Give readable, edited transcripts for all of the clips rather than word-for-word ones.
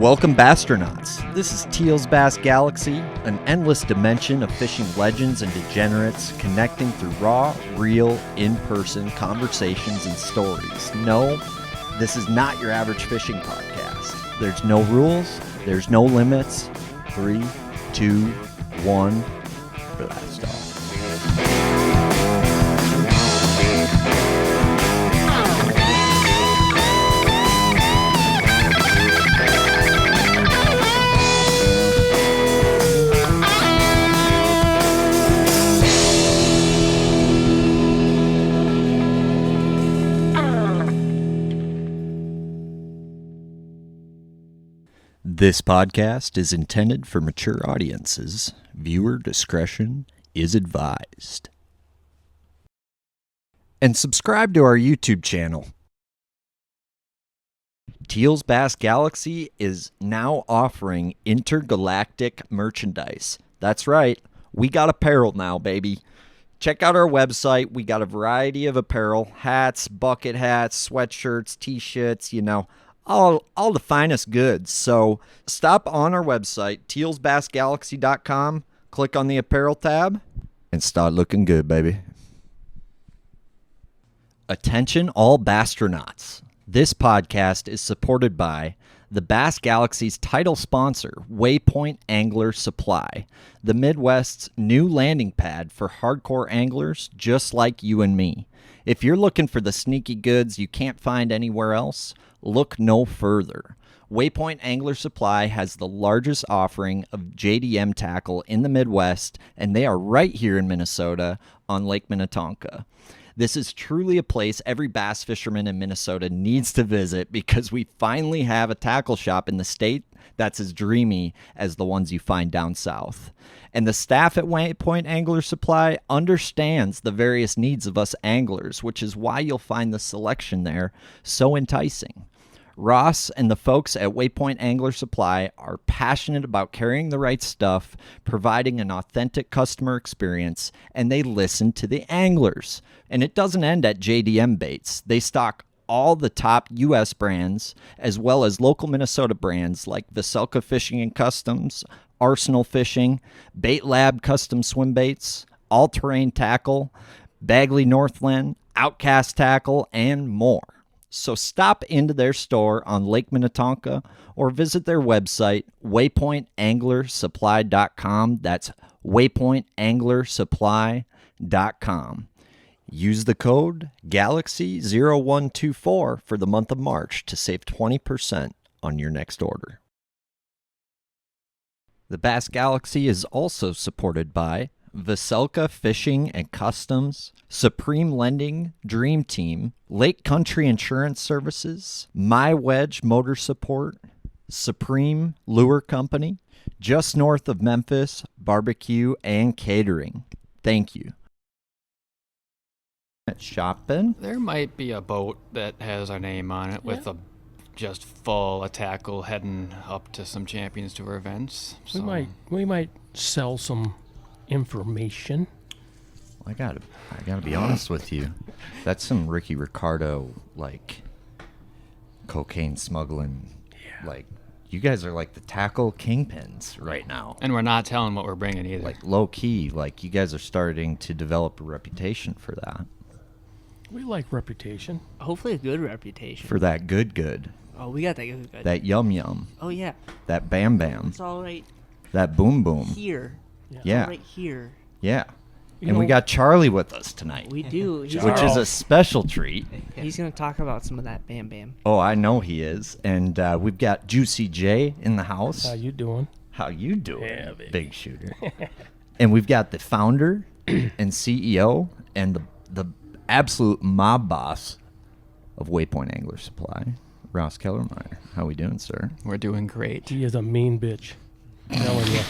Welcome, Bastronauts. This is Teal's Bass Galaxy, an endless dimension of fishing legends and degenerates connecting through raw, real, in-person conversations and stories. No, this is not your average fishing podcast. There's no rules, there's no limits. 3, 2, 1, blast off. This podcast is intended for mature audiences. Viewer discretion is advised. And subscribe to our YouTube channel. Teal's Bass Galaxy is now offering intergalactic merchandise. That's right, we got apparel now, baby. Check out our website. We got a variety of apparel, hats, bucket hats, sweatshirts, t-shirts, all the finest goods. So stop on our website, tealsbassgalaxy.com, click on the apparel tab, and start looking good, baby. Attention all Bastronauts. This podcast is supported by the Bass Galaxy's title sponsor, Waypoint Angler Supply, the Midwest's new landing pad for hardcore anglers just like you and me. If you're looking for the sneaky goods you can't find anywhere else, look no further. Waypoint Angler Supply has the largest offering of JDM tackle in the Midwest, and they are right here in Minnesota on Lake Minnetonka. This is truly a place every bass fisherman in Minnesota needs to visit because we finally have a tackle shop in the state that's as dreamy as the ones you find down south. And the staff at Waypoint Angler Supply understands the various needs of us anglers, which is why you'll find the selection there so enticing. Ross and the folks at Waypoint Angler Supply are passionate about carrying the right stuff, providing an authentic customer experience, and they listen to the anglers. And it doesn't end at JDM baits. They stock all the top U.S. brands, as well as local Minnesota brands like Vocelka Fishing and Customs, Arsenal Fishing, Bait Lab Custom Swim Baits, All Terrain Tackle, Bagley Northland, Outcast Tackle, and more. So stop into their store on Lake Minnetonka or visit their website, waypointanglersupply.com. That's waypointanglersupply.com. Use the code GALAXY0124 for the month of March to save 20% on your next order. The Bass Galaxy is also supported by Vocelka Fishing and Customs, Supreme Lending, Dream Team, Lake Country Insurance Services, My Wedge Motor Support, Supreme Lure Company, just north of Memphis, Barbecue and Catering. Thank you. Shopping? There might be a boat that has our name on it with a just full of tackle heading up to some Champions Tour events. So. We might sell some information. I gotta be honest with you. That's some Ricky Ricardo, like, cocaine smuggling. Yeah. Like, you guys are like the tackle kingpins right now. And we're not telling what we're bringing either. Like, low key, like, you guys are starting to develop a reputation for that. We like reputation. Hopefully a good reputation. For that good. Oh, we got that good. That yum. Oh, yeah. That bam. It's all right. That boom. Here. Yeah. All right here. Yeah. And we got Charlie with us tonight. We do. Which is a special treat. He's going to talk about some of that bam. Oh, I know he is. And we've got Juicy J in the house. How you doing? Yeah, big shooter. And we've got the founder and CEO and the absolute mob boss of Waypoint Angler Supply, Ross Kellermeier. How we doing, sir? We're doing great. He is a mean bitch. I'm telling you.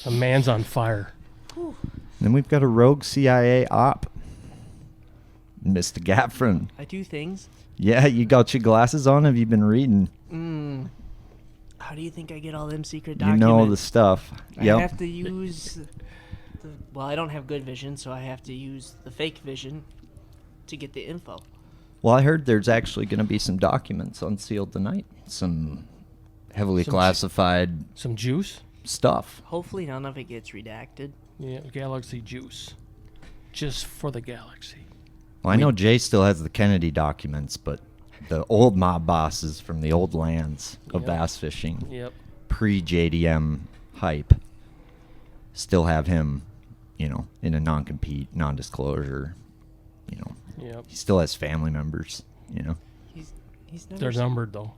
A man's on fire. And then we've got a rogue CIA op, Mr. Gaffron. I do things. Yeah, you got your glasses on? Have you been reading? How do you think I get all them secret You documents? know the stuff. I have to use I don't have good vision, so I have to use the fake vision to get the info. Well, I heard there's actually going to be some documents unsealed tonight. Some heavily Some classified Some juice. stuff. Hopefully none of it gets redacted. Yeah, galaxy juice. Just for the galaxy. Well, I know Jay still has the Kennedy documents, but the old mob bosses from the old lands of Yep. bass fishing, Yep. pre-JDM hype, still have him, in a non-compete, non-disclosure. Yep. He still has family members. He's never. They're numbered though.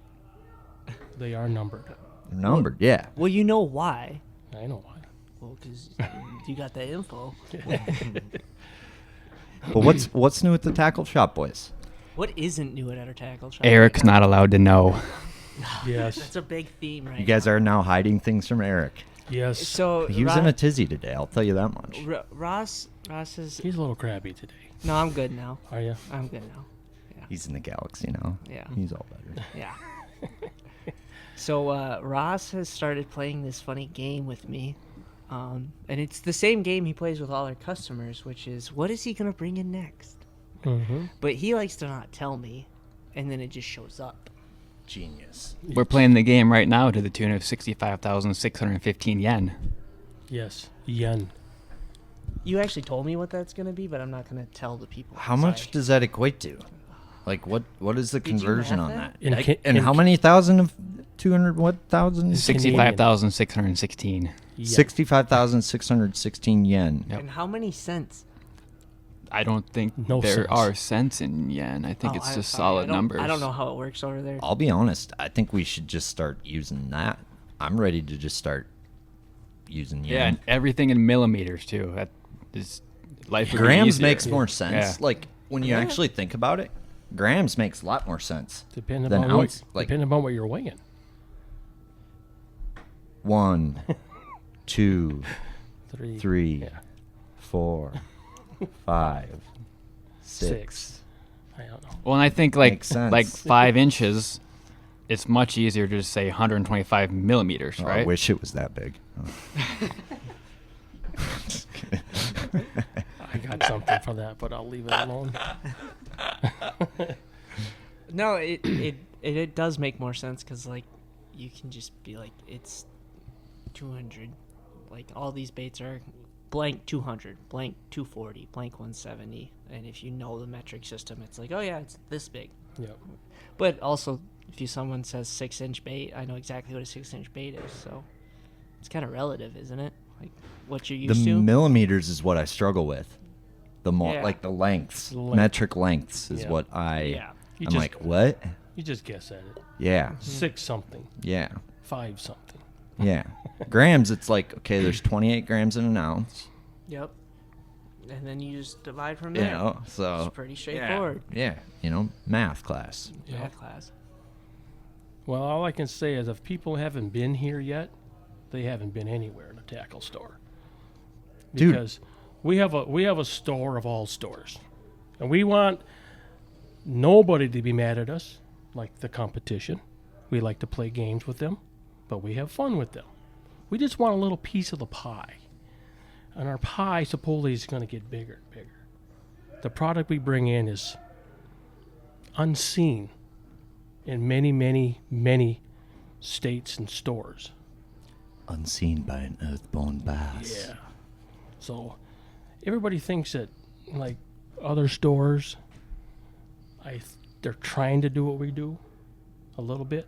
They are numbered. They're numbered. Yeah. Well, you know why? I know why. Well, because you got that info. But what's new at the tackle shop, boys? What isn't new at our tackle shop? Eric's right now? not allowed to know. Yes. That's a big theme, right? You guys are now hiding things from Eric. Yes. So He was in a tizzy today. I'll tell you that much. Ross is. He's a little crabby today. No, I'm good now. Are you? I'm good now. He's in the galaxy now. Yeah. He's all better. Yeah. So Ross has started playing this funny game with me. And it's the same game he plays with all our customers, which is, what is he going to bring in next? Mm-hmm. But he likes to not tell me, and then it just shows up. Genius. We're playing the game right now to the tune of 65,615 yen. Yes. Yen. You actually told me what that's going to be, but I'm not going to tell the people. How much does that equate to? Like, what is the Did you conversion math on that? that? And how many thousand of 200, what thousand? 65,616. Yen. 65,616 yen. Yep. And how many cents? I don't think No there cents. are cents in yen. I think Oh, it's just sorry, solid I don't- numbers. I don't know how it works over there. I'll be honest. I think we should just start using that. I'm ready to just start using yen. Yeah, and everything in millimeters too. That is life. would be Grams easier. makes more sense. Yeah. Like, when you actually think about it, grams makes a lot more sense. Depending than upon what, ounce. Like, depending upon what you're weighing. 1, 2, 3, Yeah. 4, 5, 6. 6. I don't know. Well, and I think Makes sense. like 5 inches, it's much easier to just say 125 millimeters, Oh, right? I wish it was that big. Oh. Just kidding. I got something for that, but I'll leave it alone. No, it does make more sense because, like, you can just be like, it's 200. Like, all these baits are blank 200, blank 240, blank 170. And if you know the metric system, it's like, oh, yeah, it's this big. Yep. But also, if someone says 6-inch bait, I know exactly what a 6-inch bait is. So it's kind of relative, isn't it? Like, what you're used The to. millimeters is what I struggle with. The more, Yeah. like the lengths, Length. metric lengths is Yeah. what I. Yeah. You I'm just- like, what? You just guess at it. Yeah, 6 something, yeah, 5 something. yeah. Grams, it's like, okay, there's 28 grams in an ounce. Yep. And then you just divide from You there. know, so It's pretty straightforward. Yeah, math class. Yeah. Math class. Well, all I can say is if people haven't been here yet, they haven't been anywhere in a tackle store. Dude. Because we have a store of all stores. And we want nobody to be mad at us, like the competition. We like to play games with them, but we have fun with them. We just want a little piece of the pie. And our pie supposedly is going to get bigger and bigger. The product we bring in is unseen in many, many, many states and stores. Unseen by an earthborn bass. Yeah. So everybody thinks that, like, other stores, they're trying to do what we do a little bit,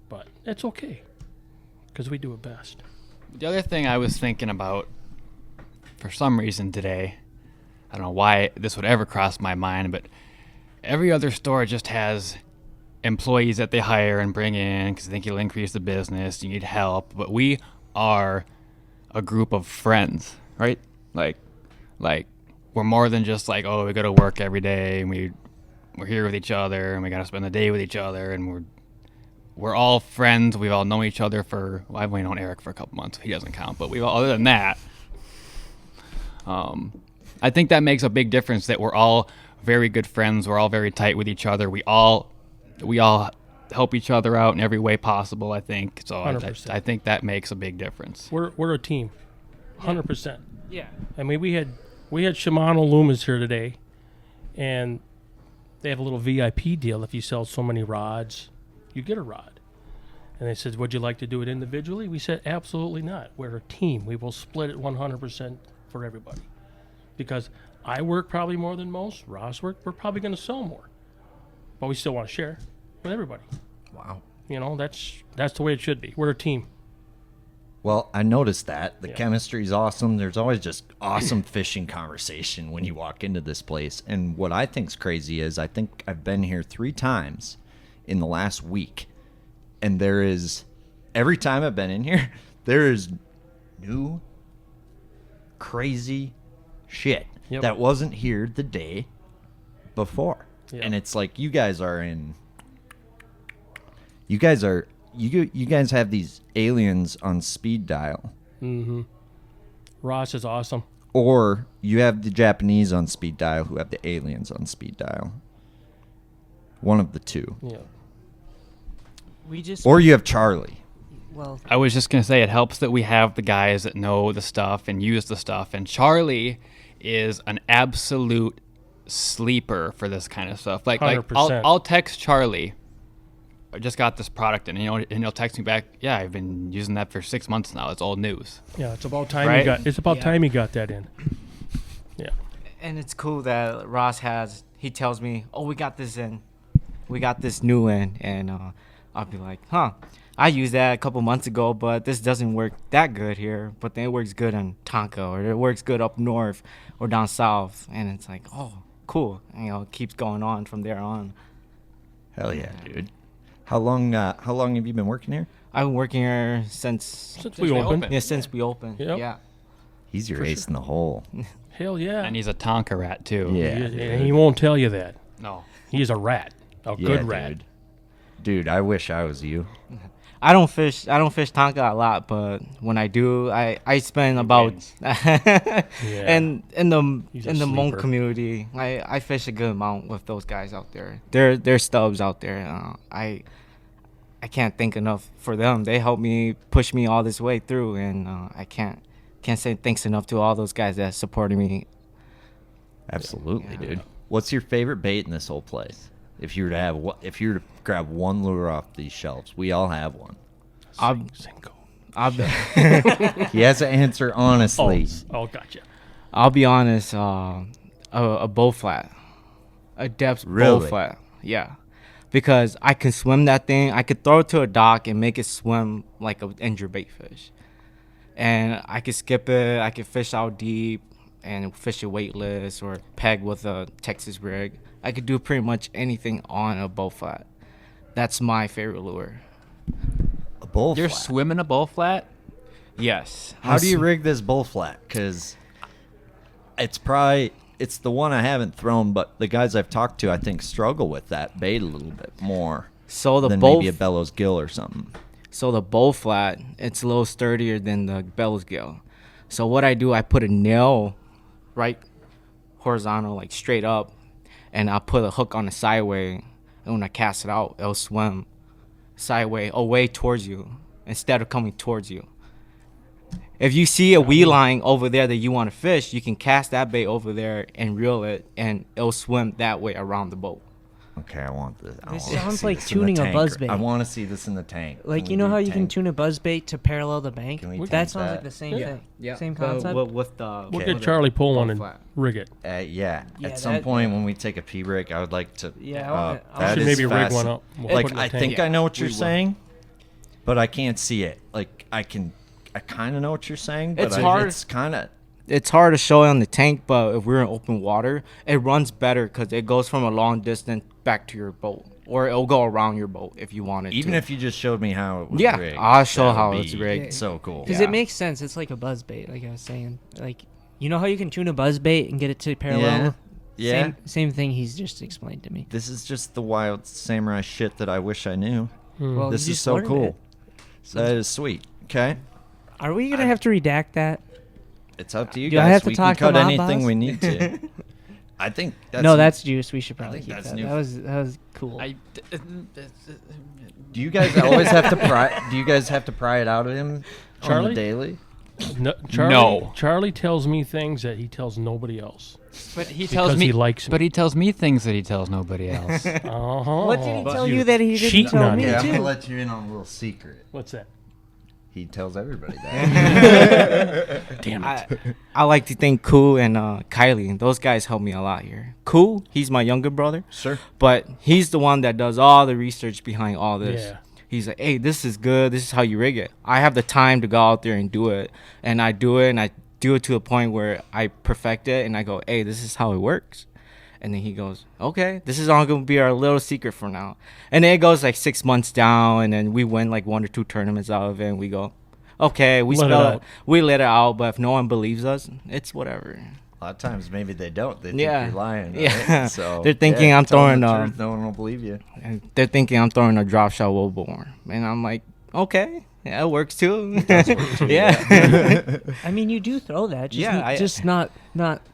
but it's okay because we do it best. The other thing I was thinking about for some reason today, I don't know why this would ever cross my mind, but every other store just has employees that they hire and bring in because they think you'll increase the business, you need help, but we are a group of friends, right? Like we're more than just like, oh, we go to work every day and we're here with each other and we got to spend the day with each other, and we're all friends. We've all known each other for, well, I've only known Eric for a couple months. He doesn't count, but other than that, I think that makes a big difference that we're all very good friends. We're all very tight with each other. We all help each other out in every way possible, I think. So 100%. I think that makes a big difference. We're a team, 100%. Yeah. I mean, we had Shimano Lumens here today, and they have a little VIP deal. If you sell so many rods, you get a rod. And they said, would you like to do it individually? We said, absolutely not. We're a team. We will split it 100% for everybody. Because I work probably more than most. Ross work. We're probably going to sell more. But we still want to share with everybody. Wow. You know, that's the way it should be. We're a team. Well, I noticed that. The Yeah. chemistry is awesome. There's always just awesome fishing conversation when you walk into this place. And what I think's crazy is I think I've been here 3 times in the last week. And there is, every time I've been in here, there is new crazy shit that wasn't here the day before. Yep. And it's like you guys have these aliens on speed dial. Mm-hmm. Ross is awesome. Or you have the Japanese on speed dial who have the aliens on speed dial. One of the two. Yeah. We just Or you have Charlie. well, I was just gonna say it helps that we have the guys that know the stuff and use the stuff, and Charlie is an absolute sleeper for this kind of stuff. Like 100%. I'll text Charlie, I just got this product, and he'll text me back. Yeah, I've been using that for 6 months now. It's old news. Yeah, it's about time Right? time you got that in. Yeah. And it's cool that Ross he tells me, oh, we got this new in, and I'll be like, huh, I used that a couple months ago, but this doesn't work that good here, but then it works good in Tonka, or it works good up north or down south, and it's like, oh, cool. And, it keeps going on from there on. Hell yeah, dude. How long have you been working here? I've been working here since Since we opened. yeah, since we opened. Yep. Yeah. He's your For ace sure. in the hole. Hell yeah. And he's a Tonka rat too. Yeah. And he won't tell you that. No. He's a rat. A Yeah, good rat. Dude, I wish I was you. I don't fish Tonka a lot, but when I do, I spend about wins. and in the He's a Hmong sleeper. community, I fish a good amount with those guys out there. They're stubs out there. I can't thank enough for them. They helped me push me all this way through, and I can't say thanks enough to all those guys that supported me. Absolutely, dude. What's your favorite bait in this whole place? If you were to grab one lure off these shelves, we all have one. Cinco. He has to answer honestly. Oh, gotcha. I'll be honest. A bow flat, a depth bow Really? flat. Yeah, because I can swim that thing. I could throw it to a dock and make it swim like an injured bait fish, and I could skip it. I could fish out deep and fish it weightless or peg with a Texas rig. I could do pretty much anything on a bow flat. That's my favorite lure. A bull You're flat. swimming a bull flat? Yes. How do you rig this bull flat? Because it's the one I haven't thrown, but the guys I've talked to, I think, struggle with that bait a little bit more So the than bow maybe a bellows gill or something. So the bow flat, it's a little sturdier than the bellows gill. So what I do, I put a nail right horizontal, like straight up, and I put a hook on the sideway. And when I cast it out, it'll swim sideway away towards you instead of coming towards you. If you see a weed line over there that you want to fish, you can cast that bait over there and reel it, and it'll swim that way around the boat. Okay, I want this. I This wanna sounds see like this in the tuning a tank. buzzbait. I want to see this in the tank. like, Can you we know do how a you can tank? tune a buzzbait to parallel the bank? Can we tank That sounds that? like the same Yeah. thing. Yeah. Same concept. With the We'll Okay. get Charlie pull bow one and flat. rig it. Yeah. Yeah, At some that- point when we take a pee break, I would like to. Yeah, I wanna- I that should is maybe rig fasc- one up. We'll Like put it in the I tank. think Yeah, I know what we you're will. saying, but I can't see it. Like I kind of know what you're saying, but It's hard. It's kind of. It's hard to show on the tank, but if we're in open water, it runs better because it goes from a long distance back to your boat, or it'll go around your boat if you want it. Even to. if you just showed me how it was Yeah, rigged, I'll show that how would it's be rigged. So cool. Because Yeah. it makes sense. It's like a buzzbait, like I was saying. Like, you know how you can tune a buzzbait and get it to parallel? Yeah. Same thing he's just explained to me. This is just the wild samurai shit that I wish I knew. Well, This you is just so learned cool. it. That is sweet. Okay. Are we going to have to redact that? It's up to you Do I guys. have to We talk can to cut Mob anything Boss? we need to. I think that's No, that's juice. We should probably think keep that's that. new. That was cool. Do you guys always have to pry? Do you guys have to pry it out of him on Charlie? the daily? No, Charlie, No. Charlie tells me things that he tells nobody else. But he Because tells me he likes me. But he tells me things that he tells nobody else. Uh-huh. What did he tell you you that he didn't cheating tell on me me. Yeah, I'm gonna too? let you in on a little secret. What's that? He tells everybody that. Damn it. I like to thank Koo and Kylie. Those guys help me a lot here. Koo, he's my younger brother. Sure. But he's the one that does all the research behind all this. Yeah. He's like, hey, this is good. This is how you rig it. I have the time to go out there and do it. And I do it, and I do it to a point where I perfect it, and I go, hey, this is how it works. And then he goes, okay, this is all going to be our little secret for now. And then it goes like 6 months down, and then we win like 1 or 2 tournaments out of it, and we go, okay, we Let it spell out. it. We let it out, but if no one believes us, it's whatever. A lot of times, maybe they don't. They think Yeah. you're lying. Right? Yeah. So They're thinking I'm tell them throwing, the truth, no one will believe you. And they're thinking I'm throwing a drop shot Wilborn. And I'm like, okay, yeah, it works too. Yeah. I mean, you do throw that. Just, Yeah, just not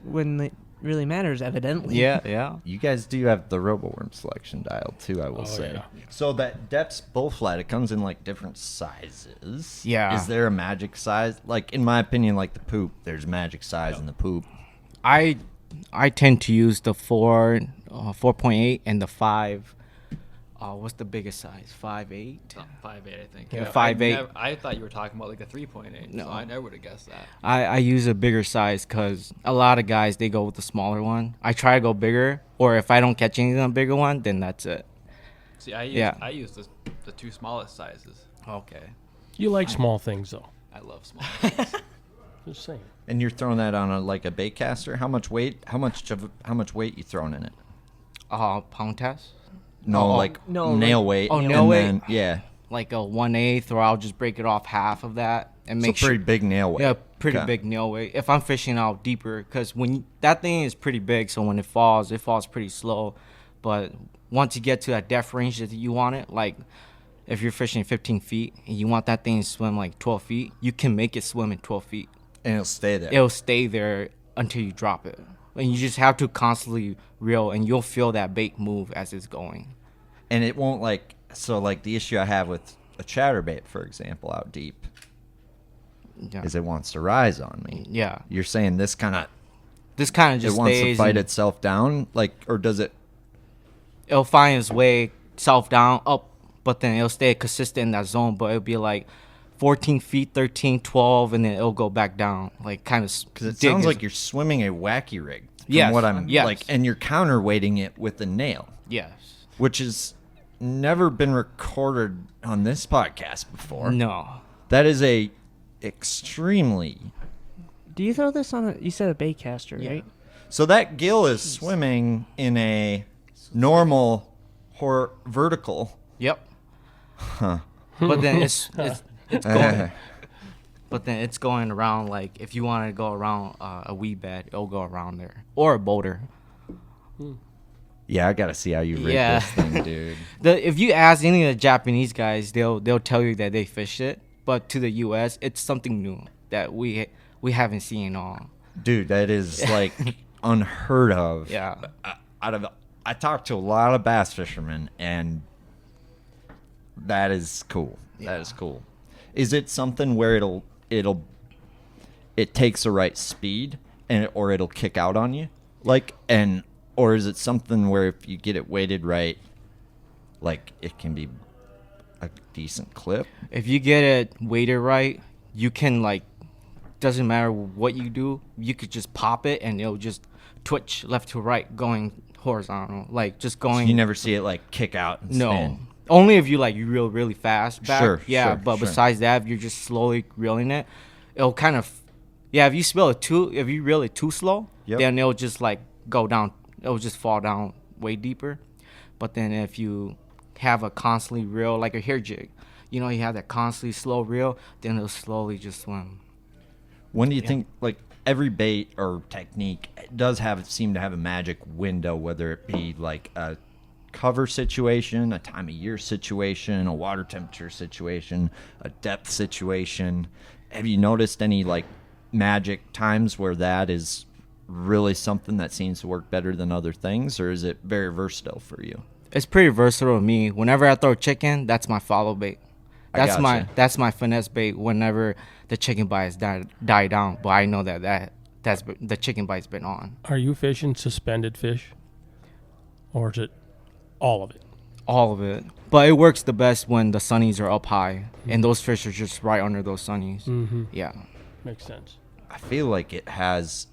when it really matters, evidently. yeah. You guys do have the RoboWorm selection dial too, I will say. yeah. So that depth's bull flat, it comes in like different sizes. Yeah. Is there a magic size? Like in my opinion, like the poop, there's magic size in the poop. I tend to use the 4.8 and the 5. What's the biggest size? 5.8. 5'8", I think. Yeah, 5'8". I thought you were talking about like a 3.8. No. So I never would have guessed that. I use a bigger size because a lot of guys, they go with the smaller one. I try to go bigger, or if I don't catch anything on a bigger one, then that's it. See, I use the 2 smallest sizes. Okay. You like small things, though. I love small things. Just saying. And you're throwing that on like a bait caster? How much weight you throwing in it? Pound test? No, Oh, like no, nail like- weight. oh, and nail weight? then- yeah. Like a 1/8, or I'll just break it off half of that and So make pretty sure. big nail weight. Yeah, pretty Okay. big nail weight. If I'm fishing out deeper, because that thing is pretty big, so when it falls pretty slow. But once you get to that depth range that you want it, like if you're fishing 15 feet and you want that thing to swim like 12 feet, you can make it swim in 12 feet. And it'll stay there. It'll stay there until you drop it. And you just have to constantly reel, and you'll feel that bait move as it's going. And it won't like the issue I have with a chatterbait, for example, out deep, Yeah. is it wants to rise on me. Yeah. You're saying this kind of This kind of it just wants to stays. fight and itself down, like, or does it? It'll find its way self down, up, but then it'll stay consistent in that zone. But it'll be like 14 feet, 13, 12, and then it'll go back down. Like kind of. Because it sounds like you're swimming a wacky rig. From Yes, what I'm yes. like, and you're counterweighting it with a nail, Yes. which has never been recorded on this podcast before. No. That is a extremely. Do you throw this on you said a bait caster, right? So that gill is swimming in a normal vertical. Yep. But then it's going. But then it's going around, like, if you want to go around a weed bed, it'll go around there. Or a boulder. Yeah, I gotta see how you rig Yeah. this thing, dude. If you ask any of the Japanese guys, they'll tell you that they fished it. But to the U.S., it's something new that we haven't seen all. Dude, that is like unheard of. Yeah. I talked to a lot of bass fishermen, and that is cool. That is cool. Is it something where it takes the right speed or it'll kick out on you, or is it something where if you get it weighted right, like it can be a decent clip? If you get it weighted right, you can, like, doesn't matter what you do, you could just pop it and it'll just twitch left to right going horizontal, like just going. You never see it like kick out and No. spin. Only if you like you reel really fast back. Sure, Yeah, sure, but sure. besides that, if you're just slowly reeling it, it'll kind of. Yeah, if you reel it too slow, Yep. then it'll just like go down. It'll just fall down way deeper. But then if you have a constantly reel, like a hair jig, you have that constantly slow reel, then it'll slowly just swim. When do you think, like, every bait or technique does seem to have a magic window, whether it be like a cover situation, a time of year situation, a water temperature situation, a depth situation? Have you noticed any like magic times where that is really something that seems to work better than other things, or is it very versatile for you? It's pretty versatile to me. Whenever I throw chicken, that's my follow bait. I gotcha. That's my finesse bait whenever the chicken bites die down. But I know that the chicken bite's been on. Are you fishing suspended fish, or is it all of it? All of it. But it works the best when the sunnies are up high, and those fish are just right under those sunnies. Mm-hmm. Yeah. Makes sense. I feel like it has.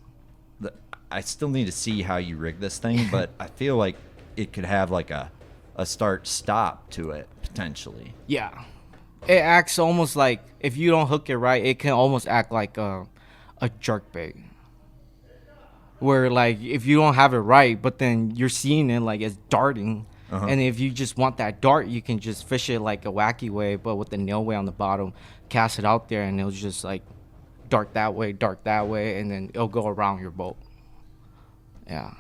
I still need to see how you rig this thing, but I feel like it could have like a start-stop to it potentially. Yeah. It acts almost like, if you don't hook it right, it can almost act like a jerk bait. Where like if you don't have it right, but then you're seeing it like it's darting. And if you just want that dart, you can just fish it like a wacky way, but with the nail way on the bottom, cast it out there, and it'll just like dart that way, and then it'll go around your boat. Yeah.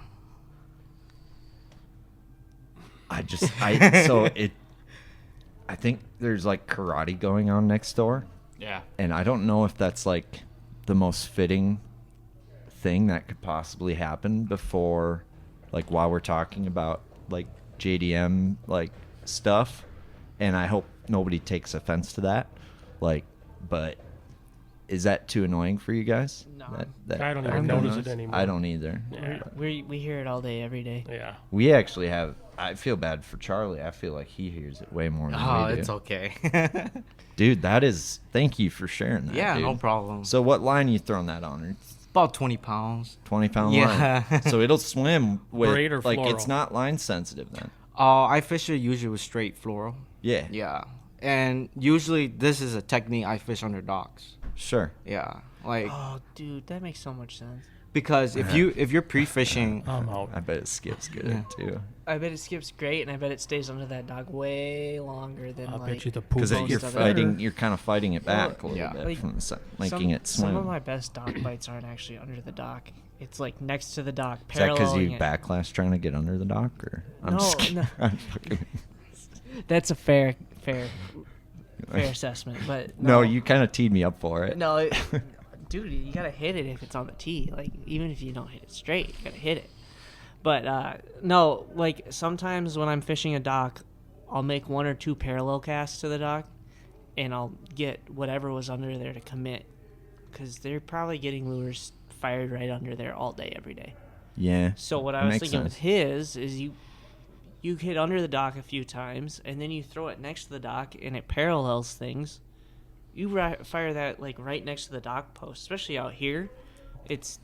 I think there's like karate going on next door. Yeah. And I don't know if that's like the most fitting thing that could possibly happen before, like, while we're talking about like JDM like stuff. And I hope nobody takes offense to that. Like, but is that too annoying for you guys? No. I don't even notice it anymore. I don't either. Yeah. We hear it all day, every day. Yeah. We actually have. I feel bad for Charlie. I feel like he hears it way more than Oh, we do. it's okay. Dude, that is. Thank you for sharing that. Yeah, dude. no problem. So, what line you throwing that on? About 20 pounds. 20-pound Yeah. line. So it'll swim with Braid or like floral? it's not line sensitive then. I fish it usually with straight floral. Yeah. Yeah. And usually this is a technique I fish under docks. Sure. Yeah. Like Oh, dude, that makes so much sense. because if you're pre-fishing, I'm out. I bet it skips good Yeah. too. I bet it skips great, and I bet it stays under that dog way longer than I like. bet you the poop Because most you're of it. fighting. You're kind of fighting it back a little Yeah. bit Like, from the side, making it swim. Some of my best dock bites aren't actually under the dock. It's like next to the dock, Is that because paralleling you it. backlash trying to get under the dock, or I'm No, just kidding. no. I'm fucking- That's a fair assessment, but No, you kind of teed me up for it. No, dude, you gotta hit it if it's on the tee. Like, even if you don't hit it straight, you gotta hit it. But no, like sometimes when I'm fishing a dock, I'll make 1 or 2 parallel casts to the dock, and I'll get whatever was under there to commit, because they're probably getting lures fired right under there all day, every day. Yeah. So what I That was makes thinking sense. with his is you hit under the dock a few times, and then you throw it next to the dock, and it parallels things. You fire that like right next to the dock post, especially out here. It's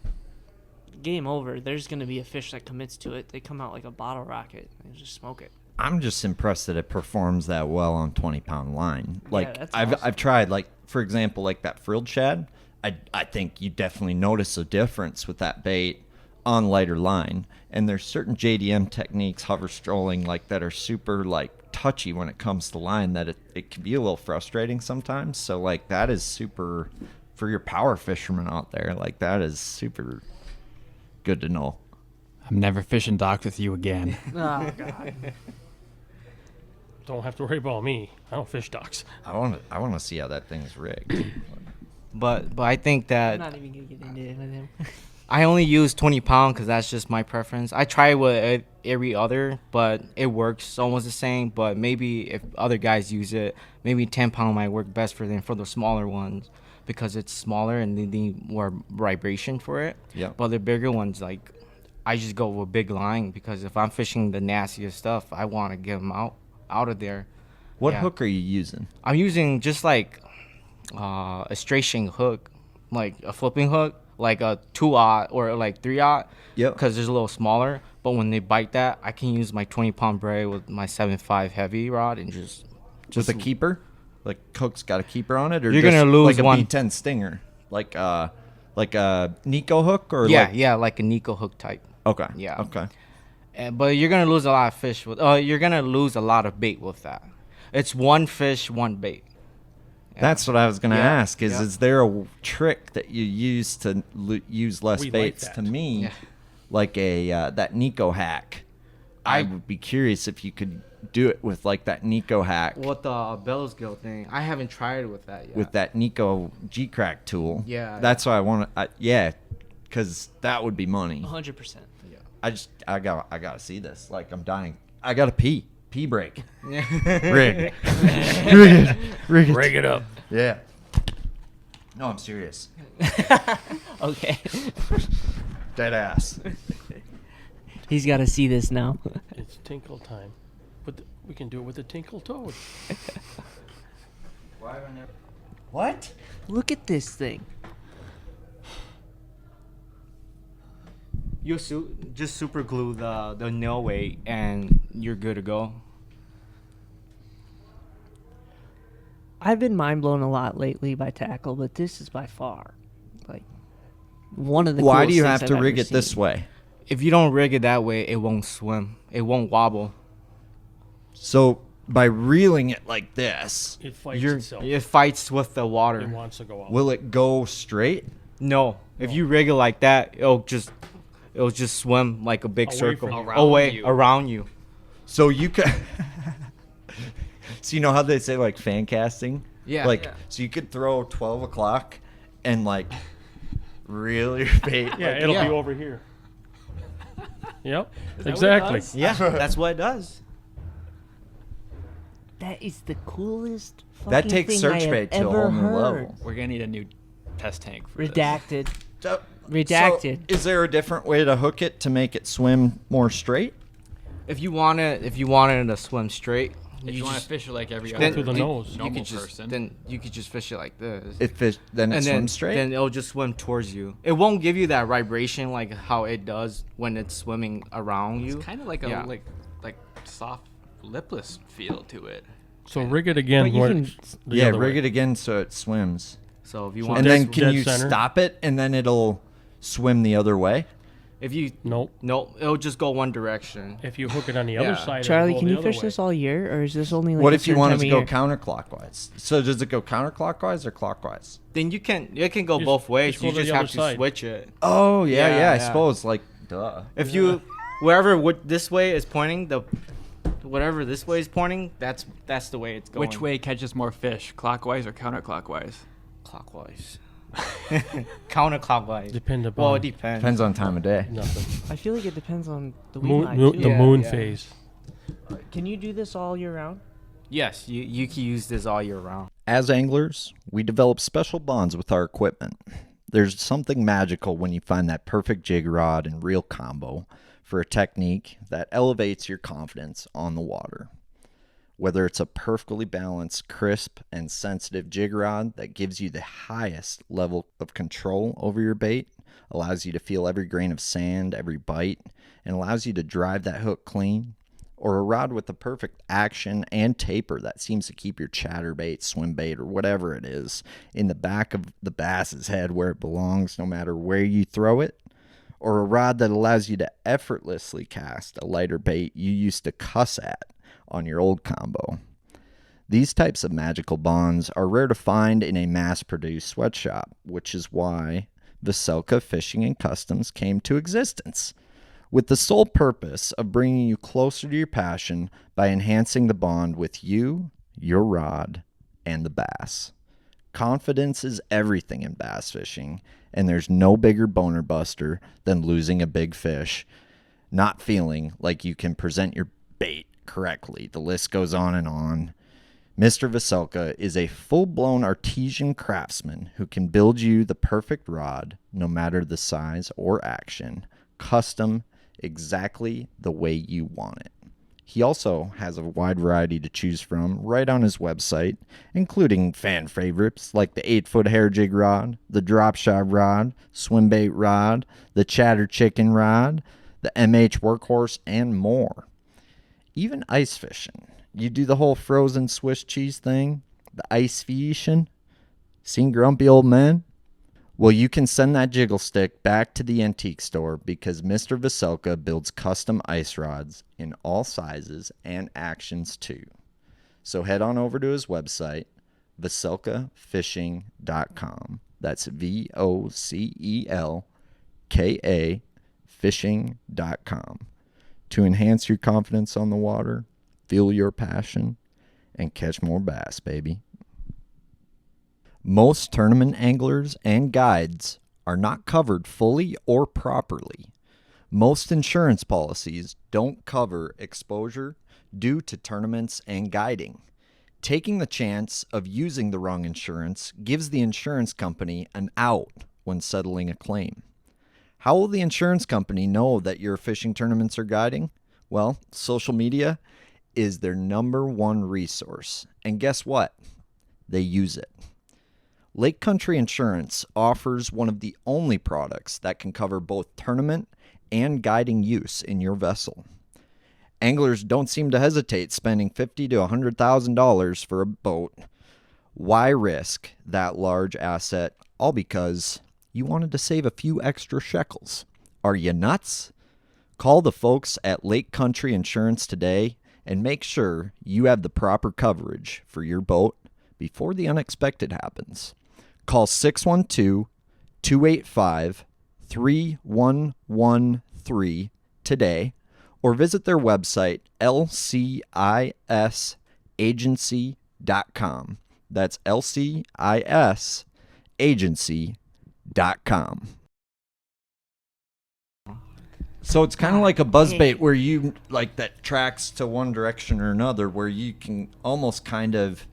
game over. There's gonna be a fish that commits to it. They come out like a bottle rocket and just smoke it. I'm just impressed that it performs that well on 20-pound line. Like that's I've awesome. I've tried, like, for example, like that frilled shad. I think you definitely notice a difference with that bait on lighter line. And there's certain JDM techniques, hover strolling, like that are super like touchy when it comes to line, that it can be a little frustrating sometimes. So like that is super for your power fishermen out there. Like that is super good to know. I'm never fishing docks with you again. Oh god. Don't have to worry about me. I don't fish docks. I want to see how that thing's rigged. but I think I'm that not even gonna get into it with him. I only use 20 pound because that's just my preference. I try with every other, but it works almost the same. But maybe if other guys use it, maybe 10 pound might work best for them for the smaller ones because it's smaller and they need more vibration for it. Yeah. But the bigger ones, like, I just go with big line because if I'm fishing the nastiest stuff, I want to get them out of there. What Yeah. hook are you using? I'm using just like a straight shank hook, like a flipping hook, like a 2-aught or like 3-aught. Yep. Because it's a little smaller. But when they bite that, I can use my 20-pound braid with my 7.5 heavy rod and just With a keeper? Like hook's got a keeper on it, or You're just gonna lose like a one. B10 stinger, like a Nico hook, or yeah, like a Nico hook type. Okay. Yeah. Okay. But you're gonna lose a lot of fish with. You're gonna lose a lot of bait with that. It's one fish, one bait. Yeah. That's what I was gonna Yeah, ask. yeah. Is there a trick that you use to use less We like baits? that. To me, Yeah. like a that Nico hack. I would be curious if you could do it with like that Nico hack With the Bell's Gill thing, I haven't tried it with that yet. with that Nico G-Crack tool. Yeah. That's why I want to. Yeah, because that would be money. 100%. I gotta see this. Like I'm dying. I gotta pee. Pee break. Yeah. Rig. Rig it. Rig it up. Yeah. No, I'm serious. Okay. Dead ass. He's got to see this now. It's Tinkle time. But we can do it with the Tinkle toad. Why have I never... What? Look at this thing. You just super glue the nail weight and you're good to go. I've been mind blown a lot lately by tackle, but this is by far like one of the. Why do coolest you things have to I've rig ever it this seen. way? If you don't rig it that way, it won't swim. It won't wobble. So by reeling it like this, It fights itself. It fights with the It water. wants to go out. will it go straight? No, if you rig it like that, it'll just swim like a big Away circle from you. around you. So you could... So you know how they say like fan casting? Yeah. Like, Yeah. so you could throw 12 o'clock and like reel your bait. Yeah, like, it'll yeah. be over here. Yep, that what it exactly. does? Yeah, that's what it does. That is the coolest. That fucking takes thing search I have bait to a ever whole new heard. level. We're gonna need a new test tank for this. Redacted. So, Redacted. So is there a different way to hook it to make it swim more straight? If you want it to swim straight, If you want to fish it like every Then- other through the nose. you normal could just person, then you could just fish it like this. If it then it and swims straight? then it'll just swim towards you. It won't give you that vibration like how it does when it's swimming around you. it's kind of like a Yeah. like soft lipless feel to it. So rig it again. But you where can- it's the Yeah, other rig way. it again so it swims. So if you So want, And dead- then can dead you center? stop it and then it'll swim the other way? if you Nope. no, it'll just go one direction. If you hook it on the other Yeah. side, Charlie, it'll go can the you other fish way. this all year, or is this only like What a if you certain wanted time to of go year? counterclockwise? So does it go counterclockwise or clockwise? Then it can go Just- both ways. just go You to the just other have to side. switch it. Oh, yeah, Yeah, yeah, I yeah. suppose. Like, duh. If you wherever this way is pointing, whatever this way is pointing, that's the way it's going. Which way catches more fish, clockwise or counterclockwise? Clockwise. Counterclockwise. Depend upon Well, it depends. Depends on time of day. nothing. I feel like it depends on the weed Moon, line, mo- too. the Yeah, moon yeah. phase. Can you do this all year round? Yes, you can use this all year round. As anglers, we develop special bonds with our equipment. There's something magical when you find that perfect jig rod and reel combo for a technique that elevates your confidence on the water. Whether it's a perfectly balanced, crisp, and sensitive jig rod that gives you the highest level of control over your bait, allows you to feel every grain of sand, every bite, and allows you to drive that hook clean, or a rod with the perfect action and taper that seems to keep your chatterbait, swim bait, or whatever it is in the back of the bass's head where it belongs no matter where you throw it, or a rod that allows you to effortlessly cast a lighter bait you used to cuss at on your old combo. These types of magical bonds are rare to find in a mass-produced sweatshop, which is why Vocelka Fishing and Customs came to existence, with the sole purpose of bringing you closer to your passion by enhancing the bond with you, your rod, and the bass. Confidence is everything in bass fishing, and there's no bigger boner buster than losing a big fish, not feeling like you can present your bait correctly. The list goes on and on. Mr. Vocelka is a full-blown artesian craftsman who can build you the perfect rod, no matter the size or action, custom, exactly the way you want it. He also has a wide variety to choose from right on his website, including fan favorites like the 8-foot hair jig rod, the drop shot rod, swim bait rod, the chatter chicken rod, the MH workhorse, and more. Even ice fishing. You do the whole frozen Swiss cheese thing, the ice fishing. Seen grumpy old men? Well, you can send that jiggle stick back to the antique store because Mr. Vocelka builds custom ice rods in all sizes and actions too. So head on over to his website, vocelkafishing.com. That's VOCELKA fishing.com. To enhance your confidence on the water, feel your passion, and catch more bass, baby. Most tournament anglers and guides are not covered fully or properly. Most insurance policies don't cover exposure due to tournaments and guiding. Taking the chance of using the wrong insurance gives the insurance company an out when settling a claim. How will the insurance company know that your fishing tournaments are guiding? Well, social media is their number one resource. And guess what? They use it. Lake Country Insurance offers one of the only products that can cover both tournament and guiding use in your vessel. Anglers don't seem to hesitate spending $50,000 to $100,000 for a boat. Why risk that large asset, all because you wanted to save a few extra shekels? Are you nuts? Call the folks at Lake Country Insurance today and make sure you have the proper coverage for your boat before the unexpected happens. Call 612-285-3113 today or visit their website, lcisagency.com. That's lcisagency.com. So it's kind of like a buzzbait where you, like, that tracks to one direction or another, where you can almost kind of,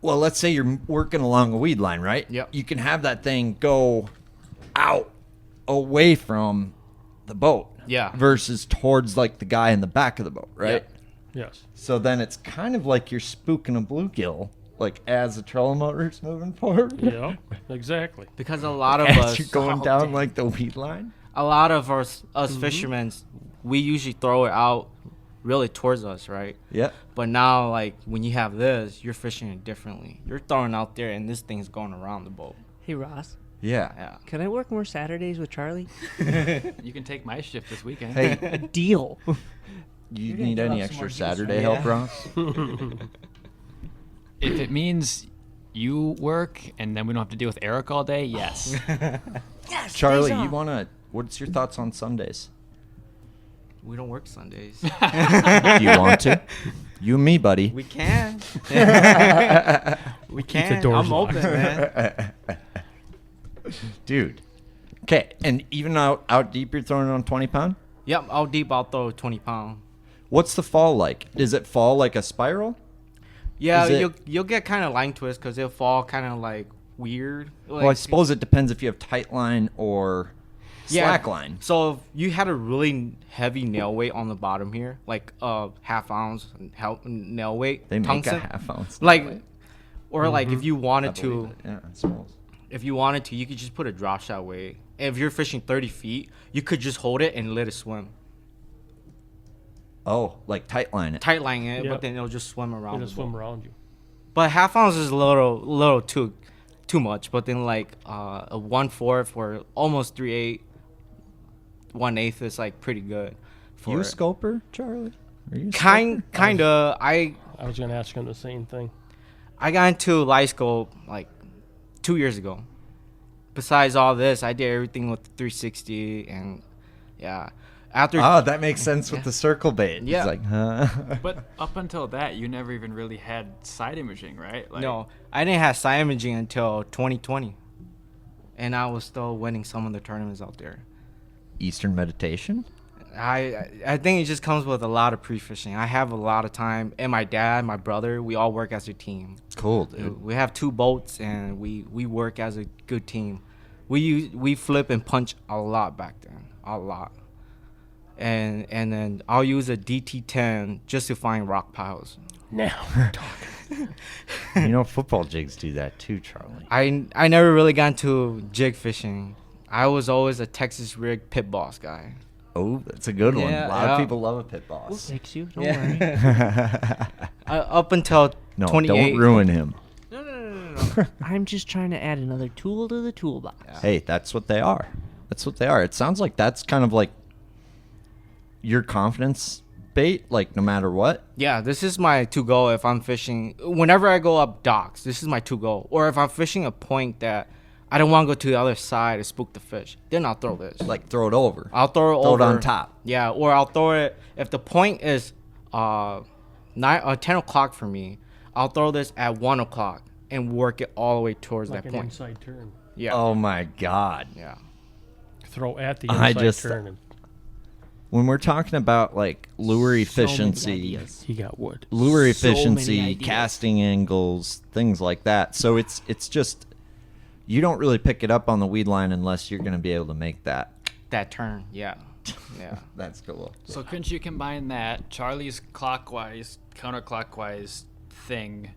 well, let's say you're working along a weed line, right? Yep. You can have that thing go out away from the boat. Yeah. Versus towards, like, the guy in the back of the boat, right? Yep. Yes. So then it's kind of like you're spooking a bluegill, like, as the trolling motor's moving forward. Yeah, exactly. Because a lot of As us, you're going down, like, the weed line. a lot of us fishermen, we usually throw it out really towards us, right? Yeah. But now, like, when you have this, you're fishing it differently. You're throwing out there, and this thing's going around the boat. Hey, Ross, Yeah. Yeah. can I work more Saturdays with Charlie? You can take my shift this weekend. Hey, Deal. you gonna need give any up some more extra juice, Saturday right? help, Ross? If it means you work and then we don't have to deal with Eric all day, yes. Yes, Charlie, days you off. want to, what's your thoughts on Sundays? We don't work Sundays. Do you want to? You and me, buddy. We can. We can. doors I'm locked. open, man. Dude. Okay, and even out deep, you're throwing it on 20-pound? Yep, out deep, I'll throw a 20-pound. What's the fall like? Does it fall like a spiral? Yeah, Is it- you'll get kind of line twist because it'll fall kind of like weird. Like, Well, I suppose it depends if you have tight line or slack line. So if you had a really heavy nail weight on the bottom here, like half ounce nail weight, They make tungsten, a half ounce. like, or like if you I wanted believe to, it. Yeah, I suppose. if you wanted to, you could just put a drop shot weight. If you're fishing 30 feet, you could just hold it and let it swim. Oh, like tight line it. Tight line it, Yep. but then it'll just swim around. It'll the swim boat. around you. But half ounce is a little too much. But then like a 1/4 or almost 3/8, 1/8 is like pretty good. For You a it. scoper, Charlie? Are you a Kind scoper? of. I I was going to ask him the same thing. got into light scope like 2 years ago. Besides all this, I did everything with the 360 and yeah. After Oh, that makes sense with Yeah. the circle bait. Yeah. It's like, huh? But up until that, you never even really had side imaging, right? Like, no, I didn't have side imaging until 2020, and I was still winning some of the tournaments out there. Eastern meditation? I think it just comes with a lot of pre-fishing. I have a lot of time, and my dad, my brother, we all work as a team. Cool, dude. We have 2 boats, and we work as a good team. We flip and punch a lot back then, a lot. And then I'll use a DT10 just to find rock piles. Now we're talking. You know, football jigs do that too, Charlie. I never really got into jig fishing. I was always a Texas rig pit boss guy. Oh, that's a good one. A Yeah, lot yeah. of people love a pit We'll boss. fix you. Don't Yeah. worry. Up until No, 28. don't ruin him. No. I'm just trying to add another tool to the toolbox. Hey, that's what they are. That's what they are. It sounds like that's kind of like your confidence bait, like no matter what. Yeah, this is my to-go if I'm fishing. Whenever I go up docks, this is my to-go. Or if I'm fishing a point that I don't want to go to the other side to spook the fish, then I'll throw this. Like throw it over. I'll throw it Throw over. it on top. Yeah, or I'll throw it if the point is 10 o'clock for me. I'll throw this at 1 o'clock and work it all the way towards Like that an point. inside turn. Yeah. Oh my God. Yeah. Throw at the I inside just- turn. And when we're talking about like lure efficiency, ideas. He got wood. lure So many efficiency, ideas. casting angles, things like that. So it's just you don't really pick it up on the weed line unless you're going to be able to make that. That turn, yeah. That's cool. So couldn't you combine that Charlie's clockwise, counterclockwise thing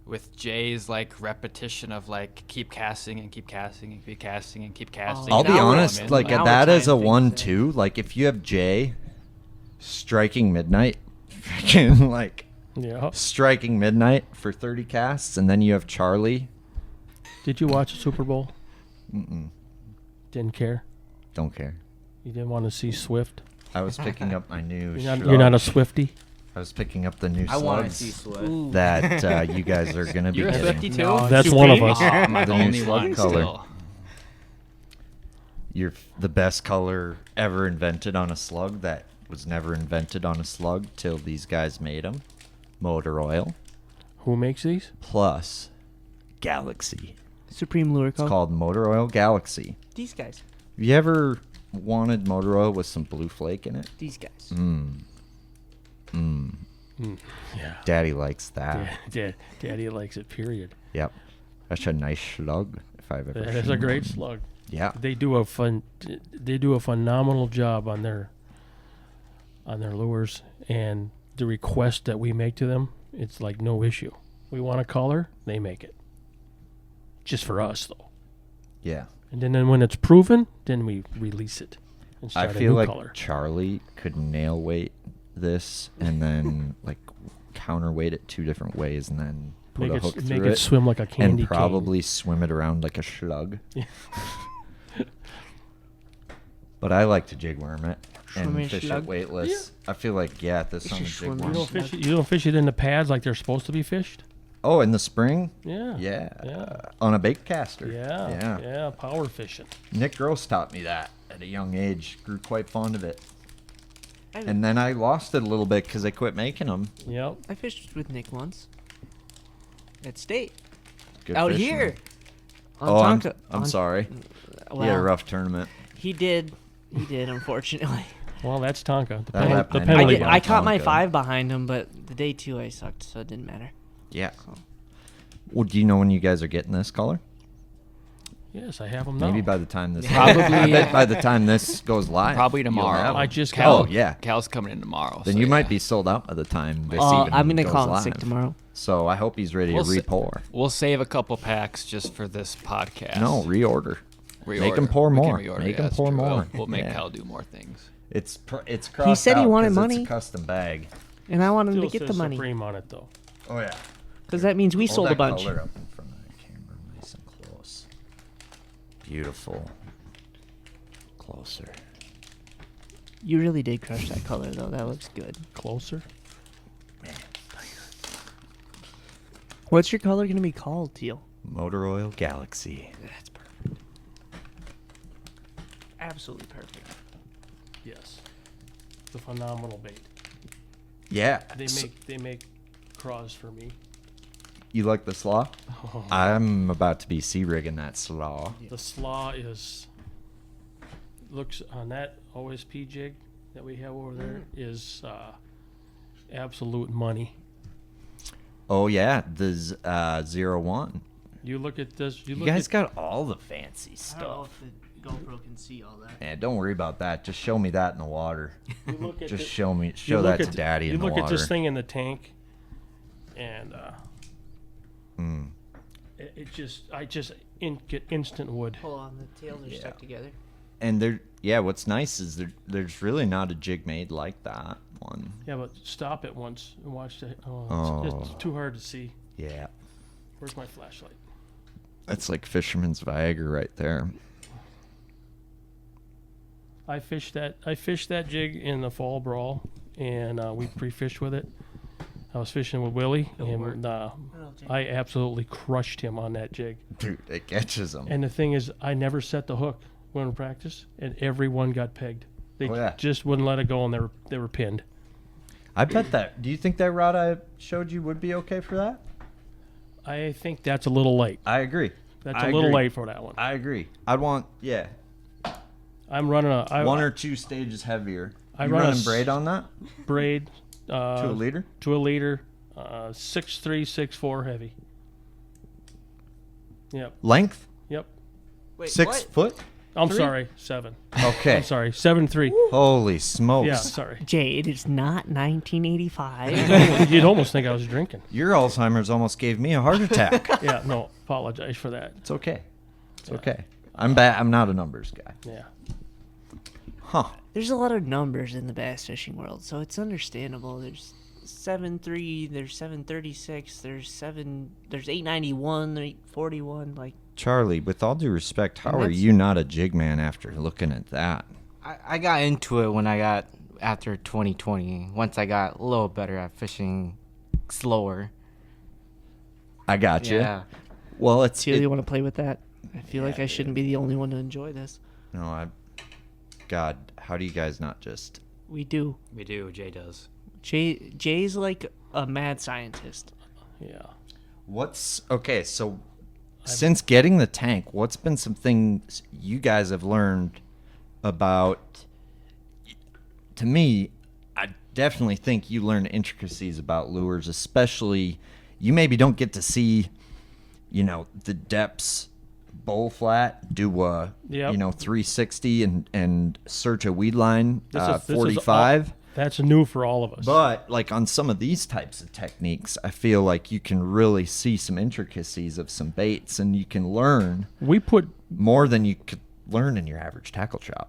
with Jay's like repetition of like keep casting and keep casting and keep casting and keep casting? I'll be Now we're- honest, like now we're that as a tying things 1-2, like if you have Jay striking midnight, freaking like Yeah. striking midnight for 30 casts, and then you have Charlie. Did you watch the Super Bowl? Mm-mm, Didn't care. don't care. You didn't want to see Swift. I was picking up my new. You're not a Swiftie. I was picking up the new I want to slugs see Swift. that you guys are gonna be You're a getting. Swiftie too? No, That's one of Supreme. us. Oh, I'm the The new only slug one color. still. You're the best color ever invented on a slug that was never invented on a slug till these guys made them. Motor oil Who makes these? plus Galaxy. Supreme Lure It's Co. called Motor Oil Galaxy. These guys. Have you ever wanted motor oil with some blue flake in it? These guys. Yeah. Daddy likes that. Daddy likes it. Period. Yep. That's a nice slug if I've ever That is seen a great one. slug. Yeah. They do a phenomenal job on their lures, and the request that we make to them, it's like no issue. We want a color, they make it. Just for us though. Yeah. And then when it's proven, then we release it and I start a feel new like color. Charlie could nail weight this and then like counterweight it 2 different ways and then put a hook Make through it swim like a candy and probably swim it around like a slug. Yeah. But I like to jig worm it and Swim a fish slug? it weightless. I feel like this on a should jig swim cane. worm. You don't fish it in the pads like they're supposed to be fished. Oh, in the spring? Yeah. Yeah. Yeah. On a bait caster. Yeah. Yeah. Power fishing. Nick Gross taught me that at a young age. Grew quite fond of it. I, And then I lost it a little bit because I quit making them. Yep. I fished with Nick once. At state. Good Out fishing. here. On Oh, I'm on- sorry. Well, He had a rough tournament. He did, unfortunately. Well, that's Tonka. The, That happened the anyway. penalty. Really I good. caught my Tonka. 5 behind him, but the day 2 I sucked, so it didn't matter. Yeah. Well, do you know when you guys are getting this color? Yes, I have them now. Maybe by the time this Probably- I bet by the time this goes live. Probably you'll tomorrow. have 'em. I just Cal, Oh yeah. Cal's coming in tomorrow. Then so you might yeah. be sold out by the time this even I'm gonna goes call live. in sick tomorrow. So I hope he's ready We'll to see. re-pour. We'll save a couple packs just for this podcast. No, reorder. Reorder. Make 'em pour We can more. reorder, Make yeah, 'em that's pour true. more. We'll make Yeah. Cal do more things. It's crossed said he out wanted 'cause money. It's a custom bag. And I want him Still to get the says money. Supreme on it though. Oh yeah. Because that means we Hold sold a that bunch. color up in front of the camera, nice and close. Beautiful. Closer. You really did crush that color, though. That looks good. Closer. What's your color going to be called, Teal? Motor Oil Galaxy. That's perfect. Absolutely perfect. Yes. It's a phenomenal bait. Yeah. They make craws for me. You like the slaw? Oh. I'm about to be sea rigging that slaw. The slaw looks on that OSP jig that we have over there is absolute money. Oh yeah, the 01. You look at this. You guys got all the fancy stuff. if the GoPro can see all that. And don't worry about that. Just show me that in the water. You look at Just the- show you that look to at- Daddy in the You water. look at this thing in the tank, and I just get instant wood. Hold on, the tails are stuck together. And what's nice is there's really not a jig made like that one. Yeah, but stop it once and watch the. It's Oh. too hard to see. Yeah. Where's my flashlight? That's like fisherman's Viagra right there. I fished that jig in the fall brawl, and we pre-fished with it. I was fishing with Willy, and I absolutely crushed him on that jig. Dude, it catches them. And the thing is, I never set the hook when in practice, and everyone got pegged. They Oh, yeah. just wouldn't let it go, and they were pinned. I bet that. Do you think that rod I showed you would be okay for that? I think that's a little light. I agree. That's I a little agree. light for that one. I agree. I'd want, I'm running a one or two stages heavier. I You run running braid on that? braid To a liter? to a liter, 6'3", 6'4" heavy. Yep. Length? Yep. Wait, 6 what? foot? I'm 3? sorry, 7. Okay. I'm sorry, 7'3". Holy smokes. Yeah, sorry. Jay, it is not 1985. You'd almost think I was drinking. Your Alzheimer's almost gave me a heart attack. Yeah, no, apologize for that. It's okay. It's okay. I'm not a numbers guy. Yeah. Huh. There's a lot of numbers in the bass fishing world, so it's understandable. There's 7.3, there's 7.36, there's 8.91, 8.41. Like, Charlie, with all due respect, how And are that's- you not a jig man after looking at that? I got into it when I got after 2020. Once I got a little better at fishing slower. I got you. Yeah. Well, it's Celia, you want to play with that? I feel like I shouldn't be the only one to enjoy this. God, how do you guys not just? We do. We do. Jay does. Jay's like a mad scientist. Yeah. What's okay? So, since getting the tank, what's been some things you guys have learned about? To me, I definitely think you learn intricacies about lures, especially you maybe don't get to see, the depths. Bowl flat, do a Yep. 360 and search a weed line This is 45. That's new for all of us. But like on some of these types of techniques, I feel like you can really see some intricacies of some baits, and you can learn we put more than you could learn in your average tackle shop.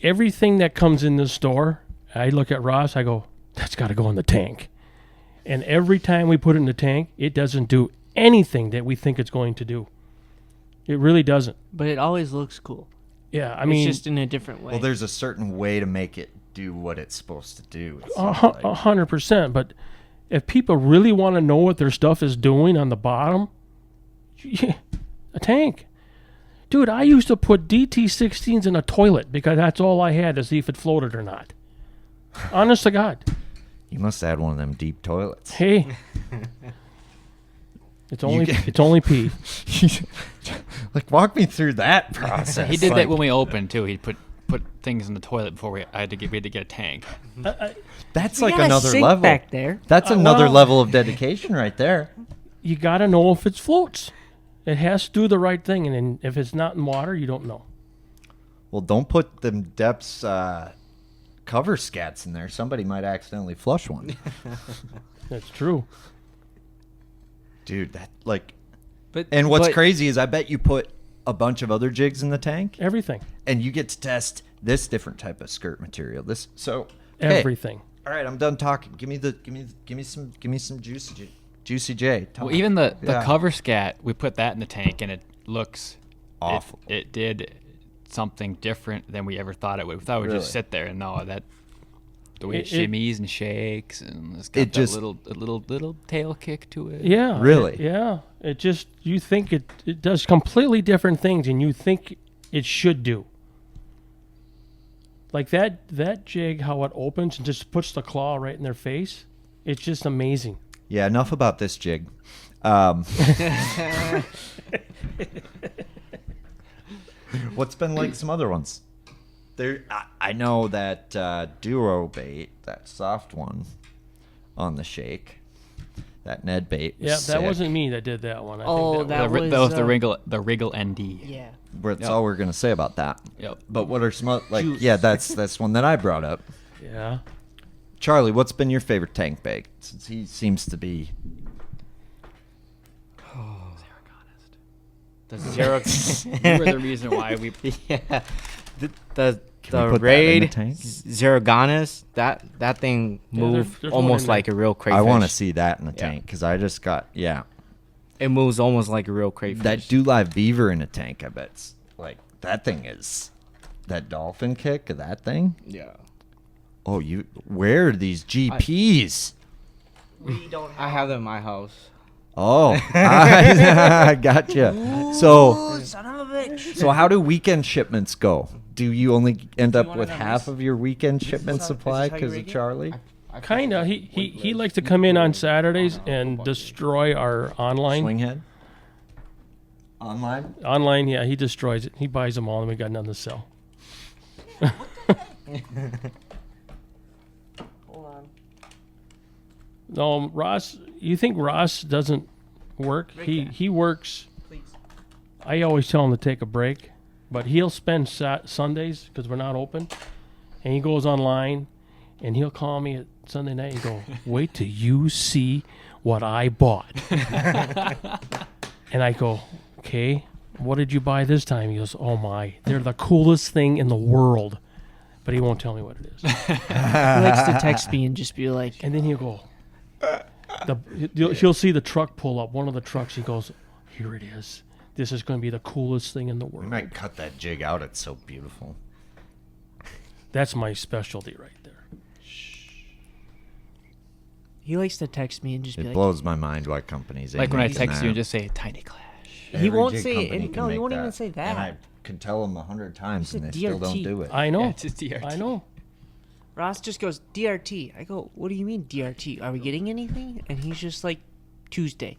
everything that comes in the store, I look at Ross, I go, that's got to go in the tank. And every time we put it in the tank, it doesn't do anything that we think it's going to do. It really doesn't. But it always looks cool. Yeah, I mean, it's just in a different way. Well, there's a certain way to make it do what it's supposed to do. It a seems hu- like. 100%. But if people really want to know what their stuff is doing on the bottom, a tank. Dude, I used to put DT16s in a toilet because that's all I had to see if it floated or not. Honest to God. You must have had one of them deep toilets. Hey. It's only pee. Like, walk me through that process. He did Like, that when we opened too. He'd put things in the toilet before we had to get a tank. That's We like got a another sink level. back there. That's another well- level of dedication right there. You got to know if it floats. It has to do the right thing, and then if it's not in water, you don't know. Well, don't put them depths cover scats in there. Somebody might accidentally flush one. That's true. Dude, that like. But And what's but crazy is I bet you put a bunch of other jigs in the tank, Everything. and you get to test this different type of skirt material. Okay. Everything. All right, I'm done talking. Give me some juicy J. Tell Well, me. even the Yeah. cover scat, we put that in the tank, and it looks Awful. It did something different than we ever thought it would. We thought it would Really? just sit there, and no, that the way it, It- shimmies and shakes, and it's got It that just- little tail kick to it. Yeah. Really? Yeah. It just, you think it does completely different things than you think it should do. Like that jig, how it opens and just puts the claw right in their face. It's just amazing. Yeah, enough about this jig. What's been like some other ones? I know that duo bait, that soft one on the shake, that Ned bait. Was Yeah, sick. that wasn't me that did that one. I Oh, think that The, was, the Wriggle ND. yeah. That's Yep. all we're gonna say about that. Yep. But what are some like? Juice. Yeah, that's one that I brought up. Yeah. Charlie, what's been your favorite tank bait? Since he seems to be. The zero. You were the reason why we. Yeah. The Can we put that in the raid tank? Zerogonus, that thing Yeah, moved there's one almost in there. like a real crayfish. I want to see that in the Yeah. tank because I just got It moves almost like a real crayfish. that do live beaver in a tank. I bet's like that thing is that dolphin kick of that thing. Yeah. Oh, where are these GPS? We don't I have them in my house. Oh, I gotcha. So, son of a bitch. so how do weekend shipments go? Do you only end up wanna with know half this? of your weekend shipment how- supply this is how you because of rate it? Charlie? Kinda. He likes to come in on Saturdays and destroy our online. Swinghead? Online? Online, yeah, he destroys it. He buys them all, and we got nothing to sell. No, Ross. You think Ross doesn't work? He works. Please. I always tell him to take a break, but he'll spend Sundays because we're not open, and he goes online, and he'll call me at Sunday night and go, "Wait till you see what I bought." And I go, "Okay, what did you buy this time?" He goes, "Oh my, they're the coolest thing in the world," but he won't tell me what it is. He likes to text me and just be like, And then he'll go, he'll see the truck pull up, one of the trucks. He goes, "Here it is. This is going to be the coolest thing in the We world." might cut that jig out. It's so beautiful. That's my specialty right there. he likes to text me and just be It like, blows my mind why companies. Like ain't when I making text you and that. just say tiny clash. He won't jig say company it. can No, he make won't even that. say that. And I can tell them 100 times, He and said they still don't DRT. do it. I know. Yeah, it's just DRT. I know. Ross just goes, DRT. I go, what do you mean DRT? Are we getting anything? And he's just like, Tuesday.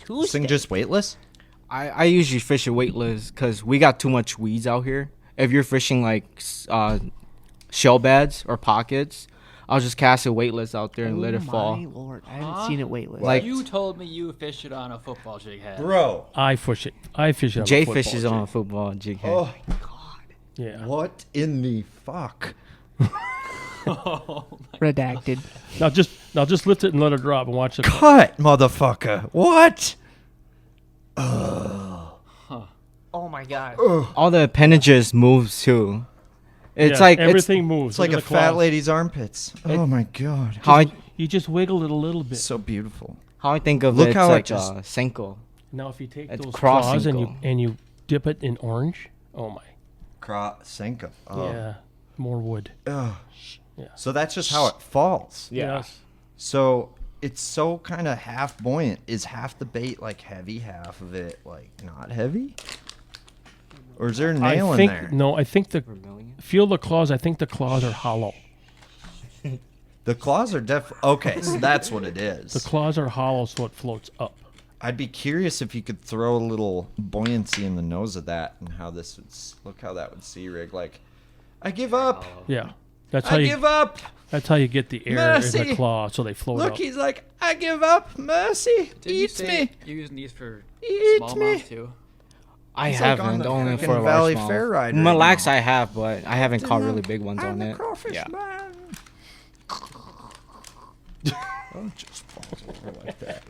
This thing just weightless? I usually fish a weightless because we got too much weeds out here. If you're fishing like shell beds or pockets, I'll just cast it weightless out there and let it fall. Oh my lord, I haven't seen it weightless. Like- You told me you fished it on a football jig head. Bro. I fish it. I fish it. On Jay a football fishes jig. on a football jig head. Oh, Yeah. what in the fuck? Redacted. Now just lift it and let it drop and watch it. Cut, motherfucker. What? Oh my god. All the appendages moves too. It's Yeah, like everything moves. It's like a Look at the fat claws. lady's armpits. Oh my god. how I You just wiggle it a little bit. So beautiful. how I think of Look it. It's how it like just- Senko. Now if you take It's those crossing claws and goal. you dip it in orange, oh my. Senka. Oh. Yeah. More wood. Ugh. Yeah. So that's just how it falls. Yes. So it's so kind of half buoyant. Is half the bait like heavy, half of it like not heavy? Or is there a nail I in think there? no, I think the Vermilion? feel the claws, I think the claws are hollow. The claws are okay, so that's what it is. The claws are hollow so it floats up. I'd be curious if you could throw a little buoyancy in the nose of that and how this would look. How that would see rig like. I give up. Yeah. That's how I you give up. that's how you get the air in Mercy. the claw so they float Look, up. he's like, I give up. Mercy, Did you eat say me. you're using these for Eat me. smallmouth too? I It's like on haven't the only frickin' for a Valley largemouth. Fair ride right Mille Lacs now. I have, but I haven't caught really big ones I'm on the it. crawfish Yeah. man. Don't just fall over like that.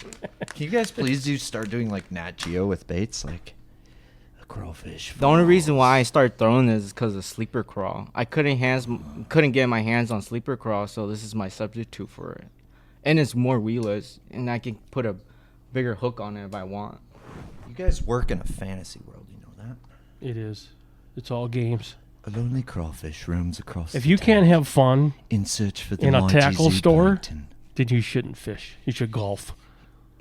Can you guys please start doing like Nat Geo with baits, like a crawfish? The only reason falls. why I started throwing this is because of sleeper crawl. I couldn't get my hands on sleeper crawl, so this is my substitute for it. And it's more wheelers, and I can put a bigger hook on it if I want. You guys work in a fantasy world, you know that? It is. It's all games. A lonely crawfish roams across. If the you can't tank have fun, in search for the in a mighty tackle store, zooplankton. then you shouldn't fish. You should golf.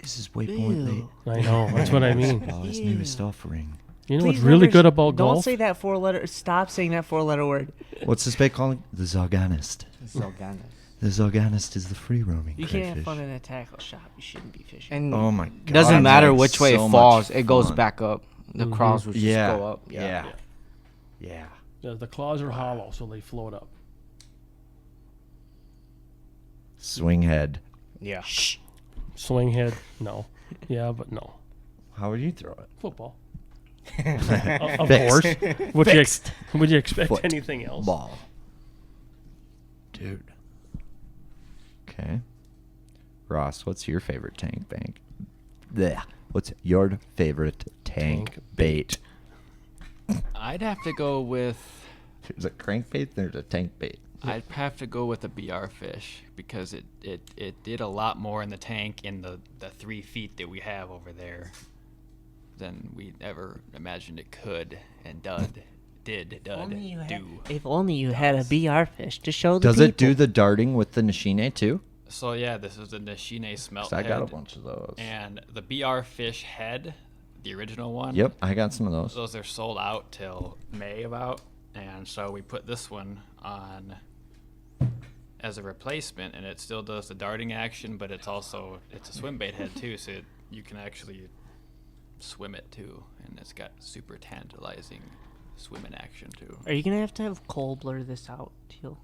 This is Waypoint. Ew. I know. That's what I mean. Supplies' Ew. newest offering. You know Please what's really never good about don't golf? say that 4-letter. Stop saying that 4-letter word. What's this bait called? The Zorganist. It's organic. The Zorganist is the free roaming You crayfish. can't have fun in a tackle shop. You shouldn't be fishing. And Oh my god! doesn't matter like which way so it much falls, it goes fun. back up. The crawls will just Yeah. go up. Yeah. Yeah, the claws are hollow, so they float up. Swing head. Yeah. Swing head, no. Yeah, but no. How would you throw it? Football. Of course. Would you expect Foot. anything else? Ball. Dude. Okay. Ross, what's your favorite tank bank? Blech. What's your favorite tank Tank bait? I'd have to go with There's a crankbait, there's a tank bait. I'd have to go with a BR fish because it did a lot more in the tank in the 3 feet that we have over there than we ever imagined it could and did If only you had a BR fish to show the Does people. it do the darting with the Nishine too? So yeah, this is the Nishine smelt 'Cause I got a head, bunch of those. and the BR fish head, the original one. Yep, I got some of those. Those are sold out till May about, and so we put this one on as a replacement, and it still does the darting action, but it's a swim bait head too, so you can actually swim it too, and it's got super tantalizing swimming action too. Are you gonna have to have Cole blur this out, Teal?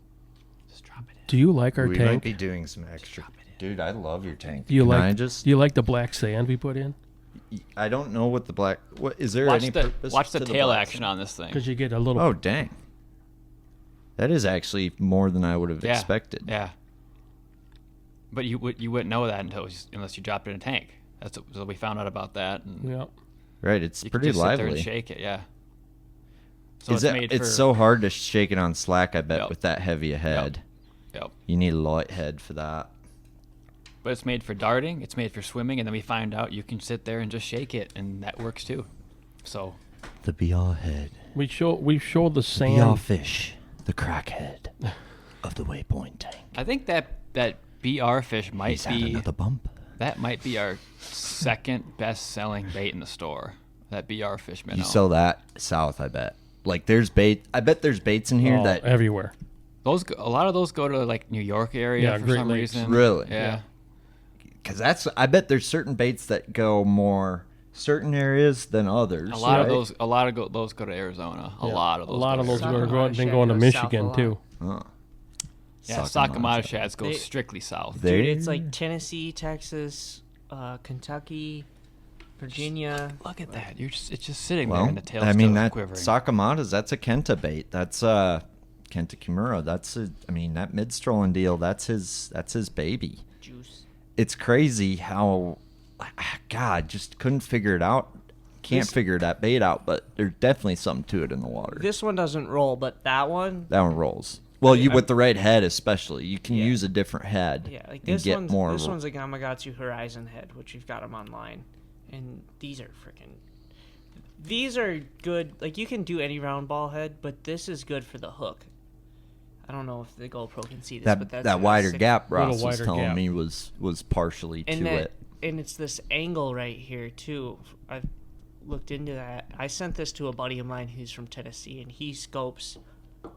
Just drop it in. Do you like our We might tank? be doing some extra. Dude, I love your tank. Do you Can like? I just? Do you like the black sand we put in? I don't know what the black. What is there Watch any the purpose? watch the to tail black action sand? on this thing. Because you get a little. Oh dang. That is actually more than I would have Yeah. expected. Yeah. But you wouldn't know that unless you dropped it in a tank. So we found out about that. And Yeah. Right, it's you can pretty just sit there lively. and shake it. Yeah. So Is it? It's so hard to shake it on slack. I bet Yep. with that heavy a head, Yep. you need a light head for that. But it's made for darting. It's made for swimming, and then we find out you can sit there and just shake it, and that works too. So The BR head, We show the BR sand. fish, the crackhead of the Waypoint tank. I think that BR fish might He's had be another bump. that might be our second best selling bait in the store. That BR fish minnow. You sell that south, I bet. Like there's bait. I bet there's baits in here Oh, that everywhere. a lot of those go to like New York area Yeah, for Great some Lakes. reason. Really? Yeah. because I bet there's certain baits that go more certain areas than others. A lot of right? those go to Arizona. A Yeah. lot of those. A lot go of to those Arizona. are going, been Shad going to goes south a Michigan lot. too. Oh. Yeah, Sakamata. Sakamata shads go They- strictly south. They- Dude, it's like Tennessee, Texas, Kentucky, Virginia. Look at that. It's just sitting there Well, and the tail's I mean still that quivering. Sakamata's that's a Kenta bait. That's Kenta Kimura. That's I mean that mid strolling deal. That's his baby. Juice. It's crazy how God just couldn't figure it out. Can't This- figure that bait out, but there's definitely something to it in the water. This one doesn't roll, but that one, That one rolls. Well, you I- with the right head especially, you can Yeah. use a different head. yeah, like and this get one's more. this one's a Gamakatsu Horizon head, which we've got them online, and these are freaking. These are good. Like you can do any round ball head, but this is good for the hook. I don't know if the GoPro can see this, but that's that wider sick- gap Little Ross was wider telling gap. me was partially and to that, it. and it's this angle right here too. I've looked into that. I sent this to a buddy of mine who's from Tennessee, and he scopes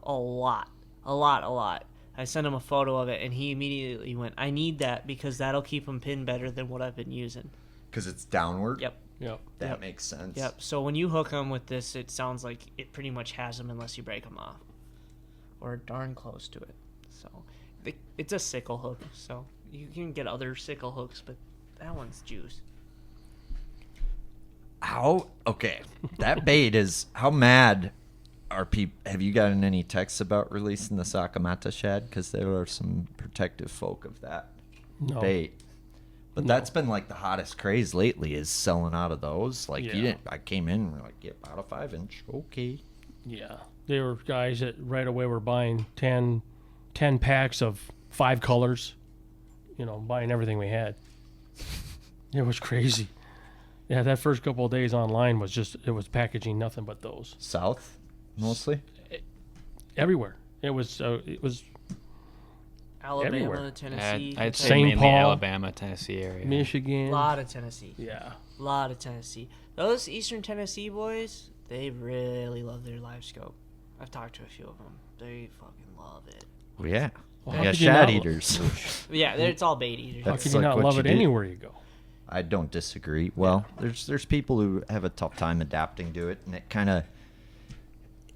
a lot. I sent him a photo of it, and he immediately went, "I need that because that'll keep him pinned better than what I've been using." Because it's downward. Yep. Yep. That Yep. makes sense. Yep. So when you hook them with this, it sounds like it pretty much has them unless you break them off, or darn close to it. So it's a sickle hook. So you can get other sickle hooks, but that one's juice. How okay? That bait is how mad are people? Have you gotten any texts about releasing the Sakamata shad? Because there are some protective folk of that No. bait. But No. that's been like the hottest craze lately is selling out of those. Like Yeah. you didn't. I came in and we're like, yep, out of 5-inch, okay. Yeah. There were guys that right away were buying 10 packs of 5 colors, buying everything we had. It was crazy. Yeah, that first couple of days online it was packaging nothing but those. South, mostly. Everywhere. It was Alabama, Everywhere. Tennessee, I'd say St. mainly Paul, Alabama, Tennessee area. Michigan. a lot of Tennessee. Yeah. A lot of Tennessee. Those Eastern Tennessee boys, they really love their live scope. I've talked to a few of them. They fucking love it. Well, yeah. Well, They how got could you shad not- eaters. Yeah, it's all bait eaters. How That's can you like not what love you it did. anywhere you go? I don't disagree. Well, there's people who have a tough time adapting to it, and it kind of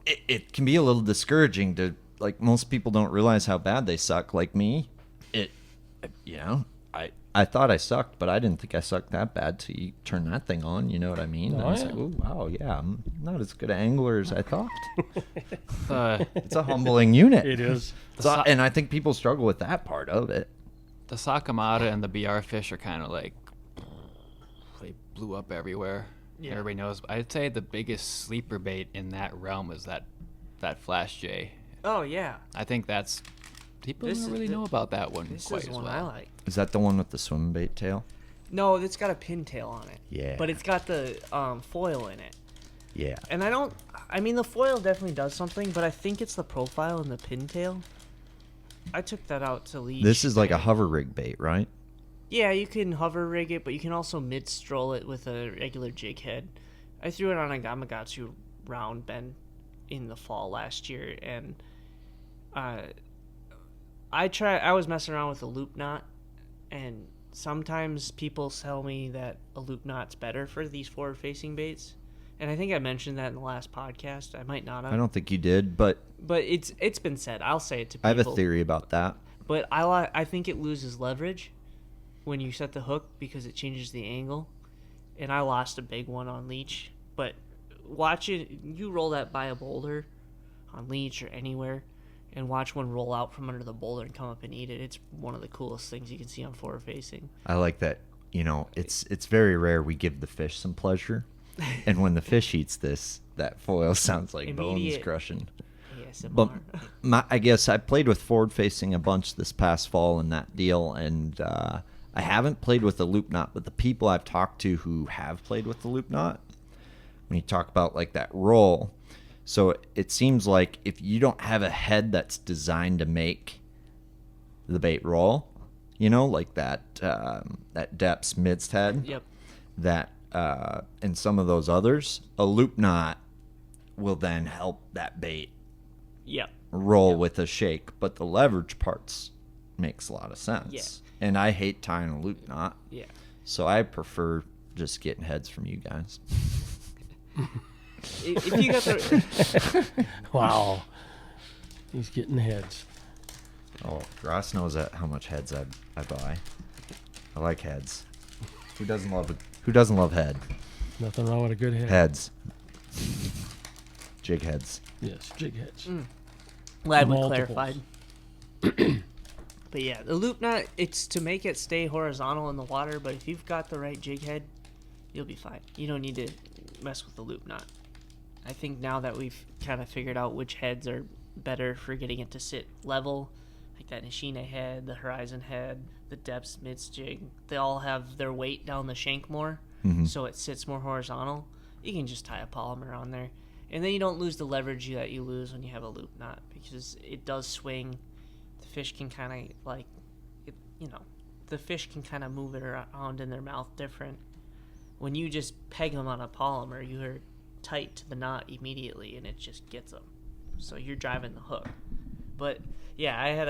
it can be a little discouraging to like most people don't realize how bad they suck. Like me, I thought I sucked, but I didn't think I sucked that bad till you turn that thing on. You know what I mean? And Oh, I was yeah. like, oh wow, yeah, I'm not as good an angler as I thought. The It's a humbling unit. It is. And I think people struggle with that part of it. the Sakamata and the BR fish are kind of like they blew up everywhere. Yeah. Everybody knows. I'd say the biggest sleeper bait in that realm is that Flash J. Oh yeah, I think that's people This don't is really the- know about that one this quite is as one well. I like. Is that the one with the swim bait tail? No, it's got a pintail on it. Yeah. But it's got the foil in it. Yeah. And I mean, the foil definitely does something, but I think it's the profile and the pintail. I took that out to leash. This is like a and- hover rig bait, right? Yeah, you can hover rig it, but you can also mid stroll it with a regular jig head. I threw it on a Gamakatsu round bend in the fall last year, and I was messing around with a loop knot, and sometimes people tell me that a loop knot's better for these forward facing baits, And I think I mentioned that in the last podcast. I might not have. I don't think you did, but But it's been said. I'll say it to people. I have a theory about that. But I think it loses leverage when you set the hook because it changes the angle. And I lost a big one on leech. But watch it. You roll that by a boulder on leech or anywhere and watch one roll out from under the boulder and come up and eat it. It's one of the coolest things you can see on forward facing. I like that. You know, it's very rare we give the fish some pleasure. And when the fish eats this, that foil sounds like bones Immediate crushing. ASMR. But I guess I played with forward facing a bunch this past fall in that deal, and I haven't played with the loop knot, but the people I've talked to who have played with the loop knot, when you talk about like that roll, so it seems like if you don't have a head that's designed to make the bait roll, you know, like that depths midst head, Yep. that and some of those others, a loop knot will then help that bait Yep. roll with a shake, but the leverage parts makes a lot of sense. Yeah. And I hate tying a loop knot, Yeah. so I prefer just getting heads from you guys. If you got the Wow. He's getting heads. Oh, Ross knows how much heads I buy. I like heads. Who doesn't love head? Nothing wrong with a good head. Heads. Jig heads. Yes, jig heads. glad we Multiples. clarified. But yeah, the loop knot, it's to make it stay horizontal in the water, but if you've got the right jig head, you'll be fine. You don't need to mess with the loop knot. I think now that we've kind of figured out which heads are better for getting it to sit level, like that Nishina head, the Horizon head, the depths mids jig, they all have their weight down the shank more, so it sits more horizontal. You can just tie a polymer on there. And then you don't lose the leverage that you lose when you have a loop knot, because it does swing. The fish can kind of like, the fish can kind of move it around in their mouth different. When you just peg them on a polymer, you're tight to the knot immediately, and it just gets them. So you're driving the hook. But yeah, I had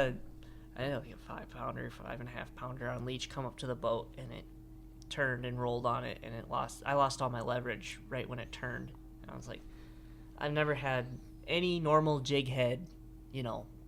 like a 5-pounder, 5.5 pounder on leech come up to the boat, and it turned and rolled on it, and I lost all my leverage right when it turned. And I was like, I've never had any normal jig head,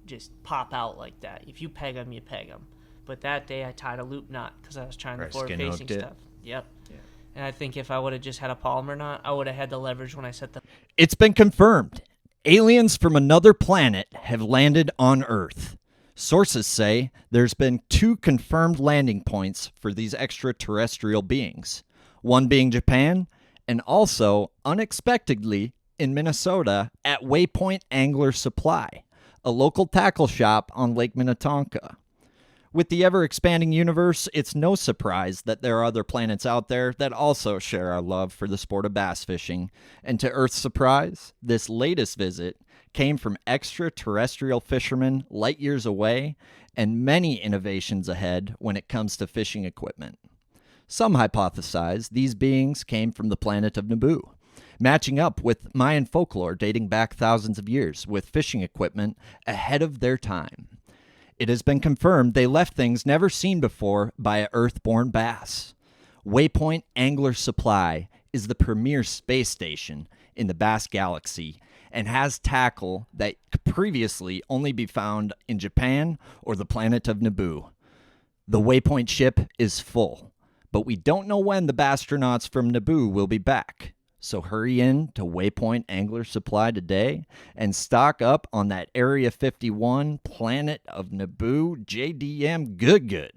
just pop out like that. If you peg them, you peg them. But that day I tied a loop knot because I was trying the forward-facing stuff. Yep. Yeah. And I think if I would have just had a polymer knot, I would have had the leverage when I set the... It's been confirmed. Aliens from another planet have landed on Earth. Sources say there's been 2 confirmed landing points for these extraterrestrial beings. One being Japan, and also, unexpectedly, in Minnesota at Waypoint Angler Supply, a local tackle shop on Lake Minnetonka. With the ever-expanding universe, it's no surprise that there are other planets out there that also share our love for the sport of bass fishing. And to Earth's surprise, this latest visit came from extraterrestrial fishermen light years away and many innovations ahead when it comes to fishing equipment. Some hypothesize these beings came from the planet of Naboo, matching up with Mayan folklore dating back thousands of years with fishing equipment ahead of their time. It has been confirmed they left things never seen before by an Earth-born bass. Waypoint Angler Supply is the premier space station in the bass galaxy and has tackle that could previously only be found in Japan or the planet of Naboo. The Waypoint ship is full, but we don't know when the astronauts from Naboo will be back. So hurry in to Waypoint Angler Supply today and stock up on that Area 51 Planet of Naboo JDM good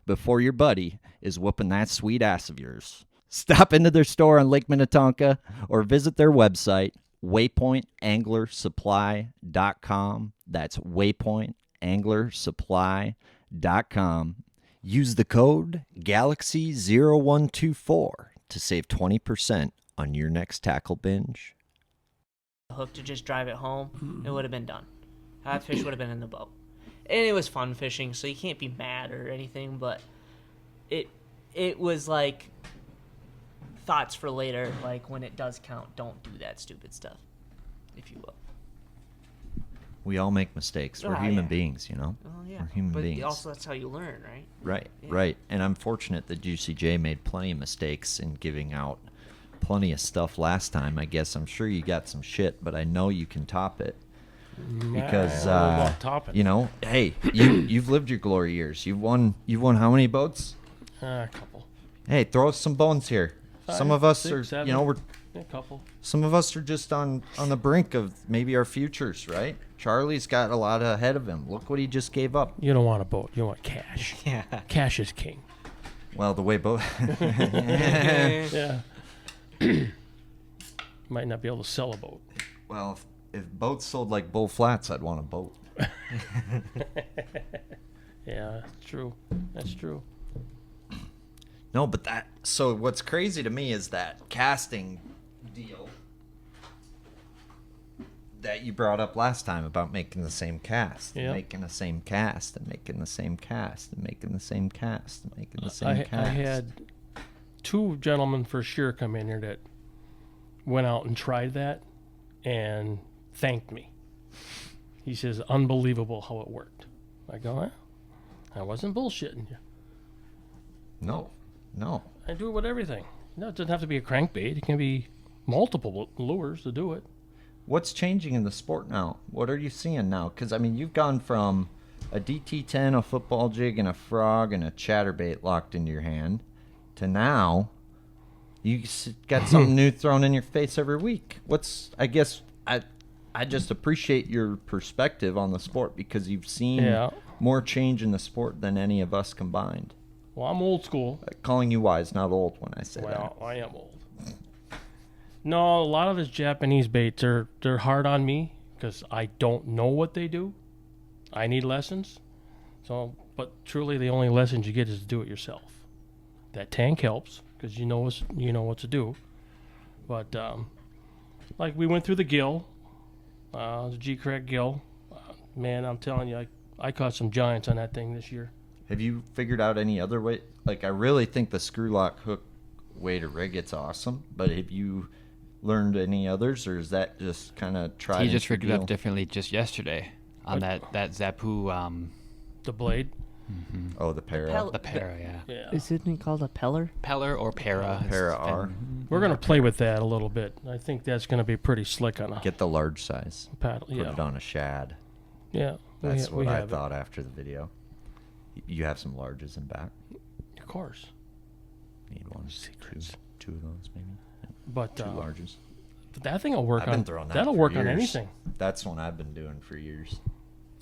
before your buddy is whooping that sweet ass of yours. Stop into their store on Lake Minnetonka or visit their website, waypointanglersupply.com. That's waypointanglersupply.com. Use the code GALAXY0124 to save 20% on your next tackle binge. hook to just drive it home, it would have been done. That fish would have been in the boat. And it was fun fishing, so you can't be mad or anything, but it was like thoughts for later, like when it does count, don't do that stupid stuff, if you will. We all make mistakes. We're Ah, human yeah. beings, you know? Oh, yeah. We're human but beings. also that's how you learn, right? Right, Yeah. right. And I'm fortunate that Juicy J made plenty of mistakes in giving out plenty of stuff last time. I guess I'm sure you got some shit, but I know you can top it. Because you know, hey, you've lived your glory years. You've won how many boats? A couple. Hey, throw us some bones here. Some 5, of us 6, are, 7. you know, we're A couple. some of us are just on the brink of maybe our futures, right? Charlie's got a lot ahead of him. Look what he just gave up. You don't want a boat. You want cash. Yeah. Cash is king. Well, the way boat. Yeah. Might not be able to sell a boat. Well, if boats sold like bull flats, I'd want a boat. Yeah, that's true. That's true. No, but so what's crazy to me is that casting deal that you brought up last time about making the same cast, Yep. making the same cast, and making the same cast, and making the same cast, and making the same I cast. had 2 gentlemen for sure come in here that went out and tried that and thanked me. He says, unbelievable how it worked. I go, I wasn't bullshitting you. No. I do it with everything. No, it doesn't have to be a crankbait. It can be multiple lures to do it. What's changing in the sport now? What are you seeing now? Because, I mean, you've gone from a DT10, a football jig, and a frog, and a chatterbait locked into your hand to now you got something new thrown in your face every week. I guess I just appreciate your perspective on the sport because you've seen more change in the sport than any of us combined. Well, I'm old school. Calling you wise, not old when I say Well, I am old. No, a lot of these Japanese baits they're hard on me because I don't know what they do. I need lessons. So, but truly, the only lessons you get is to do it yourself. That tank helps because you know what to do. But like we went through the gill, the G-Crack gill. Man, I'm telling you, I caught some giants on that thing this year. Have you figured out any other way? Like, I really think the screw lock hook way to rig it's awesome, but have you learned any others, or is that just kind of tried? He just rigged it up differently just yesterday on that Zapu. The blade. Oh, the para. The para, yeah. Yeah. Isn't it called a peller? Peller or para. Para R. We're gonna play with that a little bit. I think that's gonna be pretty slick on a Get the large size. paddle. Put Yeah. it on a shad. Yeah. That's we what I have it. thought after the video. You have some larges in back. Of course. Need one. Secrets. Two of those maybe. But Two larges. but that thing will work I've been on. throwing that That'll for work on years. anything. That's one I've been doing for years.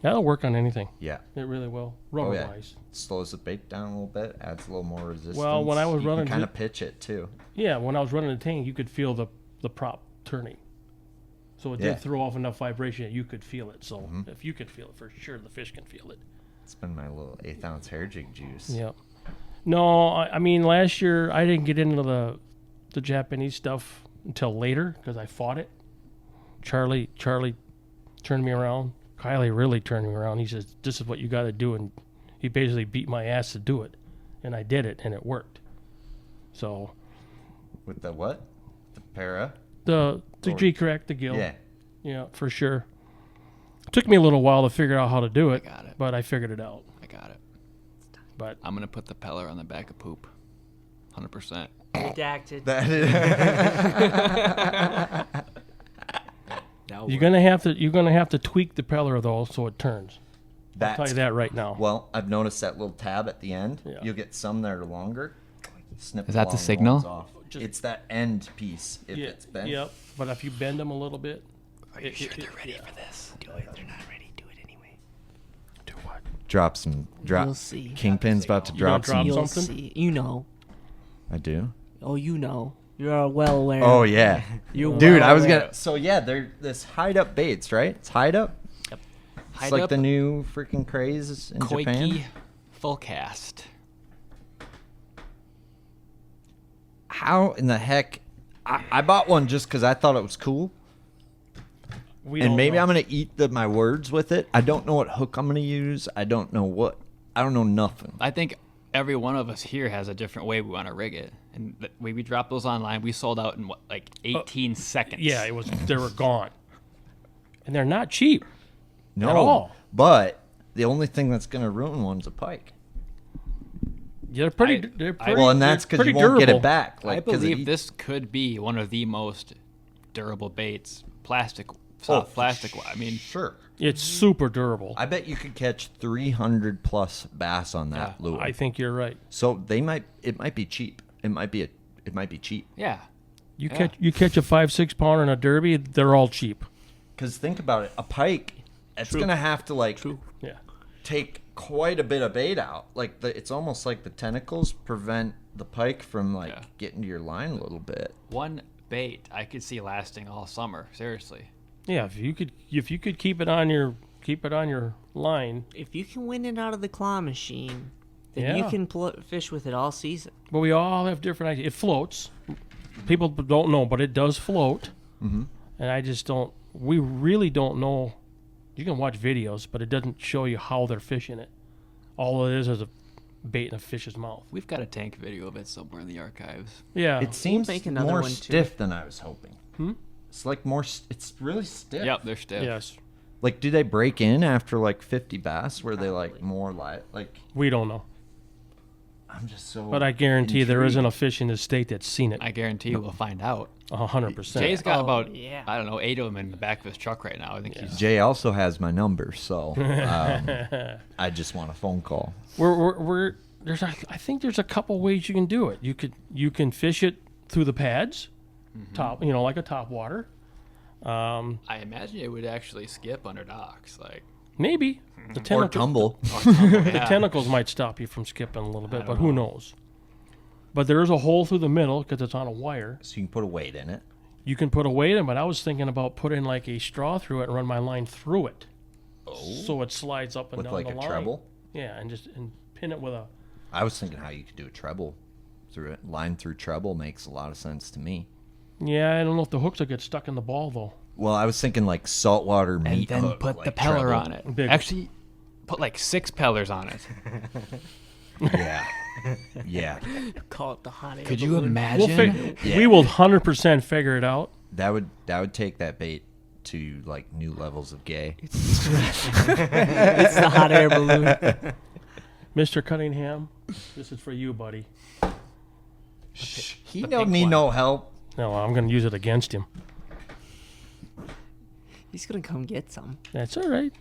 That'll work on anything. Yeah. It really will. Oh, Rubber yeah. wise. Slows the bait down a little bit, adds a little more resistance. Well, when I was you running kind to- of pitch it too. Yeah, when I was running the tank, you could feel the prop turning. So it Yeah. did throw off enough vibration that you could feel it. So if you could feel it, for sure the fish can feel it. It's been my little 1/8 ounce hair jig juice. Yep. No, I mean last year I didn't get into the Japanese stuff until later because I fought it. Charlie turned me around. Kylie really turned me around. He says, "This is what you got to do," and he basically beat my ass to do it, and I did it, and it worked. So With the what? The para? the Or- G-Crack, the gill, Yeah. yeah, for sure. Took me a little while to figure out how to do it, got it. but I figured it out. I got it. But I'm gonna put the peller on the back of poop. 100%. Redacted. That is. you're gonna have to tweak the peller though so it turns. I'll tell you that right now. Well, I've noticed that little tab at the end. Yeah. You'll get some that are longer. Snip Is that the long signal? ones off. Just- It's that end piece. If Yeah, it's bent. Yep. But if you bend them a little bit, Are you sure it- they're ready yeah. for this? Do it. They're not ready. Do it anyway. do what? Drop some. You'll see. Kingpin's about to You drop gonna drop some. some? You'll something? see. You know. I do. Oh, you know. You're well aware. Oh yeah. You're Dude, well I was aware. gonna. So yeah, they're this hide up baits, right? It's hide up. Yep. It's Hide like up, the new freaking craze in Koiki Japan. full cast. How in the heck? I bought one just because I thought it was cool, We and don't maybe know. I'm gonna eat my words with it. I don't know what hook I'm gonna use. I don't know nothing. I think every one of us here has a different way we want to rig it. And the way we dropped those online, we sold out in what, like 18 seconds. Yeah, they were gone, and they're not cheap. No, At all. but the only thing that's gonna ruin one's a pike. Yeah, they're pretty. I- they're I- pretty Well, and that's they're because you pretty won't get durable. it back. I 'cause believe it- this could be one of the most durable baits. Soft for plastic. I mean, sure. It's super durable. I bet you could catch 300 plus bass on that Yeah, lure. I think you're right. So it might be cheap. It might be cheap. yeah. You Yeah. catch a 5-6 pounder in a derby, they're all cheap. Because think about it, a pike, it's gonna have to like Yeah. take quite a bit of bait out. Like it's almost like the tentacles prevent the pike from like Yeah. getting to your line a little bit. One bait I could see lasting all summer. Seriously. Yeah, if you could keep it on your line. If you can win it out of the claw machine, then you Yeah. can fish with it all season. But we all have different ideas. It floats. People don't know, but it does float. Mm-hmm. And I just don't. We really don't know. You can watch videos, but it doesn't show you how they're fishing it. All it is a bait in a fish's mouth. We've got a tank video of it somewhere in the archives. Yeah. It seems make another more one, too. stiff than I was hoping. It's like more. It's really stiff. Yep, they're stiff. Yes. Like, do they break in after like 50 bass? Where they like more like? We don't know. I'm just so. But I guarantee there intrigued. isn't a fish in this state that's seen it. I guarantee you we'll find out. 100%. Jay's got Oh, about, yeah. I don't know, 8 of them in the back of his truck right now. I think he's. Jay also has my number, so I just want a phone call. We're there's I think there's a couple ways you can do it. You can fish it through the pads, top like a top water. I imagine it would actually skip under docks. Like, Maybe the Or tentacle, tumble. the yeah. tentacles might stop you from skipping a little bit, don't but who knows? But there is a hole through the middle because it's on a wire. So you can put a weight in it. You can put a weight in, but I was thinking about putting like a straw through it and run my line through it, so it slides up and With down like the a line. treble? Yeah, and pin it with a. I was thinking how you could do a treble through it. Line through treble makes a lot of sense to me. Yeah, I don't know if the hooks will get stuck in the ball though. Well, I was thinking like saltwater and meat then hook, put like the peller treble. on it. Big. Actually, put like 6 pellers on it. Yeah, yeah. Call it the hot air Could you balloon. imagine? We will 100% figure it out. That would take that bait to like new levels of gay. It's the hot air balloon. Mr. Cunningham, this is for you, buddy. He don't need no help. No, I'm going to use it against him. He's gonna come get some. That's all right.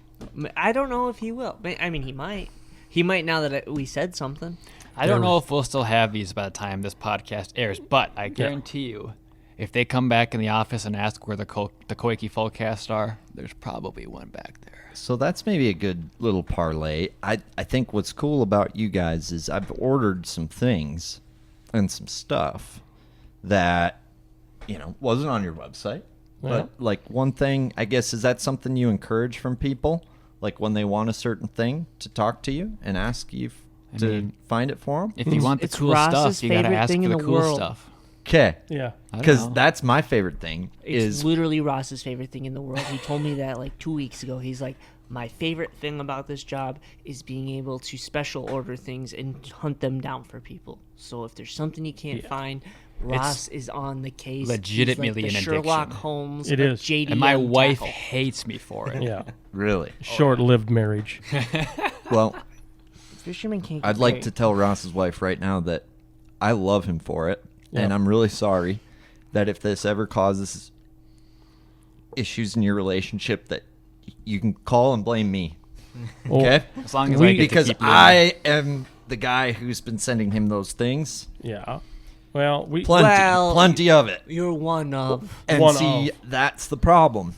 I don't know if he will. I mean, he might. He might now that we said something. I don't know if we'll still have these by the time this podcast airs, but I guarantee you, if they come back in the office and ask where the Koike Fullcasts are, there's probably one back there. So that's maybe a good little parlay. I think what's cool about you guys is I've ordered some things and some stuff that wasn't on your website. But like one thing, I guess, is that something you encourage from people? Like when they want a certain thing to talk to you and ask you to find it for them? If you want the It's cool Ross's stuff, you gotta favorite ask thing for in the the cool world. stuff. Okay. Yeah. I don't Because know. that's my favorite thing It's is literally Ross's favorite thing in the world. He told me that like 2 weeks ago. He's like, my favorite thing about this job is being able to special order things and hunt them down for people. So if there's something you can't find, Ross is on the case. legitimately He's like the an Sherlock addiction. Holmes. It of is. JDM And my wife tackle. hates me for it. Yeah. really. Short-lived marriage. Well, Fisherman can't. Get I'd like married. to tell Ross's wife right now that I love him for it, and Yeah. I'm really sorry that if this ever causes issues in your relationship, that you can call and blame me. Oh, Okay? As long as We- I get Because to keep living. I am the guy who's been sending him those things. Yeah. Well, Plenty of it. You're one of. And One see, of. that's the problem.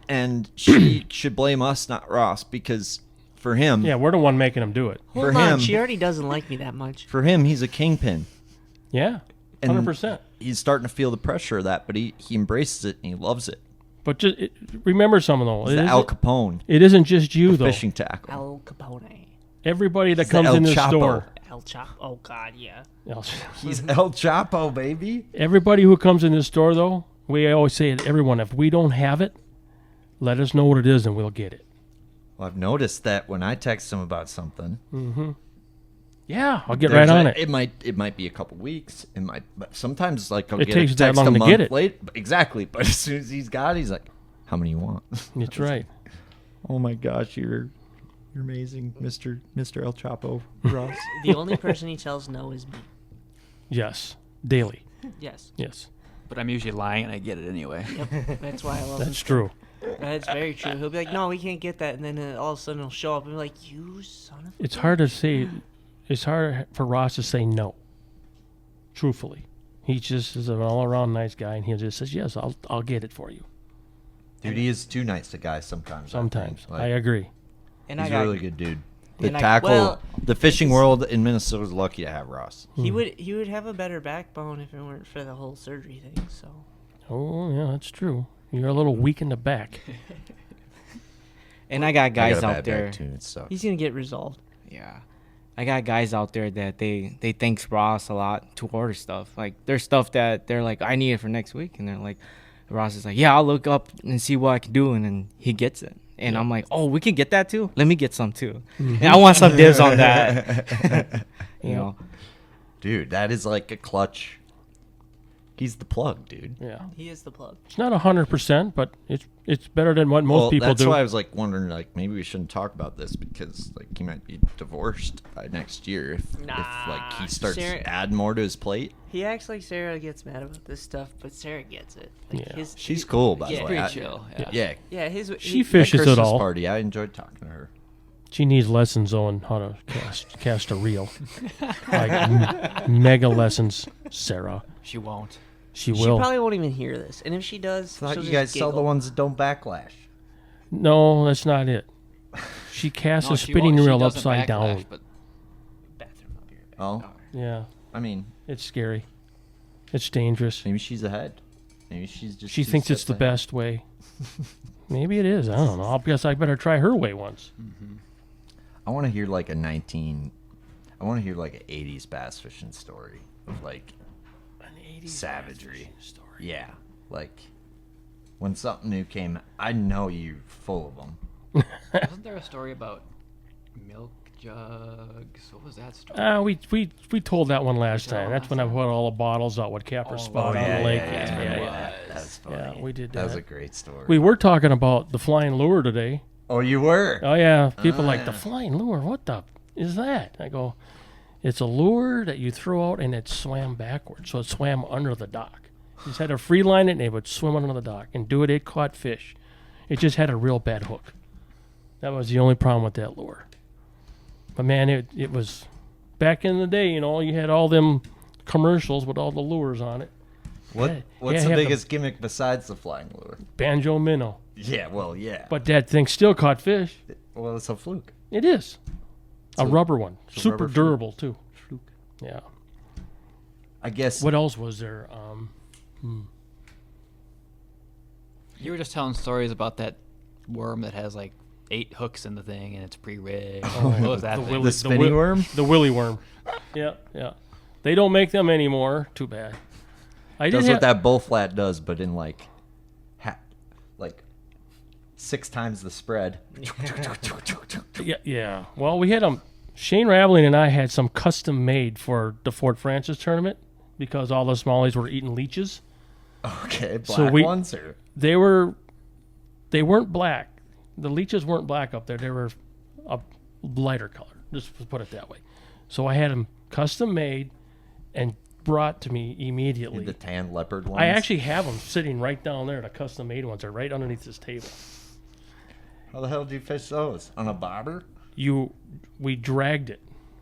And she should blame us, not Ross, because for him, Yeah, we're the one making him do it. for Hold on, him, she already doesn't like me that much. he's a kingpin. Yeah. And 100%. He's starting to feel the pressure of that, but he embraces it and he loves it. But just remember something though. It's the Al Capone It isn't just you of though. fishing tackle. Al Capone. Everybody that It's the comes El in this Chapo. store. El Chop. Oh God, yeah. He's El Chapo, baby. Everybody who comes in this store though, we always say to everyone, if we don't have it, let us know what it is and we'll get it. Well, I've noticed that when I text him about something, Yeah, I'll get right on it. It might be a couple weeks. It might, but sometimes like I'll It get takes a that text long a to month get it. late. Exactly, but as soon as he's got it, he's like, "How many you want?" That's right. Oh my gosh, you're You're amazing, Mr. El Chapo Ross. The only person he tells no is me. Yes, daily. Yes. Yes, But I'm usually lying, and I get it anyway. Yep. That's why I love him. that's true. That's very true. He'll be like, no, we can't get that. And then all of a sudden he'll show up and be like, you son of a... It's hard to say. It's hard for Ross to say no. Truthfully, he just is an all-around nice guy, and he just says, "Yes, I'll get it for you." Dude, he is too nice to guys sometimes. Sometimes I I agree. And he's I got a really good dude. The and I- tackle, well, the fishing world in Minnesota is lucky to have Ross. He would have a better backbone if it weren't for the whole surgery thing. So Oh yeah, that's true. You're a little weak in the back. and I got I guys got a out bad there. back too. It sucks. he's gonna get resolved. Yeah. I got guys out there that they thanks Ross a lot to order stuff. Like there's stuff that they're like, I need it for next week, and they're like, Ross is like, yeah, I'll look up and see what I can do, and then he gets it. And I'm like, oh, we can get that too? Let me get some too. And I want some dibs on that. You know. Dude, that is like a clutch. He's the plug, dude. Yeah, He is the plug. it's not 100%, but it's better than what most people that's do. why I was like wondering, like maybe we shouldn't talk about this because like he might be divorced by next year if like he starts Sarah- adding more to his plate. He acts like Sarah gets mad about this stuff, but Sarah gets it. Like Yeah. She's cool, by Yeah. the way. Pretty I- chill. yeah. Yeah. Yeah, Yeah, She that fishes it Christmas all. party. I enjoyed talking to her. She needs lessons on how to cast a reel, like mega lessons. Sarah, She won't. she She will. probably won't even hear this, and if she does, I thought she'll you just guys sell the giggle. ones that don't backlash. No, that's not it. She casts No, a she spinning won't. She reel doesn't upside backlash, down. But Bathroom, I'll be right back. Oh, Yeah, I mean, it's scary. It's dangerous. maybe she's ahead. Maybe she's just. She two thinks it's steps the ahead. best way. Maybe it is. I don't know. I guess I better try her way once. I want to hear like a 19. I want to hear like an 80s bass fishing story of like An 80s savagery. story. Yeah, like when something new came. I know you full of them. wasn't there a story about milk jugs? What was that story? We told that one last Oh, time. That's when I put all the bottles out with Capper Spot on the lake. That's funny. Yeah, we did That was that. a great story. We were talking about the flying lure today. oh, you were. Oh yeah, people like the flying lure. What the is that? I go, it's a lure that you throw out and it swam backwards, so it swam under the dock. You just had to free line it and it would swim under the dock and do it. It caught fish. It just had a real bad hook. That was the only problem with that lure. But man, it was back in the day. You know, you had all them commercials with all the lures on it. What's yeah, the have the- biggest gimmick besides the flying lure? Banjo minnow. Yeah, well, yeah. But that thing still caught fish. Well, it's a fluke. It is. A rubber one. a Super rubber fluke. durable, too. Yeah. I guess. What else was there? You were just telling stories about that worm that has like 8 hooks in the thing and it's pre-rigged. what was that thing? the spinning worm? The willy worm. Yeah, yeah. They don't make them anymore. Too bad. I did Does have, what that bull flat does, but in like 6 times the spread. Yeah. Well, we had Shane Raveling and I had some custom made for the Fort Francis tournament because all the smallies were eating leeches. Okay, black So we- ones or They weren't black. The leeches weren't black up there. They were a lighter color. Just to put it that way. So I had them custom made and brought to me immediately. the tan leopard ones. I actually have them sitting right down there. The custom made ones are right underneath this table. How the hell do you fish those? On a bobber? We dragged it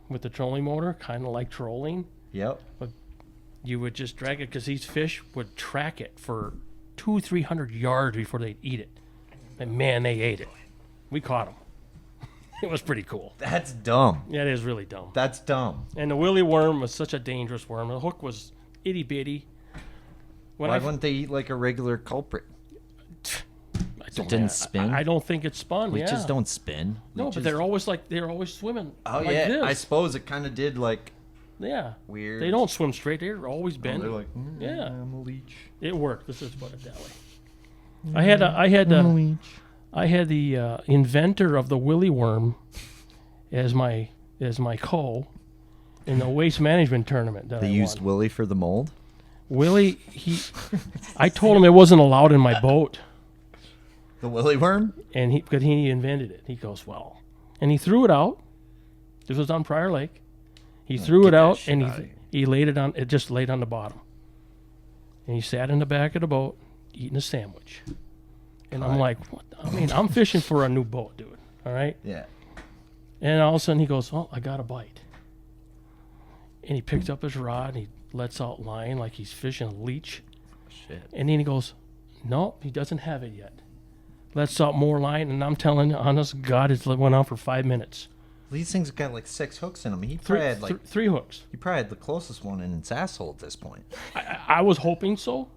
with the trolling motor, kind of like trolling. Yep. You would just drag it because these fish would track it for 200-300 yards before they'd eat it. And man, they ate it. We caught them. It was pretty cool. That's dumb. Yeah, it is really dumb. That's dumb. And the willy worm was such a dangerous worm. The hook was itty bitty. Why wouldn't they eat like a regular culprit? It didn't spin? I don't think it spun. Leeches yeah. don't spin. No, but they're always swimming. Oh like yeah, this. I suppose it kind of did like Yeah. weird. They don't swim straight. They're always Oh, bending. they're like, Yeah. I'm a leech. It worked. Let's just put it that way. I had the inventor of the willy worm as my co in the waste management tournament that They I used won. Willie for the mold. Willie, I told him it wasn't allowed in my boat, The Willie worm. and because he invented it. He goes, well, and he threw it out. This was on Prior Lake. He threw it get that out, shit and outta here. he laid it on. It just laid on the bottom. And he sat in the back of the boat eating a sandwich. And I'm like, what? I mean, I'm fishing for a new boat, dude. All right. Yeah. And all of a sudden he goes, "Oh, I got a bite." And he picks up his rod and he lets out line like he's fishing a leech. Shit. And then he goes, "No, he doesn't have it yet." Lets out more line, and I'm telling you, honest to God, it went on for 5 minutes. These things got like 6 hooks in them. He Three, probably had like three hooks. he probably had the closest one in its asshole at this point. I was hoping so.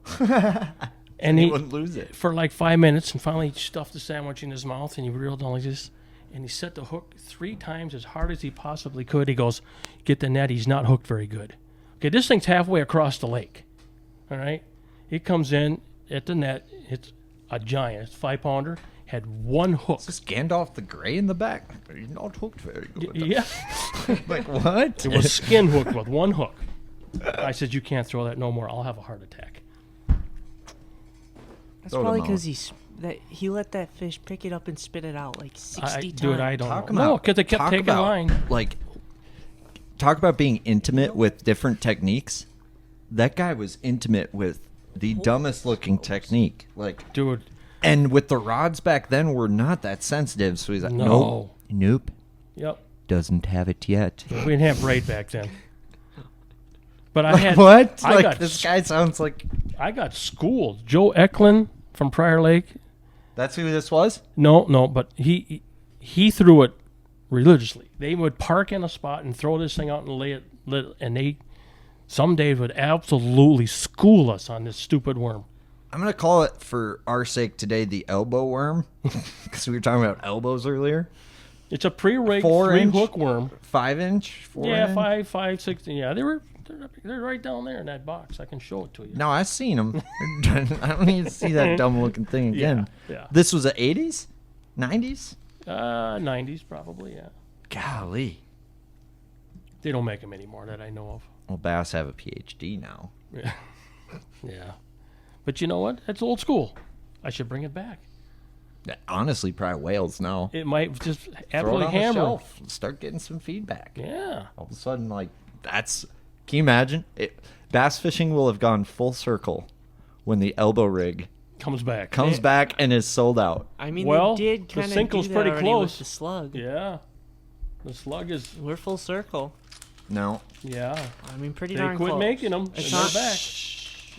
And He he, wouldn't lose it. for like 5 minutes, and finally he stuffed the sandwich in his mouth, and he reeled on like this, and he set the hook 3 times as hard as he possibly could. He goes, "Get the net. He's not hooked very good." Okay, this thing's halfway across the lake. All right, he comes in at the net. It's a giant. It's 5-pounder. Had 1 hook. Is this Gandalf the Grey in the back? He's not hooked very good. Yeah, Like what? it was skin hooked with 1 hook. I said, "You can't throw that no more. I'll have a heart attack." That's Throw them probably out. because he let that fish pick it up and spit it out like 60 times. Dude, I don't Talk know. No, about- because they kept talk taking about, line. Like, talk about being intimate with different techniques. That guy was intimate with the dumbest looking technique. Like, Dude, and with the rods back then were not that sensitive. So he's like, No. nope, yep. doesn't have it yet. We didn't have braid back then. But I had What? I Like got this guy sounds like I got schooled. Joe Eklund from Prior Lake. that's who this was. No, but he threw it religiously. They would park in a spot and throw this thing out and lay it, and they some days would absolutely school us on this stupid worm. I'm gonna call it for our sake today the elbow worm because we were talking about elbows earlier. It's a pre-rigged 4-inch? 3-hook worm. 5-inch. 4 Yeah, inch? 5, 6. Yeah, they're right down there in that box. I can show it to you. No, I've seen them. I don't need to see that dumb looking thing again. Yeah. This was the 80s, 90s. 90s probably. Yeah, Golly. they don't make them anymore that I know of. Well, bass have a PhD now. Yeah. Yeah. But you know what? That's old school. I should bring it back. Honestly, probably whales now. It might just Throw it absolutely on the hammer. shelf. Start getting some feedback. Yeah. All of a sudden, like that's. Can you imagine? Bass fishing will have gone full circle when the elbow rig Comes back. comes back and is sold out. I mean, Well, they did the kind of Sinkle's do that pretty already close. with the slug. Yeah. The slug is. We're full circle. No. Yeah. I mean, pretty They darn quit close. making them. And It's they're not- back.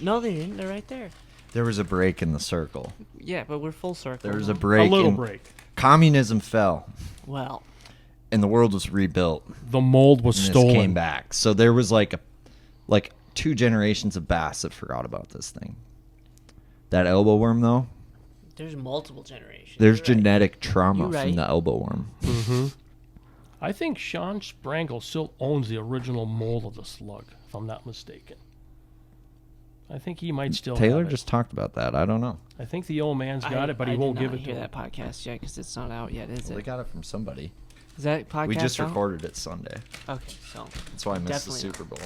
No, they didn't. They're right there. There was a break in the circle. Yeah, but we're full circle. There was a now. break. A little and break. Communism fell, Well, and the world was rebuilt. The mold was And stolen. this came back. So there was like 2 generations of bass that forgot about this thing. That elbow worm, though, there's multiple generations. there's You're right. genetic trauma You're right. from the elbow worm. I think Sean Sprangle still owns the original mold of the slug, if I'm not mistaken. I think he might still Taylor have it. just talked about that. I don't know. I think the old man's got it, but he I won't did give not it to hear him. that podcast yet because it's not out yet, is Well, they it? got it from somebody. Is that podcast We just out? recorded it Sunday. Okay, so That's why I missed Definitely the not. Super Bowl.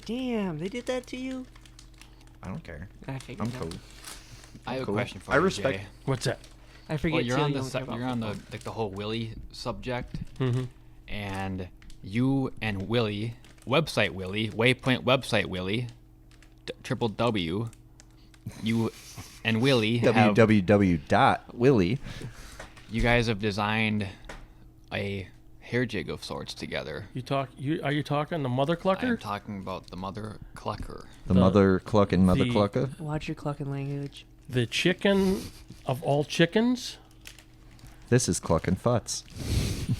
damn, they did that to you. I don't care. I figured. I'm that. cool. I have Cool. a question for I you, respect- Jay. What's that? I forget. Well, you're too, on you the don't care about you're on the football. like the whole Willy subject, Mm-hmm. and you and Willy, website Willy, Waypoint website Willy, triple W, you and Willy have, www.willy. you guys have designed a hair jig of sorts together. Are you talking the mother I'm clucker? talking about the mother clucker. The The- mother clucking mother the- clucka. Watch your clucking language. The chicken of all chickens. This is clucking futs.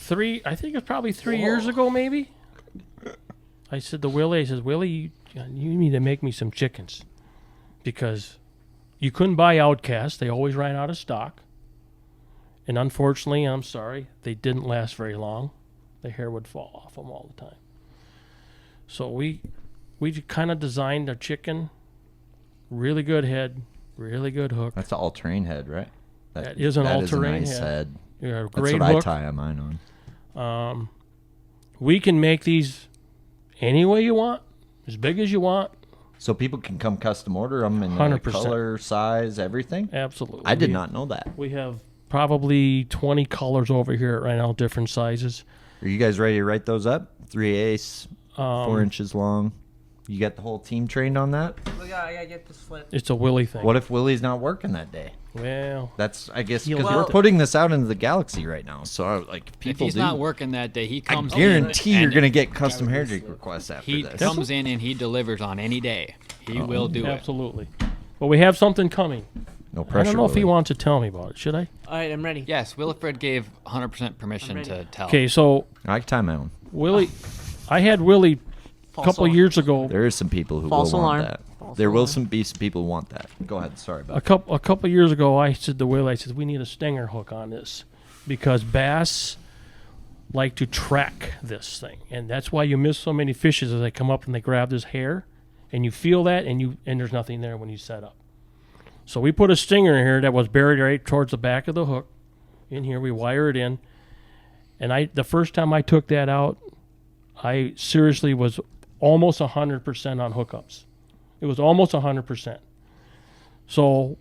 I think it's probably 3 years ago, maybe. I said to Willie, Willie, you need to make me some chickens. Because you couldn't buy Outcast. They always ran out of stock. And unfortunately, I'm sorry, they didn't last very long. The hair would fall off them all the time. So we kind of designed a chicken. Really good head, really good hook. That's an all-terrain head, right? That is an all-terrain nice head. head. You got a That's great what hook. I tie mine on. We can make these any way you want, as big as you want. So people can come custom order them in 100%. color, size, everything? Absolutely. I did not know that. We have probably 20 colors over here right now, different sizes. Are you guys ready to write those up? 3/8, 4 inches long. You got the whole team trained on that? I gotta get the slip. It's a Willy thing. What if Willie's not working that day? Well, That's, I guess, He'll because have we're to. putting this out into the galaxy right now. So, like, If people he's do. not working that day, he I comes guarantee in you're and going to get custom hair drink requests after he this. comes in and he delivers on any day. He will do it. absolutely. But we have something coming. No pressure. I don't know if he Willie. wants to tell me about it. Should I? All right, I'm ready. Yes, Willifred gave 100% permission I'm to ready. tell. Okay, so I can tie my own. Willie, I had Willie a False couple alarm. years ago. There is some people who False will alarm. want that. False There will alarm. be some people who want that. Go ahead. Sorry about A couple years ago, I said to Willie, I said we need a stinger hook on this because bass like to track this thing, and that's why you miss so many fishes as they come up and they grab this hair, and you feel that, and there's nothing there when you set up. So we put a stinger in here that was buried right towards the back of the hook. In here, we wire it in, and the first time I took that out, I seriously was almost 100% on hookups. It was almost 100%. So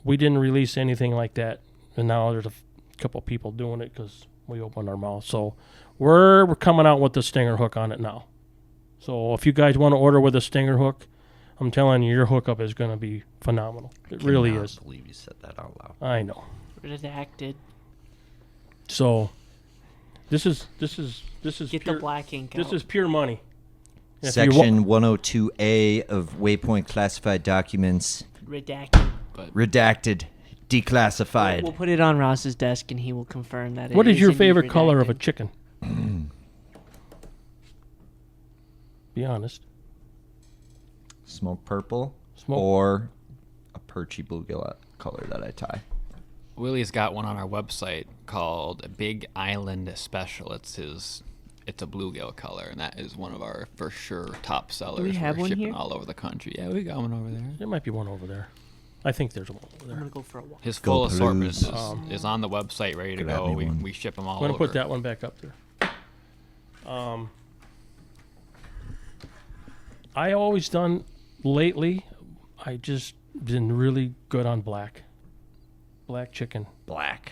we didn't release anything like that, and now there's a couple people doing it because we opened our mouth. So we're coming out with the stinger hook on it now. So if you guys want to order with a stinger hook, I'm telling you, your hookup is going to be phenomenal. It really cannot is. believe you said that out loud. I know. Redacted. So this is Get pure, the black ink this out. is pure money. If you wa- Section 102A of Waypoint classified documents, Redacted. redacted, declassified. We'll put it on Ross's desk, and he will confirm that. What it is your indeed favorite color of a redacted. chicken? Be honest. Smoke purple Smoke. or a perchy bluegill color that I tie. Willie's got one on our website called Big Island Special. It's a bluegill color, and that is one of our for sure top sellers. we have We're one shipping here? all over the country. Yeah, we got one over there. There might be one over there. I think there's one over I'm there. gonna go for a walk. His Go full assortment Blues. is on the website, ready to Grab go. me We, one. we ship them all I'm going to over. put that one back up there. I always done lately. I just been really good on black chicken, Black.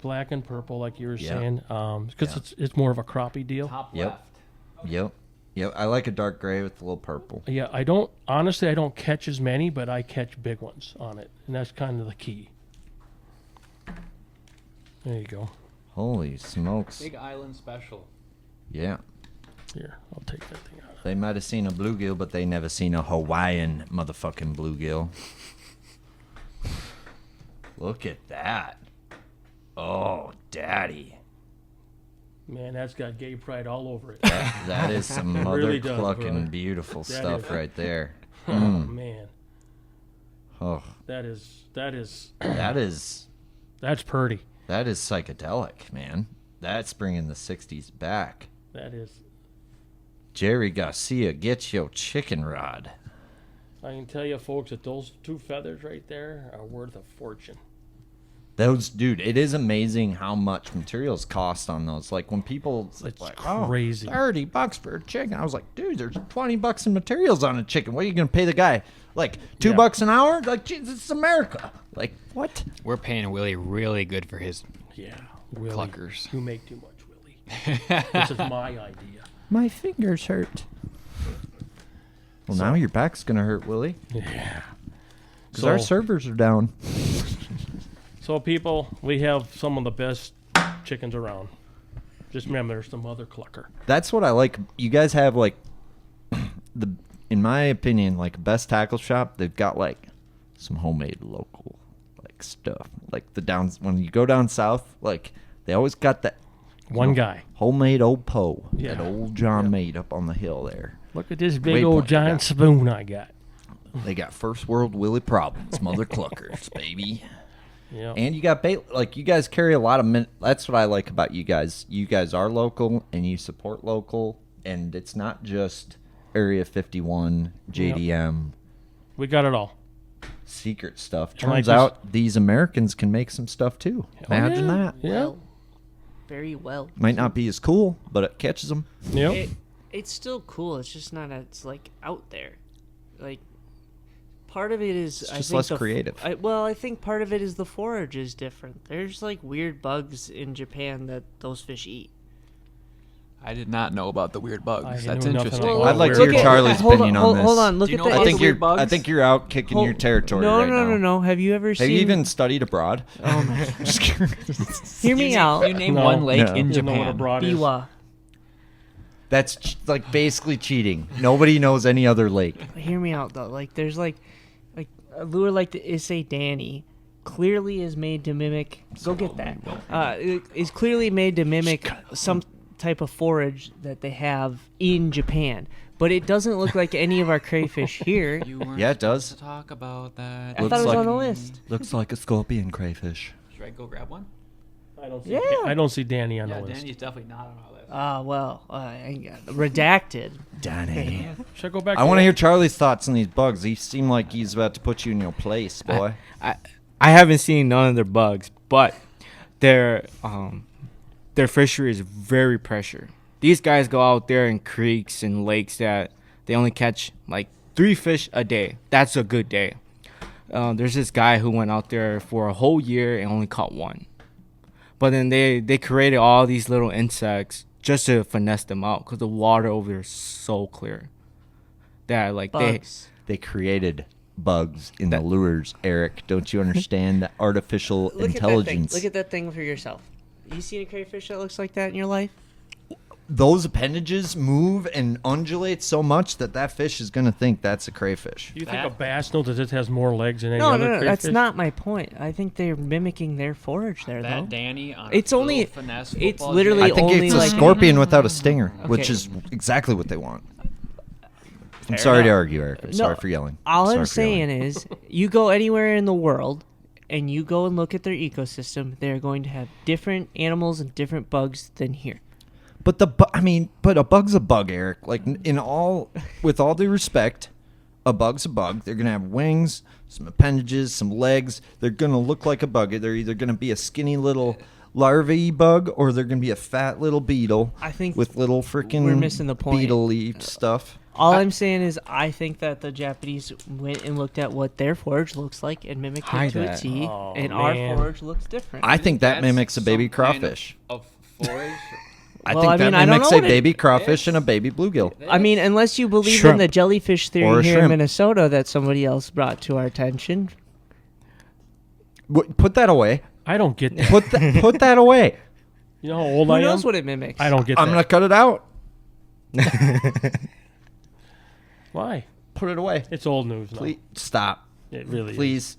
black and purple, like you were Yeah. saying, because Yeah. it's more of a crappie deal. Top Yep. left. Yep. Yep. I like a dark gray with a little purple. Yeah, I don't catch as many, but I catch big ones on it, and that's kind of the key. There you go. Holy smokes. Big Island Special. Yeah. Here, I'll take that thing out. They might have seen a bluegill, but they never seen a Hawaiian motherfucking bluegill. Look at that. Oh, daddy. Man, that's got gay pride all over it. That is some It mother really does, clucking brother. beautiful That stuff is. right there. Oh man, Oh, that is that is that's purty. that is psychedelic, man. That's bringing the 60s back. That is. Jerry Garcia, get your chicken rod. I can tell you, folks, that those two feathers right there are worth a fortune. Those, dude, it is amazing how much materials cost on those. Like when people, It's like, crazy. Oh, $30 for a chicken. I was like, dude, there's $20 in materials on a chicken. What are you gonna pay the guy? Like $2 Yeah. an hour? Like, Jesus, it's America. Like what? We're paying Willie really good for his Yeah, Willie, cluckers. you make too much, Willie. This is my idea. My fingers hurt. Well, now your back's gonna hurt, Willie, Yeah. because our servers are down. So, people, we have some of the best chickens around. Just remember, there's some other clucker. That's what I like. You guys have like in my opinion, like best tackle shop. They've got like some homemade local like stuff. Like the downs when you go down south, like they always got that One guy. homemade old Poe Yeah. that old John made up on the hill there. Look at this big Waypoint, old giant yeah. spoon I got. They got first world Willie problems, mother cluckers, baby. Yeah. And you got bait. Like you guys carry a lot of. That's what I like about you guys. You guys are local and you support local, and it's not just Area 51, JDM, We got it all. secret stuff. And like Turns this- out these Americans can make some stuff too. Imagine yeah. that. Yeah. Well, very well. Might not be as cool, but it catches them. Yep. It's still cool. It's just not. It's like out there, like part of it is It's I just think less creative. I think part of it is the forage is different. There's like weird bugs in Japan that those fish eat. I did not know about the weird bugs. I That's knew nothing interesting. about I'd like to weird hear bugs. Charlie's opinion on this. Hold on, look Do you at know the. about I the think you're. weird bugs? I think you're out kicking your territory No, right no, now. no, no. Have you ever Have seen? you even studied abroad? Oh my! Just kidding. Hear me out. You name No. one lake No. in You know what Japan. abroad is. Biwa. That's like basically cheating. Nobody knows any other lake. Hear me out though. Like there's like a lure like the Issei Danny clearly is made to mimic. Go get that. It is clearly made to mimic some type of forage that they have in Japan, but it doesn't look like any of our crayfish here. You weren't Yeah, it does. supposed to talk about that. I Looks thought it was like- on the list. Looks like a scorpion crayfish. Should I go grab one? I don't see. Yeah. I don't see Danny on Yeah, the list. Danny's definitely not on our list. Well, I got redacted. Danny. Should I go back? I want to hear Charlie's thoughts on these bugs. He seemed like he's about to put you in your place, boy. I haven't seen none of their bugs, but their fishery is very pressure. These guys go out there in creeks and lakes that they only catch like 3 fish a day. That's a good day. There's this guy who went out there for a whole year and only caught 1. But then they created all these little insects just to finesse them out because the water over there is so clear that like Bugs. They created bugs in the lures, Eric. Don't you understand the artificial Look intelligence? Look at that thing for yourself. You seen a crayfish that looks like that in your life? Those appendages move and undulate so much that fish is going to think that's a crayfish. Do you think a bass knows that it has more legs than any No, other no, no. That's crayfish? not my point. I think they're mimicking their forage there, That though. Danny on It's a only- little finesse it's football literally I jig. think only it's a like- scorpion without a stinger, which Okay. is exactly what they want. I'm Fair sorry to enough. argue, Eric. I'm sorry for yelling. All Sorry I'm for yelling. saying is, you go anywhere in the world and you go and look at their ecosystem, they're going to have different animals and different bugs than here. But but a bug's a bug, Eric. Like with all due respect, a bug's a bug. They're gonna have wings, some appendages, some legs. They're gonna look like a bug. They're either gonna be a skinny little larvae bug or they're gonna be a fat little beetle. I think with little freaking we're missing the point. beetle-y stuff. All I'm saying is, I think that the Japanese went and looked at what their forage looks like and mimicked Hide it to a that. T, Oh, and man. our forage looks different. I think that That's mimics a baby some kind crawfish. Of forage. I Well, think I that mean, I don't mimics know a what it- baby crawfish and a baby bluegill. I mean, unless you believe in Shrimp. the jellyfish Or theory a here in shrimp. Minnesota that somebody else brought to our attention. Put that away. I don't get that. Put that away. You know how old Who I am? knows what it mimics? I don't get I'm that. gonna cut it out. Why? Put it away. It's old news now. Please stop. It really is. Please.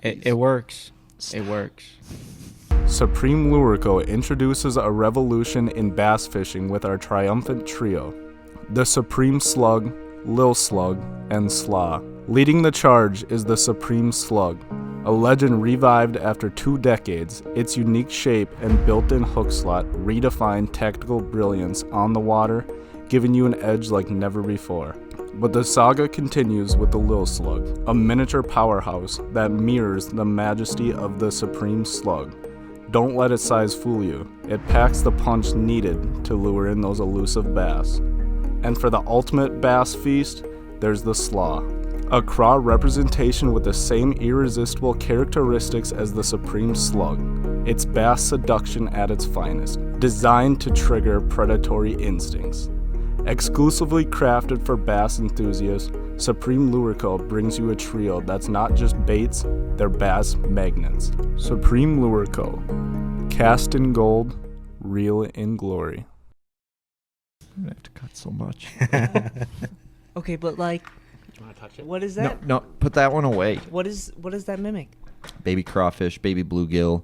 it works. It works. Supreme Lure Co. introduces a revolution in bass fishing with our triumphant trio, the Supreme Slug, Lil Slug, and Slaw. Leading the charge is the Supreme Slug, a legend revived after 2 decades. Its unique shape and built-in hook slot redefine tactical brilliance on the water, giving you an edge like never before. But the saga continues with the Lil Slug, a miniature powerhouse that mirrors the majesty of the Supreme Slug. Don't let its size fool you. It packs the punch needed to lure in those elusive bass. And for the ultimate bass feast, there's the Slaw, a craw representation with the same irresistible characteristics as the Supreme Slug. It's bass seduction at its finest, designed to trigger predatory instincts. Exclusively crafted for bass enthusiasts, Supreme Lure Co. brings you a trio that's not just baits, they're bass magnets. Supreme Lure Co. Cast in gold, reel in glory. I'm gonna have to cut so much. Okay, but like, You want to touch it? what is No, that? no, put that one away. What does that mimic? Baby crawfish, baby bluegill,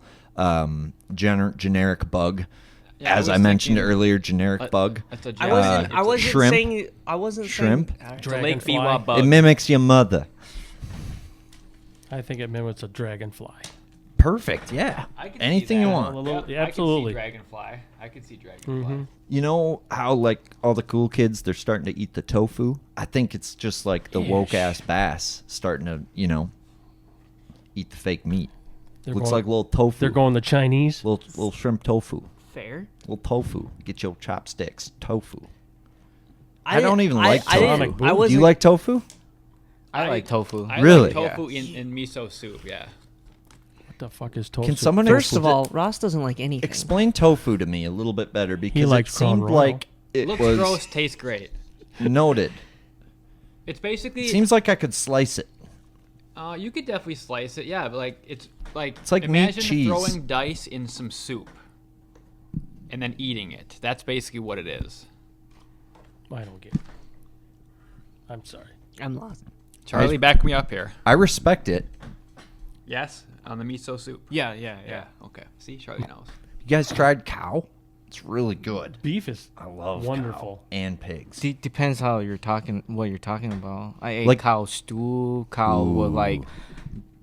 generic bug. Yeah, As I was mentioned thinking earlier, generic bug. It's a I wasn't. it's I a- wasn't shrimp. saying. I wasn't Shrimp. saying. All right. It's a Lake Dragonfly. Biwa bug. It mimics your mother. I think it mimics a dragonfly. Perfect. Yeah. I could see Anything that. you A want. little- Yep, absolutely. I could see dragonfly. I could see dragonfly. Mm-hmm. You know how like all the cool kids they're starting to eat the tofu? I think it's just like the woke ass bass starting to, eat the fake meat. They're Looks going- like little tofu. They're going the Chinese. little shrimp tofu. Fair. Little tofu. Get your chopsticks. Tofu. I don't even like I tofu. Atomic didn't. boom. I Do Do wasn't. you like tofu? I like tofu. I Really? like tofu in miso soup. Yeah. What the fuck is tofu? Can someone First of all, Ross doesn't like anything. explain tofu to me a little bit better because it likes Crown seemed Royal. like it Looks was gross, tastes great. noted. It's basically. Seems like I could slice it. You could definitely slice it. Yeah, but like it's like like meat imagine cheese. throwing dice in some soup and then eating it. That's basically what it is. I don't get it. I'm sorry. I'm lost. Charlie, back me up here. I respect it. Yes, on the miso soup. Yeah. Okay. See, Charlie knows. You guys tried cow? It's really good. Beef is I love wonderful. cow and pigs. Depends how you're talking. What you're talking about. I ate Like- cow stew, cow with like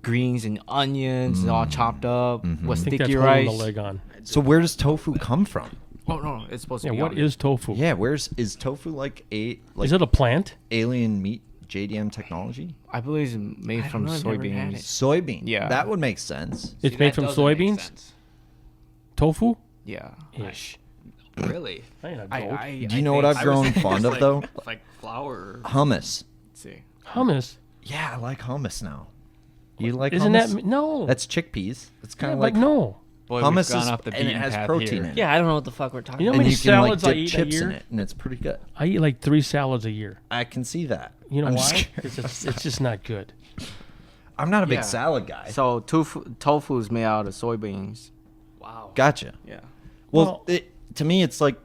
greens and onions, all chopped up with I think that's sticky holding rice. the leg on. So where does tofu come from? Oh no, it's supposed Yeah, to be. what on is tofu? Yeah, is tofu like Is it a plant? alien meat JDM technology? I believe it's made I from don't know, I've never had soybeans. it. Soybean. Yeah. That would make sense. It's See, made that from doesn't make soybeans? sense. Tofu? Yeah. Ish. Really? I ain't a goat. Do you know what I've grown fond of though? Like flour. Hummus. Let's see. Hummus? Yeah, I like hummus now. You like Isn't hummus? that... No. That's chickpeas. It's kind yeah, of like like no. Boy, hummus we've gone is, off the and it beaten has path protein here. in it. Yeah, I don't know what the fuck we're talking You know how And many you can like salads I dip eat a chips in year? it, and it's pretty good. I eat like 3 salads a year. I can see that. You know I'm why? just kidding. It's just not good. I'm not a big Yeah. salad guy. So tofu is made out of soybeans. Wow. Gotcha. Yeah. Well, to me, it's like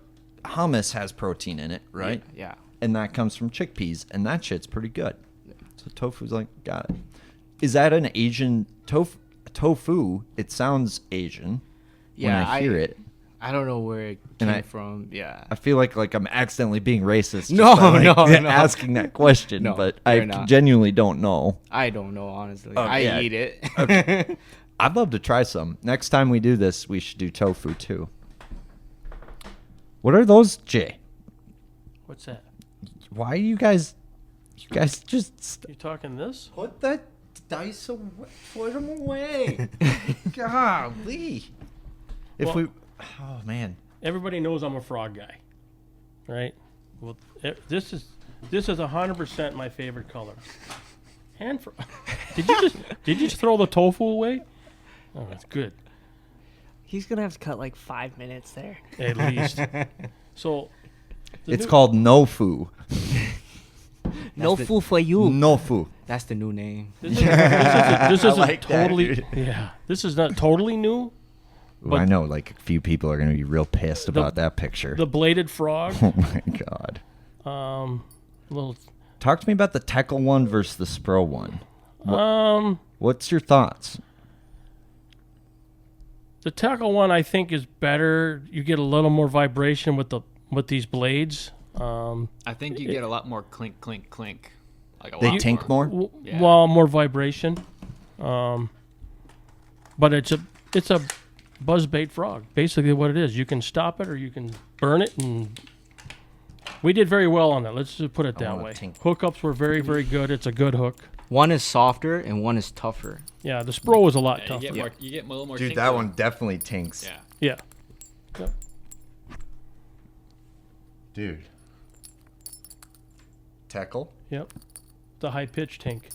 hummus has protein in it, right? Yeah. And that comes from chickpeas, and that shit's pretty good. So tofu's like, got it. Is that an Asian tofu? It sounds Asian Yeah. when I hear it. I don't know where it And came I- from. Yeah. I feel like I'm accidentally being racist. No, just by, like, no. asking that question, No, but you're I not. genuinely don't know. I don't know honestly. Oh, I yeah. eat it. Okay. I'd love to try some. Next time we do this, we should do tofu too. What are those, Jay? What's that? Why are you guys just You talking this? put that dice away, put them away. Golly. If Well- we, oh man. Everybody knows I'm a frog guy, right? Well, this is 100% my favorite color. And did you just throw the tofu away? Oh, that's good. He's gonna have to cut like 5 minutes there. At least. So It's called no foo. No the- fool for you. No foo. That's the new name. this isn't I like that, totally. dude. Yeah, this is not totally new. Ooh, I know, like a few people are going to be real pissed about that picture. The bladed frog. Oh my god. Little. Talk to me about the Tinkle one versus the Spro one. What's your thoughts? The tackle one I think is better. You get a little more vibration with these blades. I think you get a lot more clink, clink, clink. Like a They lot tink more? Yeah. Well, more vibration. But it's a buzzbait frog. Basically, what it is, you can stop it or you can burn it, and we did very well on that. Let's just put it that wanna way. tink. Hookups were very, very good. It's a good hook. One is softer and one is tougher. Yeah, the Spro was a lot Yeah, tougher. you get a little more. Dude, tink that to one it. definitely tinks. Yeah. Yeah. Yep. Dude. Tinkle? Yep. The high pitch tank.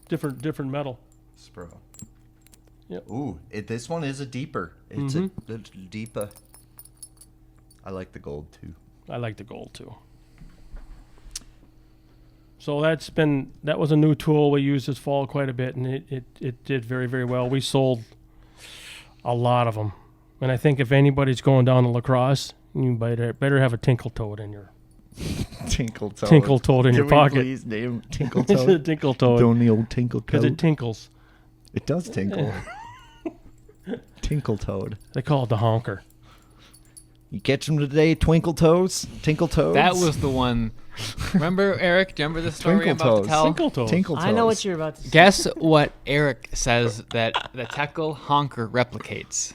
Different metal. Spro. Yep. Ooh, this one is a deeper. It's a deeper. I like the gold too. I like the gold too. So that was a new tool we used this fall quite a bit, and it did very, very well. We sold a lot of them, and I think if anybody's going down to lacrosse, you better have a tinkle toad in your Tinkle toad. tinkle toad in your pocket. Please name Tinkle It's a toad. tinkle toad Don't the old tinkle because toad. it tinkles. It does tinkle. Tinkle toad. They call it the honker. You catch them today, twinkle toes, tinkle toads. That was the one. Remember, Eric? Do you remember the story I'm Twinkle about toes. to tell? Tinkle toad. tinkle toes. I know what you're about to say. Guess what Eric says that the Tinkle honker replicates.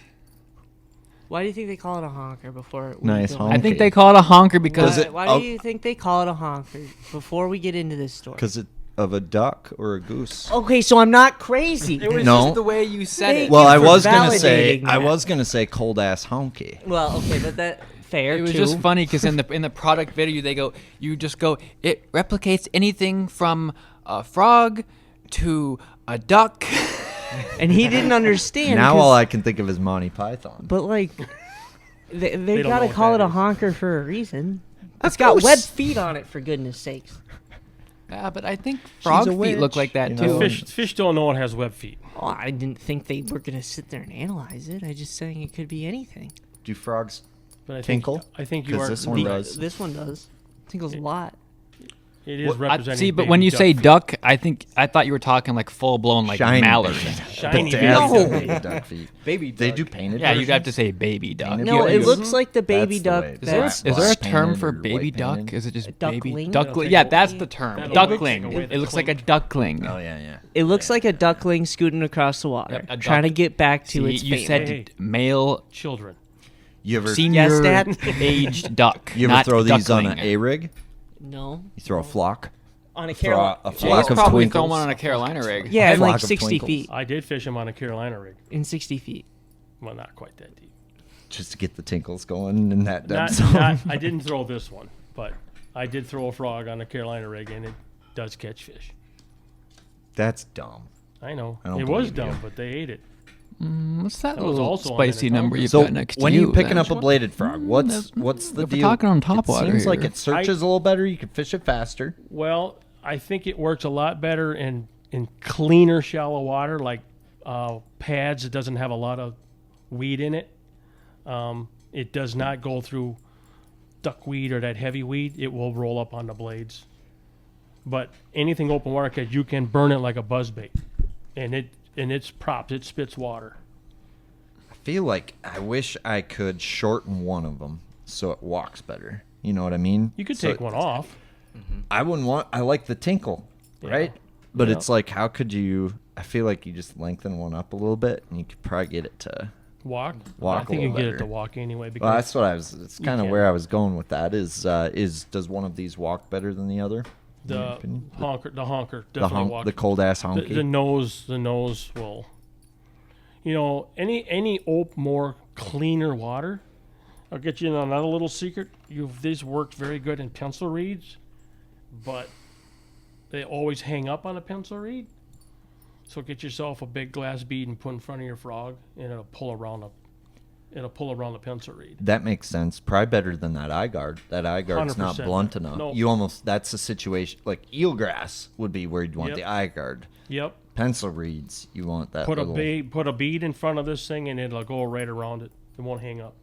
Why do you think they call it a honker before? we Nice go- honk. I think they call it a honker because Why do you think they call it a honker before we get into this story? Because of a duck or a goose. Okay, so I'm not crazy. it was No. just the way you said Thank it. Well, you I for was gonna say validating that. cold ass honky. Well, okay, but that fair It was too. just funny because in the product video you just go, it replicates anything from a frog to a duck. And he didn't understand. Now 'cause- all I can think of is Monty Python. But like, they don't know gotta what call it that a is. honker for a reason. Of It's got course. webbed feet on it, for goodness sakes. Yeah, but I think frog a feet look witch, like that you too. know? Fish don't know it has web feet. Oh, I didn't think they were gonna sit there and analyze it. I just saying it could be anything. Do frogs But I tinkle? Think, I think you 'Cause are. this one does. This one does. Tinkles a lot. It is What- representing. See, but baby when you duck say feet. duck, I thought you were talking like full blown like Shiny mallard. Shiny The baby dads duck. have baby duck feet. Baby They duck. do painted Yeah, you'd have versions? to say baby duck. Painted No, it versions? looks like the baby That's the duck. way. Is there, That's is there a black term painted for or baby white duck? painted? Is it just A baby duckling? duckling? Yeah, that's the That'll term. take Duckling. away the It looks like a clink. duckling. Oh yeah, yeah. It looks like a duckling scooting across the water, Yep, a trying to duck. get back to See, its you family. said Hey. male Children. You ever senior Dad? aged duck. you ever not throw these on duckling. an A rig? No, You throw a flock. on a Throw Carolina. a Jay's flock of probably twinkles. throwing one on a Carolina rig. Yeah, in Flock like of 60 twinkles. feet. I did fish him on a Carolina rig. In 60 feet. Well, not quite that deep. Just to get the tinkles going in that dead Not, zone. I didn't throw this one, but I did throw a frog on a Carolina rig, and it does catch fish. That's dumb. I know. I don't It was believe you. dumb, but they ate it. What's that That was little also on spicy an number account. you've So got next to when you? you picking then? up a bladed frog, what's the if we're deal? talking on top it water seems like here. it searches a little better. You can fish it faster. Well, I think it works a lot better in cleaner, shallow water, like pads. It doesn't have a lot of weed in it. It does not go through duckweed or that heavy weed. It will roll up on the blades. But anything open water, 'cause you can burn it like a buzzbait, and it's props. It spits water. I feel like I wish I could shorten one of them so it walks better. You know what I mean? You could So take one off. I wouldn't want. I like the tinkle, right? But Yeah. it's like, how could you? I feel like you just lengthen one up a little bit, and you could probably get it to. Walk. Walk I a think you little can get it better. to walk anyway. Because Well, that's what I was. It's kind of can. where I was going with that. Is does one of these walk better than the other? in your the opinion? honker The definitely walks. the cold ass the, honky. the nose will. You know, any more cleaner water. I'll get you in another little secret. These worked very good in pencil reeds, but they always hang up on a pencil reed. So get yourself a big glass bead and put in front of your frog, and it'll pull around the pencil reed. That makes sense. Probably better than that eye guard. That eye guard's not 100%. blunt enough. No. You almost that's a situation like eelgrass would be where you'd want Yep. the eye guard. Yep. Pencil reeds, you want that Put little. a bead in front of this thing, and it'll go right around it. It won't hang up.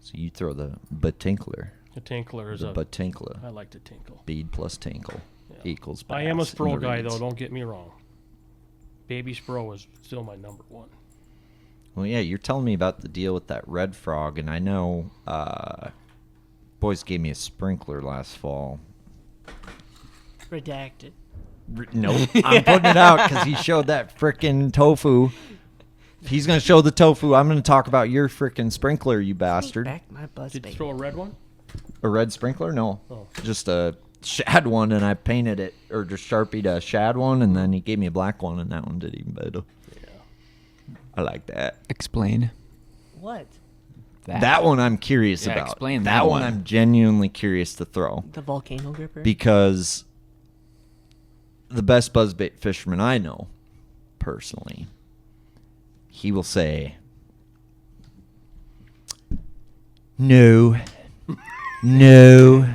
So you throw the batinkler. The tinkler is The I batinkler. like to tinkle. Bead plus tinkle equals. I am a bass in Spro the guy, reeds. though. Don't get me wrong. Baby Spro is still my number one. Well, yeah, you're telling me about the deal with that red frog, and I know boys gave me a sprinkler last fall. Redacted. Nope, I'm putting it out because he showed that frickin' tofu. If he's gonna show the tofu, I'm gonna talk about your frickin' sprinkler, you bastard. Back my buzz Did you bait. throw a red one? A red sprinkler? No, Oh. just a shad one, and I painted it or just sharpied a shad one, and then he gave me a black one, and that one did even better. Yeah. I like that. Explain What? That one I'm curious Yeah, about. explain that that one. one. I'm genuinely curious to throw The volcano gripper? because the best buzzbait fisherman I know, personally, he will say, no, no,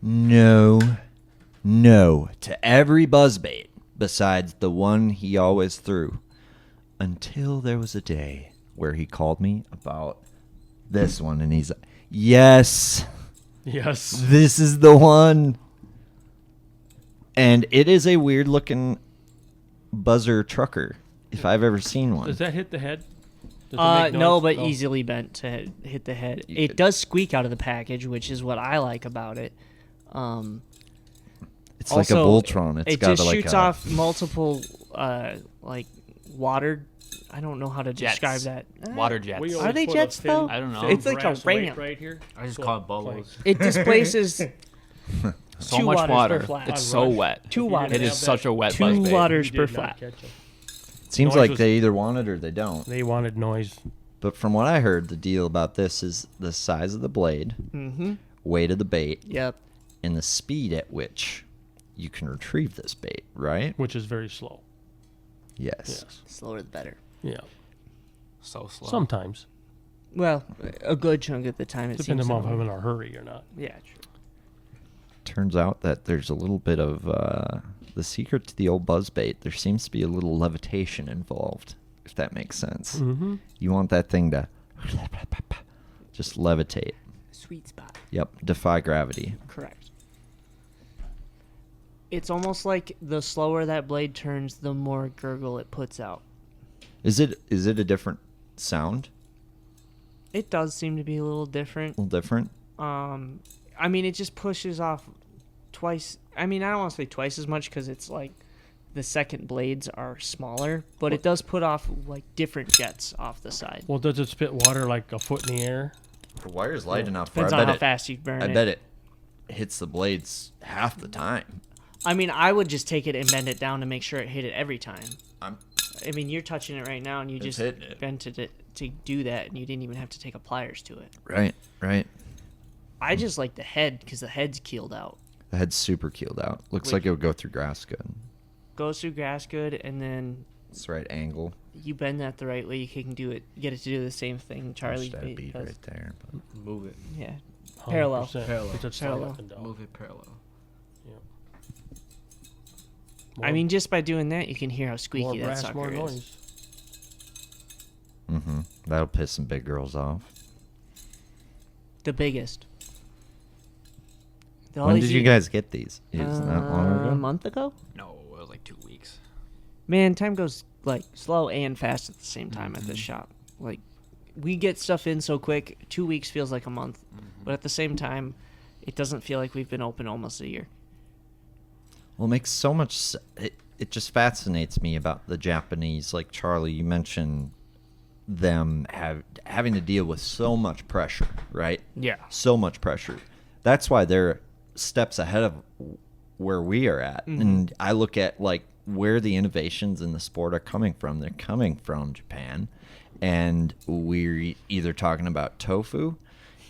no, no to every buzzbait besides the one he always threw. Until there was a day where he called me about this one, and he's like, yes, Yes. this is the one. And it is a weird looking buzzer trucker, if I've ever seen one. Does that hit the head? Does it make No, noise? but Oh. easily bent to hit the head. You It could- does squeak out of the package, which is what I like about it. It's like a Also, Voltron. It's it got just like shoots a, off multiple, like, water. I don't know how to Jets. describe that. Water jets. We Are always they put a jets, though? I don't know. thin It's like a brass weight ram. right here. I just So call it it bolos. It displaces So 2 much waters per water. flat. It's On so rush. wet. 2 If you waters. didn't It have is that, such a wet 2 buzzbait. waters you per did not flat. catch 'em. seems noise like was- they either want it or they don't. They wanted noise. But from what I heard, the deal about this is the size of the blade, Mm-hmm. weight of the bait, Yep. and the speed at which you can retrieve this bait, right? which is very slow. Yes. Yes. Slower the better. Yeah. So slow. Sometimes, Well, a good chunk of the time it depending seems on if slower. I'm in a hurry or not. Yeah, true. Turns out that there's a little bit of the secret to the old buzzbait. There seems to be a little levitation involved, if that makes sense. Mm-hmm. You want that thing to just levitate. Sweet spot. Yep, defy gravity. Correct. It's almost like the slower that blade turns, the more gurgle it puts out. Is it a different sound? It does seem to be a little different. A little different? I mean, it just pushes off twice. I mean, I don't want to say twice as much because it's like the second blades are smaller, but it does put off like different jets off the side. Well, does it spit water like a foot in the air? The wire's light enough. Depends on how fast you burn I it. bet it hits the blades half the time. I mean, I would just take it and bend it down to make sure it hit it every time. I'm I mean, you're touching it right now, and you It's just hitting it. bent it to do that, and you didn't even have to take a pliers to it. right. I just like the head because the head's keeled out. The head's super keeled out. Looks Wait. like it would go through grass good. Goes through grass good, and then It's the right angle. you bend that the right way. You can do it. Get it to do the same thing Charlie Wish that bait bead does. right there. But Move it. Yeah, 100%. Parallel. It's a slide Parallel. up and down. Move it parallel. I mean, just by doing that, you can hear how more squeaky that brass, sucker more is. noise. that'll piss some big girls off. The biggest. They When always did you eat- guys get these? Is that long A ago? month ago? No, it was like 2 weeks. Man, time goes like slow and fast at the same time at this shop. Like, we get stuff in so quick. 2 weeks feels like a month, but at the same time, it doesn't feel like we've been open almost a year. Well, it makes so much. It just fascinates me about the Japanese. Like Charlie, you mentioned them having to deal with so much pressure, right? Yeah. So much pressure. That's why they're steps ahead of where we are at. And I look at like where the innovations in the sport are coming from. They're coming from Japan, and we're either talking about tofu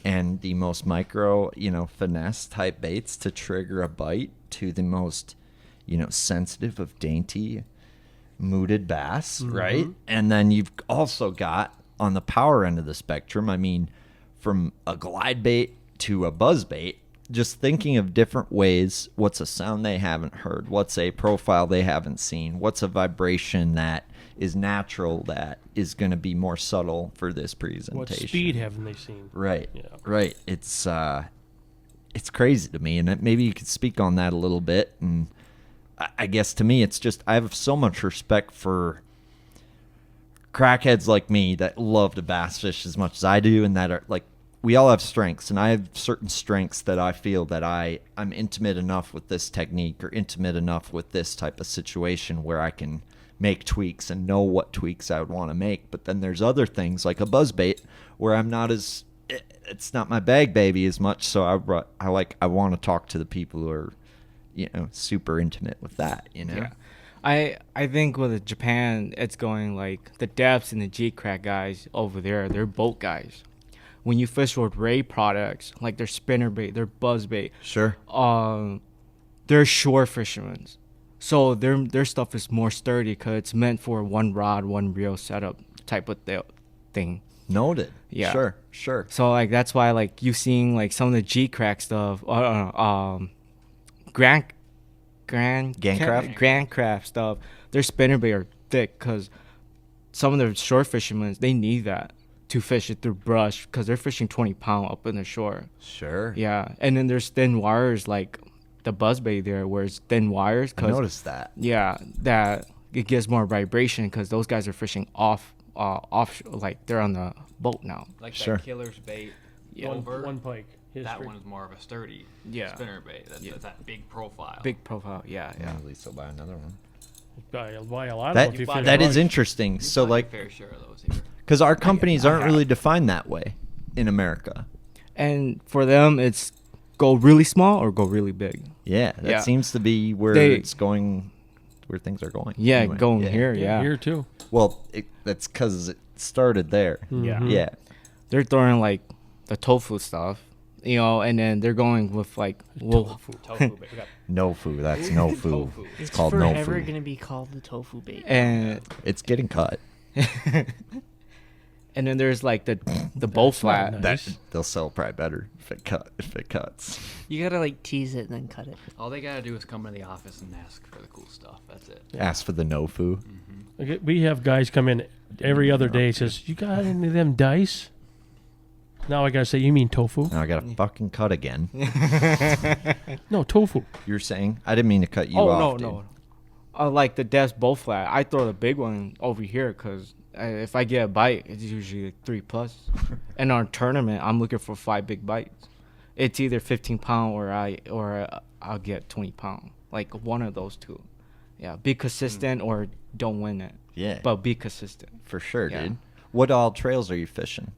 and the most micro, finesse type baits to trigger a bite, to the most, sensitive of dainty mooted bass, right? And then you've also got on the power end of the spectrum, I mean, from a glide bait to a buzz bait, just thinking of different ways. What's a sound they haven't heard? What's a profile they haven't seen? What's a vibration that is natural that is going to be more subtle for this presentation? What speed haven't they seen? Right. Yeah. Right. It's crazy to me, and maybe you could speak on that a little bit. And I guess to me, it's just I have so much respect for crackheads like me that love to bass fish as much as I do, and that are like, we all have strengths, and I have certain strengths that I feel that I'm intimate enough with this technique or intimate enough with this type of situation where I can make tweaks and know what tweaks I would want to make. But then there's other things like a buzzbait where I'm not as, it's not my bag baby as much. So I want to talk to the people who are, super intimate with that, Yeah. I think with Japan, it's going like the depths and the G-Crack guys over there, they're boat guys. When you fish with Ray products, like their spinnerbait, their buzzbait, Sure. they're shore fishermen. So their stuff is more sturdy because it's meant for one rod, one reel setup type of thing. Noted. Yeah. Sure. So like that's why like you seeing like some of the G-Crack stuff, Grand Craft stuff, their spinnerbait are thick because some of the shore fishermen, they need that to fish it through brush because they're fishing 20-pound up in the shore. Sure. Yeah, and then there's thin wires like the buzzbait there, where it's thin wires. I noticed that. Yeah, that it gives more vibration because those guys are fishing off, like they're on the boat now. Like Sure. that killer's bait One, over. one pike. That History. one is more of a sturdy Yeah. spinner bait. That's that big profile. Big profile. Yeah. At least I'll buy another one. Buy a lot of That them if you buy fish that is brush. interesting. You So find a like, fair share of those here. because our companies aren't have. really defined that way in America. And for them, it's go really small or go really big. Yeah, that Yeah. seems to be where They- it's going, where things are going. Yeah, Anyway, going yeah. here. Yeah. Here too. Well, that's because it started there. Yeah. Yeah. They're throwing like the tofu stuff you know, and then they're going with like Tofu, bait. We got No foo. That's no foo. Tofu. It's called no forever foo. gonna be called the tofu bait. and It's getting cut. and then there's like the bow flat. not That Nice. they'll sell probably better if it cuts. You gotta like tease it and then cut it. all they gotta do is come into the office and ask for the cool stuff. That's it. Ask for the no foo. Okay, we have guys come in every other day. Says, "You got any of them dice?" Now I gotta say, "You mean tofu?" Now I gotta fucking cut again. No, tofu. You're saying? I didn't mean to cut you Oh off. no, dude. no. Like the desk bow flat, I throw the big one over here because if I get a bite, it's usually like 3+. And on tournament, I'm looking for 5 big bites. It's either 15-pound or I'll get 20-pound. Like one of those two. Yeah, be consistent or don't win it. Yeah, But be consistent. for sure, Yeah. dude. What all trails are you fishing?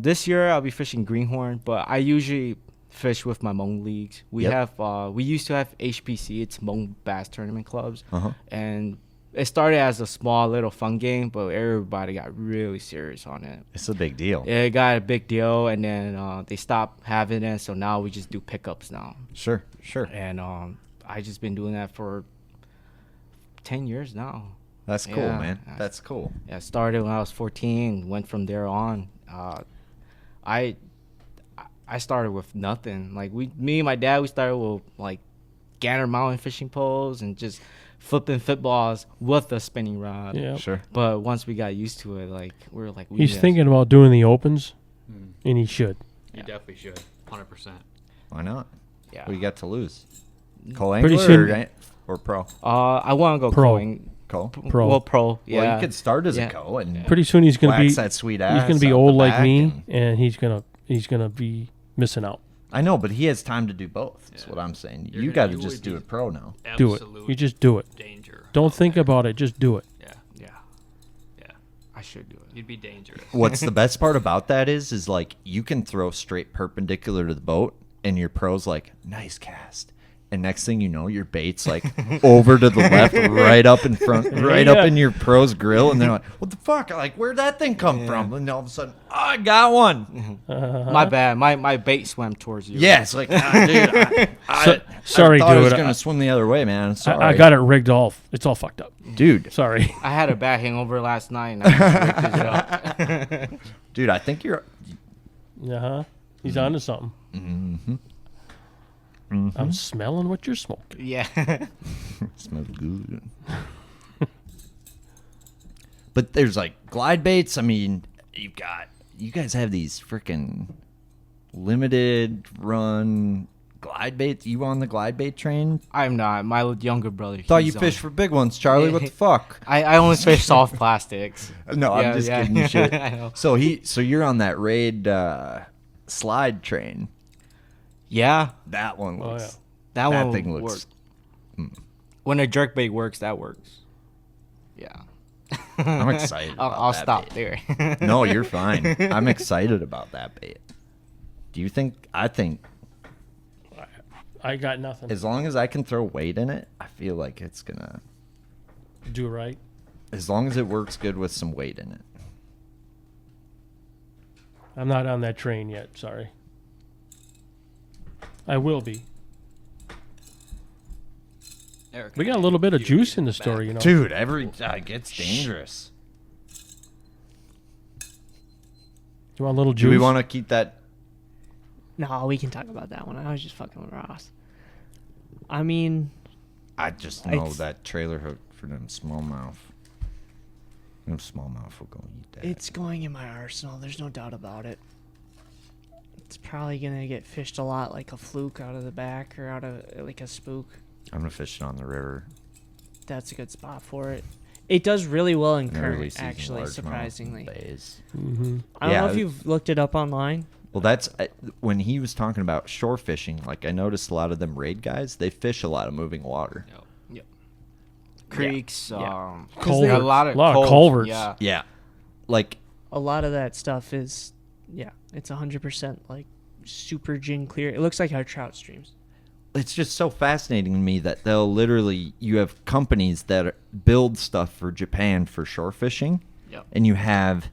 This year I'll be fishing greenhorn, but I usually fish with my Hmong leagues. We Yep. have we used to have HPC, it's Hmong Bass Tournament Clubs, Uh-huh. and it started as a small little fun game, but everybody got really serious on it. It's a big deal. It got a big deal, and then they stopped having it, so now we just do pickups now. Sure, sure. And I just been doing that for 10 years now. That's cool, Yeah. man. That's cool. Yeah, I started when I was 14, went from there on. I started with nothing. Like me and my dad, we started with like Gander Mountain fishing poles and just flipping footballs with a spinning rod. Yeah. Sure. But once we got used to it, like we were like, He's thinking about doing the opens, Hmm. and he should. You definitely should. 100%. Why not? Yeah. What you got to lose? Mm. Co-angler soon- or pro? I want to go Pro. going. Co? Pro. Well, pro. Yeah. Well, you could start as Yeah. a co and Pretty soon he's gonna wax be that sweet ass. he's gonna be out old the like back me, and- and he's gonna be missing out. I know, but he has time to do both. That's Yeah. what I'm saying. You're you gonna- got to you just would do be- it pro now. Do it. Absolute You just do it. danger. Don't out think there. about it. Just do it. Yeah, Yeah. yeah. I should do it. You'd be dangerous. What's the best part about that is like you can throw straight perpendicular to the boat, and your pro's like, nice cast. And next thing you know, your bait's like over to the left, right up in front, right up in your pro's grill, and they're like, "What the fuck? Like, where'd that thing come from?" And all of a sudden, oh, I got one. My bad. My bait swam towards you. Yeah, it's like, ah, dude, Sorry, I thought I was dude. gonna swim the other way, man. Sorry, I got it rigged off. It's all fucked up. dude. Sorry. I had a bad hangover last night, and I just rigged it up. Dude, I think you're. Uh huh. He's onto something. Mm-hmm. I'm smelling what you're smoking. Yeah. Smells good. But there's like glide baits. I mean, you guys have these freaking limited run glide baits. You on the glide bait train? I'm not. My younger brother. Thought you he's on- fished for big ones, Charlie. What the fuck? I only fish soft plastics. No, Yeah, I'm just yeah. kidding you shit. I know. So you're on that raid slide train. Yeah. That one Oh, looks. yeah. That, That one thing will looks- work. When a jerk bait works, that works. Yeah. I'm excited. I'll, about I'll that stop bait. there. No, you're fine. I'm excited about that bait. Do you think? I think I got nothing. as long as I can throw weight in it, I feel like it's gonna. Do right. As long as it works good with some weight in it. I'm not on that train yet. Sorry. I will be. Eric, We got a little bit of juice in the story, you know. Dude, it gets dangerous. You want a little juice? Do we want to keep that? No, we can talk about that one. I was just fucking with Ross. I mean, I just know It's- that trailer hook for them smallmouth. Them smallmouth will go eat that. it's going in my arsenal. There's no doubt about it. It's probably gonna get fished a lot, like a fluke out of the back or out of like a spook. I'm gonna fish it on the river. That's a good spot for it. It does really well in in the early current, season, actually, largemouth surprisingly. bays. Mm-hmm. I don't know Yeah, if you've looked it up online. Well, that's when he was talking about shore fishing. Like I noticed a lot of them raid guys, they fish a lot of moving water. Yep. Creeks, Yeah. Culverts. a lot of culverts. culverts. Yeah. Yeah, like A lot of that stuff is, yeah, it's 100% like super gin clear. It looks like our trout streams. it's just so fascinating to me that they'll literally you have companies that build stuff for Japan for shore fishing, Yep. and you have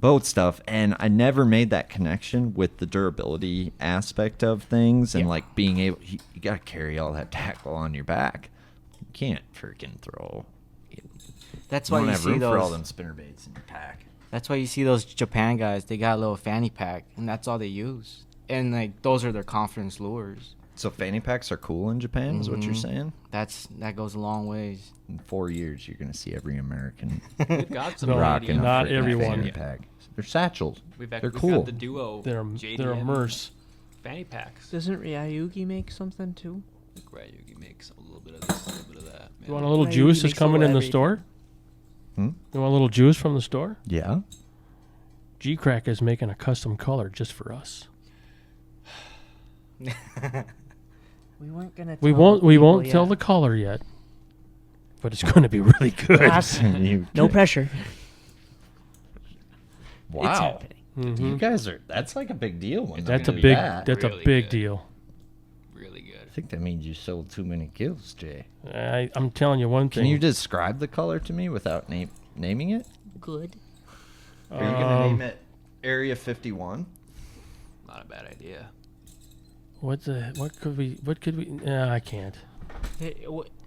boat stuff, and I never made that connection with the durability aspect of things and like being able. You got to carry all that tackle on your back. You can't freaking throw. That's You why don't you have see room for all those. them spinner baits in your pack. That's why you see those Japan guys. They got a little fanny pack, and that's all they use. And like those are their confidence lures. So fanny packs are cool in Japan, is what you're saying? That goes a long ways. In 4 years, you're gonna see every American We've got some No, rocking a not freaking everyone. fanny pack. They're satchels. We've They're got cool. the duo. They're JDM immerse. fanny packs. Doesn't Ryugi make something too? Ryugi makes a little bit of this, a little bit of that. You want a little Ryugi juice that's makes a coming little in the everything. store? Hmm? You want a little juice from the store? Yeah. G-Crack is making a custom color just for us. We weren't gonna. We tell won't. the We people won't tell yet. the color yet, but it's going to be really good. Boss, You- no pressure. It's Wow. happening. You guys are. That's like a big deal. When That's a they do big. that. That's a Really big good. deal. Really good. I think that means you sold too many kills, Jay. I'm telling you one Can thing. you describe the color to me without naming it? Good. Are you gonna name it Area 51? Not a bad idea. What could we? I can't.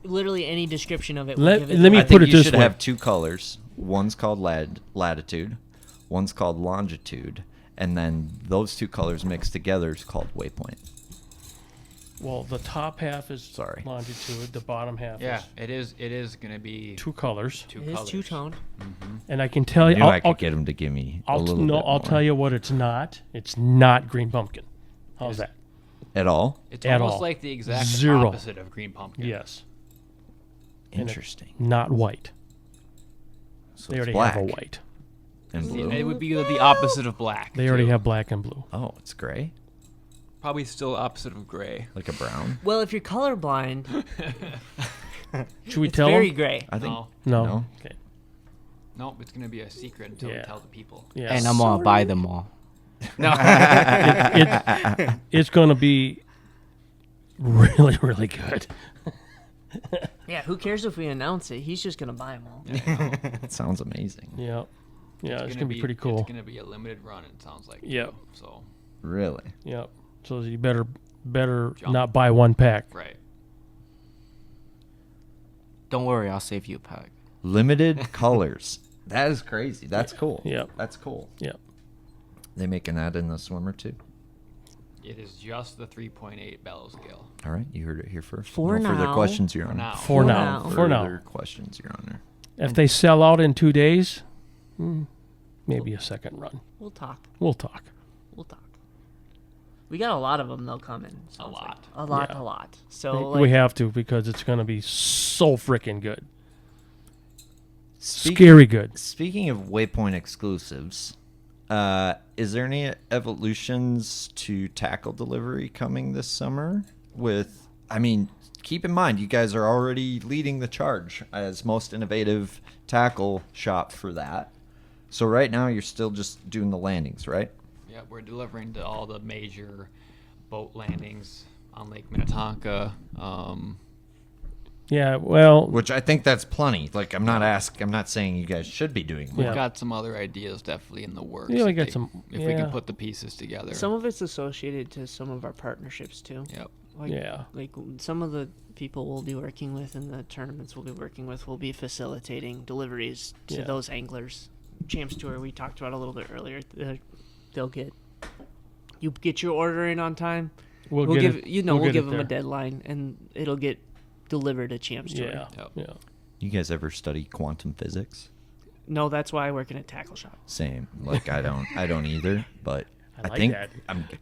Literally any description of it. will Let give it me I put think it you this should way. have two colors. One's called latitude, one's called longitude, and then those two colors mixed together is called waypoint. Well, the top half is Sorry. longitude. The bottom half Yeah, is it is. It is gonna be two colors. two It is colors. two-tone. And I can tell I you. knew I I'll, could get him to give me a I'll, little no, bit I'll more. tell you what it's not. It's not green pumpkin. How's that? At all? It's At almost all. like the exact Zero. opposite of green pumpkin. Yes. And it- Interesting. Not white. So They it's already black have a white. and blue. It would be the opposite of black. They already too. have black and blue. Oh, it's gray, Probably still opposite of gray. like a brown. Well, if you're colorblind, Should we it's tell very them? gray. I think. No, No. No. Okay. no, it's gonna be a secret until Yeah. we tell the people. Yeah. And I'm gonna buy them all. It's going to be really, really good. Yeah, who cares if we announce it? He's just gonna buy them all. It sounds amazing. Yeah. Yeah, it's going to be pretty cool. It's gonna be a limited run. It sounds like. Yep. So Really? Yeah. So you better Jump. not buy one pack. right. Don't worry, I'll save you a pack. Limited colors. That is crazy. That's cool. Yep. That's cool. Yeah. They making that in the swimmer too. It is just the 3.8 bellow scale. All right, you heard it here first. For no further now. questions, Your For Honor. now. For For now. now. For now. Further questions, Your Honor. If they sell out in 2 days, maybe a second run. We'll talk. We'll talk. We'll talk. We got a lot of them though coming. A sounds lot. Like. A lot. Yeah. A lot. So we have to because it's going to be so freaking good. Speak- Scary good. Speaking of Waypoint exclusives, is there any evolutions to tackle delivery coming this summer? Keep in mind, you guys are already leading the charge as most innovative tackle shop for that. So right now, you're still just doing the landings, right? Yeah, we're delivering to all the major boat landings on Lake Minnetonka. Yeah, well, Which I think that's plenty. Like, I'm not saying you guys should be doing We've Yeah. got some other ideas definitely in the works. Yeah, we if got they- some- If we yeah. can put the pieces together. some of it's associated to some of our partnerships too. Yep. Like, Yeah. Like some of the people we'll be working with in the tournaments we'll be working with will be facilitating deliveries to Yeah. those anglers. Champs Tour we talked about a little bit earlier. They'll get you get your order in on time. we'll We'll get give it, we'll get give it them a there. deadline and it'll get delivered to Champs Tour. Yeah, Yep. yeah. You guys ever study quantum physics? No, that's why I work in a tackle shop. Same. Like, I don't either. But I like think that.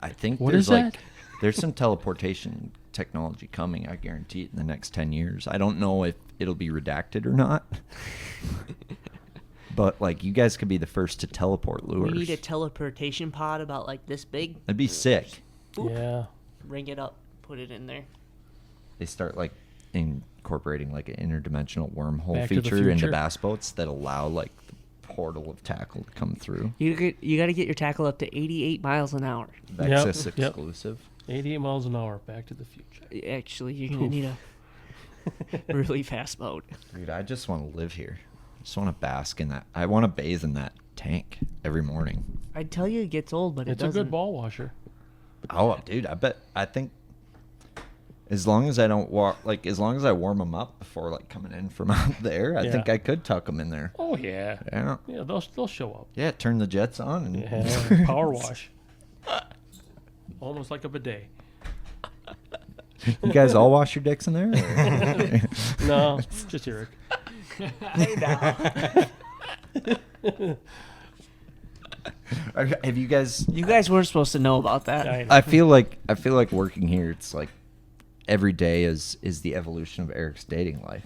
I think What there's is like that? there's some teleportation technology coming. I guarantee it in the next 10 years. I don't know if it'll be redacted or not. But like, you guys could be the first to teleport lures. We need a teleportation pod about like this big. That'd be sick. Boop. Yeah. Ring it up, put it in there. They start like incorporating like an interdimensional wormhole Back to the feature into future. bass boats that allow like the portal of tackle to come through. You got to get your tackle up to 88 miles an hour. Access yep. exclusive. 88 miles an hour. Back to the future. Actually, you're gonna need a really fast boat. Dude, I just want to live here. I just want to bask in that. I want to bathe in that tank every morning. I'd tell you it gets old, but It's it a doesn't. good ball washer. Oh, dude, I think as long as I don't as long as I warm them up before like coming in from out there, I think I could tuck them in there. Oh yeah. Yeah. Yeah, they'll show up. Yeah, turn the jets on and Yeah, power wash. Almost like a bidet. You guys all wash your dicks in there? or- No, just Eric. Have you guys? You guys weren't supposed to know about that. I know. I feel like working here. It's like every day is the evolution of Eric's dating life.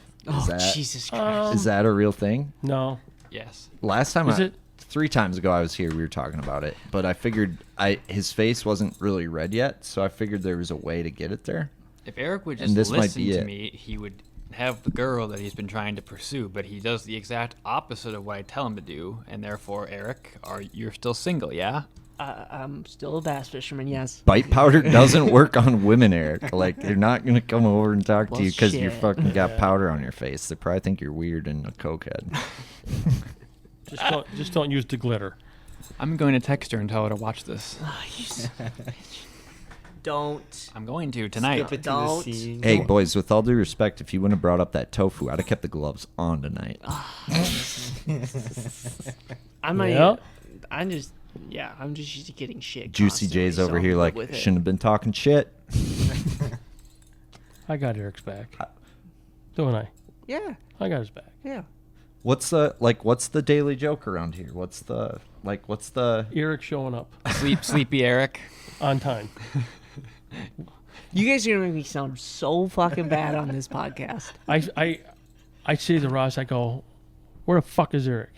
Jesus Christ. Is that a real thing? No. Yes. Last time, Is it? 3 times ago I was here, we were talking about it. But I figured his face wasn't really red yet, so I figured there was a way to get it there. If Eric would And just this might listen be to it. me, he would have the girl that he's been trying to pursue, but he does the exact opposite of what I tell him to do, and therefore, Eric, you're still single, yeah? I'm still a bass fisherman, yes. Bite powder doesn't work on women, Eric. Like, they're not going to come over and talk to Well, you because you shit. fucking got powder on your face. They probably think you're weird and a cokehead. Just don't use the glitter. I'm going to text her and tell her to watch this. Oh, you son of a bitch. Don't. I'm going to tonight. Skip it to the Don't. scene. Hey, boys, with all due respect, if you wouldn't have brought up that tofu, I'd have kept the gloves on tonight. I'm not Yeah. even, I'm just used to getting shit. Juicy constantly, J's over so here I'm like, good with it. shouldn't have been talking shit. I got Eric's back. Don't I? Yeah, I got his back. yeah. What's the daily joke around here? What's the Eric showing up Sleepy Eric. on time. You guys are gonna make me sound so fucking bad on this podcast. I say to Ross, I go, where the fuck is Eric?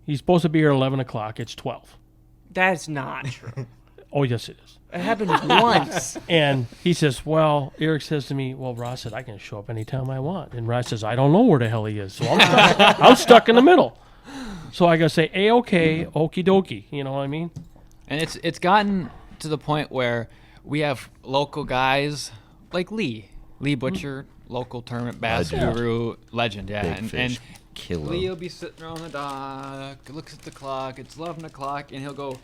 He's supposed to be here at 11 o'clock. It's 12. That's not true. Oh, yes, it is. It happened once. And he says, well, Eric says to me, well, Ross said, I can show up anytime I want. And Ross says, I don't know where the hell he is. So I'm stuck in the middle. So I got to say, A-okay, okie dokie. You know what I mean? And it's gotten to the point where we have local guys like Lee Butcher, local tournament bass Legend. guru, legend, yeah. Big and fish killer? Lee will be sitting around the dock, looks at the clock, it's 11 o'clock, and he'll go,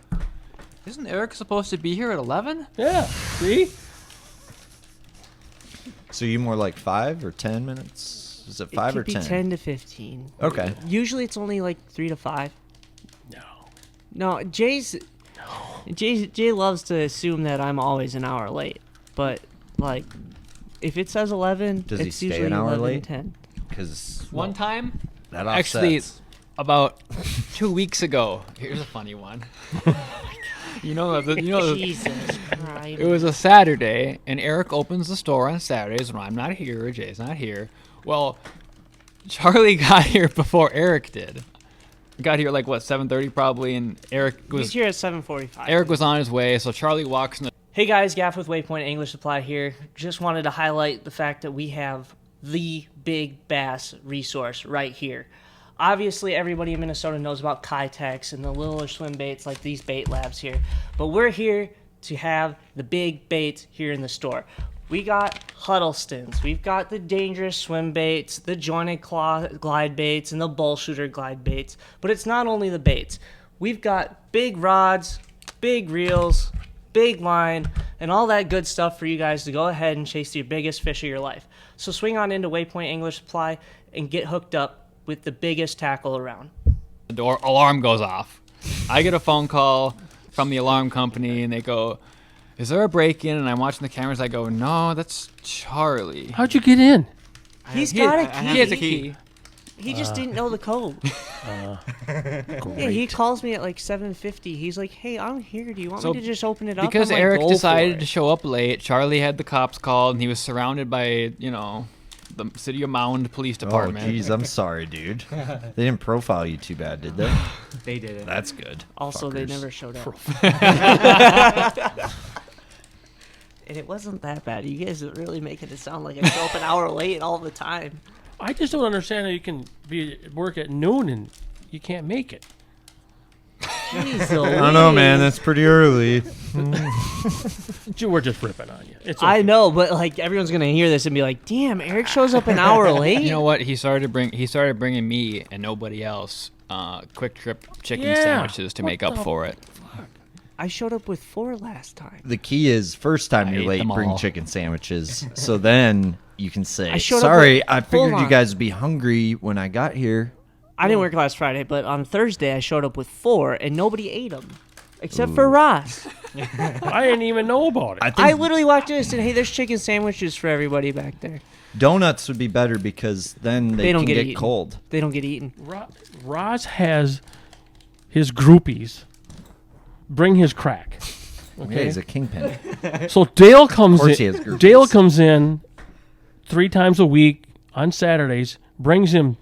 isn't Eric supposed to be here at 11? Yeah. See? So you more like 5 or 10 minutes? Is it 5 it or could 10? be 10 to 15. Okay. Usually it's only like 3 to 5. No. No, Jay loves to assume that I'm always an hour late. But, like, if it says 11, Does he it's stay usually an hour 11, late? 10. Because One time, that actually, offsets. about 2 weeks ago, here's a funny one. Jesus Christ. It was a Saturday, and Eric opens the store on Saturdays when I'm not here, Jay's not here. Well, Charlie got here before Eric did. Got here like, what, 7:30 probably, and Eric He's was here at 7:45. Eric was on his way, so Charlie walks in the Hey guys, Gaff with Waypoint Angler Supply here. Just wanted to highlight the fact that we have the big bass resource right here. Obviously, everybody in Minnesota knows about Kitex and the littler swim baits like these bait labs here. But we're here to have the big baits here in the store. We got Huddlestons. We've got the dangerous swim baits, the jointed claw glide baits, and the bull shooter glide baits. But it's not only the baits. We've got big rods, big reels, big line, and all that good stuff for you guys to go ahead and chase your biggest fish of your life. So swing on into Waypoint Angler Supply and get hooked up with the biggest tackle around. door, alarm goes off. I get a phone call from the alarm company, and they go, is there a break-in? And I'm watching the cameras. I go, no, that's Charlie. How'd you get in? He's got a key. He has a key. He just didn't know the code. Yeah, he calls me at like 7:50. He's like, "Hey, I'm here. Do you want So, me to just open it up?" Because I'm like, Eric "Go for decided it." to show up late, Charlie had the cops called, and he was surrounded by, the City of Mound Police Oh, Department. geez, I'm sorry, dude. They didn't profile you too bad, did they? They did it. That's good. Also, they Fuckers. never showed up. And it wasn't that bad. You guys are really making it sound like I show up an hour late all the time. I just don't understand how you can be at work at noon and you can't make it. Jeez, I don't know, man. That's pretty early. We're just ripping on you. It's I okay. know, but like everyone's gonna hear this and be like, "Damn, Eric shows up an hour late." You know what? He started bringing me and nobody else quick trip chicken Yeah, sandwiches to what make up the for it. I showed up with 4 last time. The key is first time I you're ate late, them bring all. chicken sandwiches. So then you can say, I showed up sorry, with- I hold figured you on. guys would be hungry when I got here. I didn't work last Friday, but on Thursday I showed up with 4, and nobody ate them. Except for Ross. I didn't even know about it. I think I literally walked in and said, hey, there's chicken sandwiches for everybody back there. donuts would be better because then they, don't can get get eaten. cold. They don't get eaten. Roz has his groupies bring his crack. Yeah, Okay. he's a kingpin. So Dale comes course he in. has groupies. Dale comes in 3 times a week on Saturdays. Brings him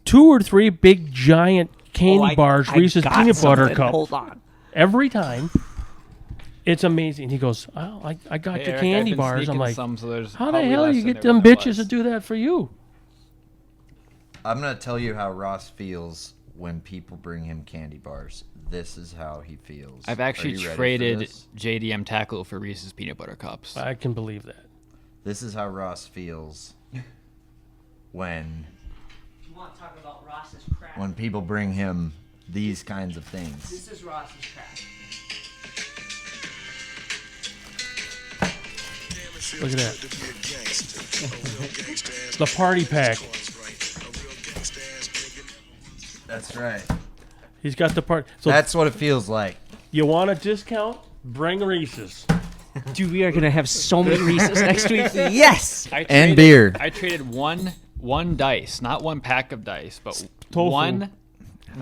2 or 3 big giant candy bars, Reese's got peanut butter something. cup. Hold on. Every time. It's amazing. He goes, oh, I got Hey, your Eric, candy I've been bars. I'm sneaking like, some, so there's how the probably hell less you in get there them than there bitches to was. do that for you? I'm going to tell you how Ross feels when people bring him candy bars. This is how he feels. I've Are actually you ready for traded this? JDM tackle for Reese's peanut butter cups. I can believe that. This is how Ross feels when You want to talk about Ross's crack? when people bring him these kinds of things. This is Ross's crack. Look at that. The party pack. That's right. He's got the part. So That's what it feels like. you want a discount? Bring Reese's. Dude, we are going to have so many Reese's next week. Yes! I And beer. I traded one dice, not one pack of dice, but Tofu. one.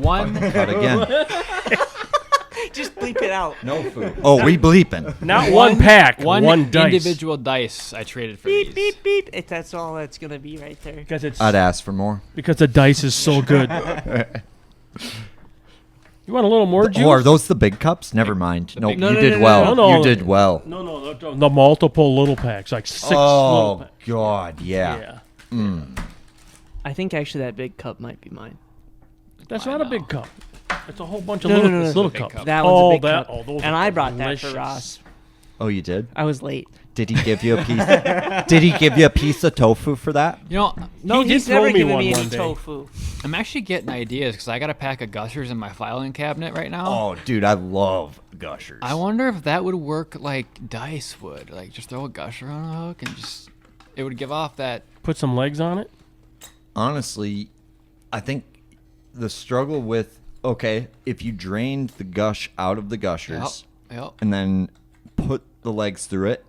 Cut again. Just bleep it out. No food. Oh, we bleeping. Not one pack, one dice. individual dice I traded for Beep, these. beep, beep. That's all that's going to be right there. Because it's I'd ask for more. because the dice is so good. You want a little more juice? Oh, are those the big cups? Never mind. Nope, big- you No, did no, no, well. no, no. You did well. No, the multiple little packs, like 6 little Oh, packs. God, yeah. Yeah. I think actually that big cup might be mine. That's I not a know. big cup. It's a whole bunch of No, little, no, no, no. little Big cups. cup. That one's a big that, cup. those And are I brought that delicious. for Ross. Oh, you did? I was late. Did he give you a piece? Did he give you a piece of tofu for that? You know, No, He did he's throw never me given one me one any day. tofu. I'm actually getting ideas because I got a pack of gushers in my filing cabinet right now. Oh, dude, I love gushers. I wonder if that would work like dice would. Like just throw a gusher on a hook and just it would give off that. Put some legs on it. Honestly, I think the struggle with, okay, if you drained the gush out of the gushers Yep. and then put the legs through it,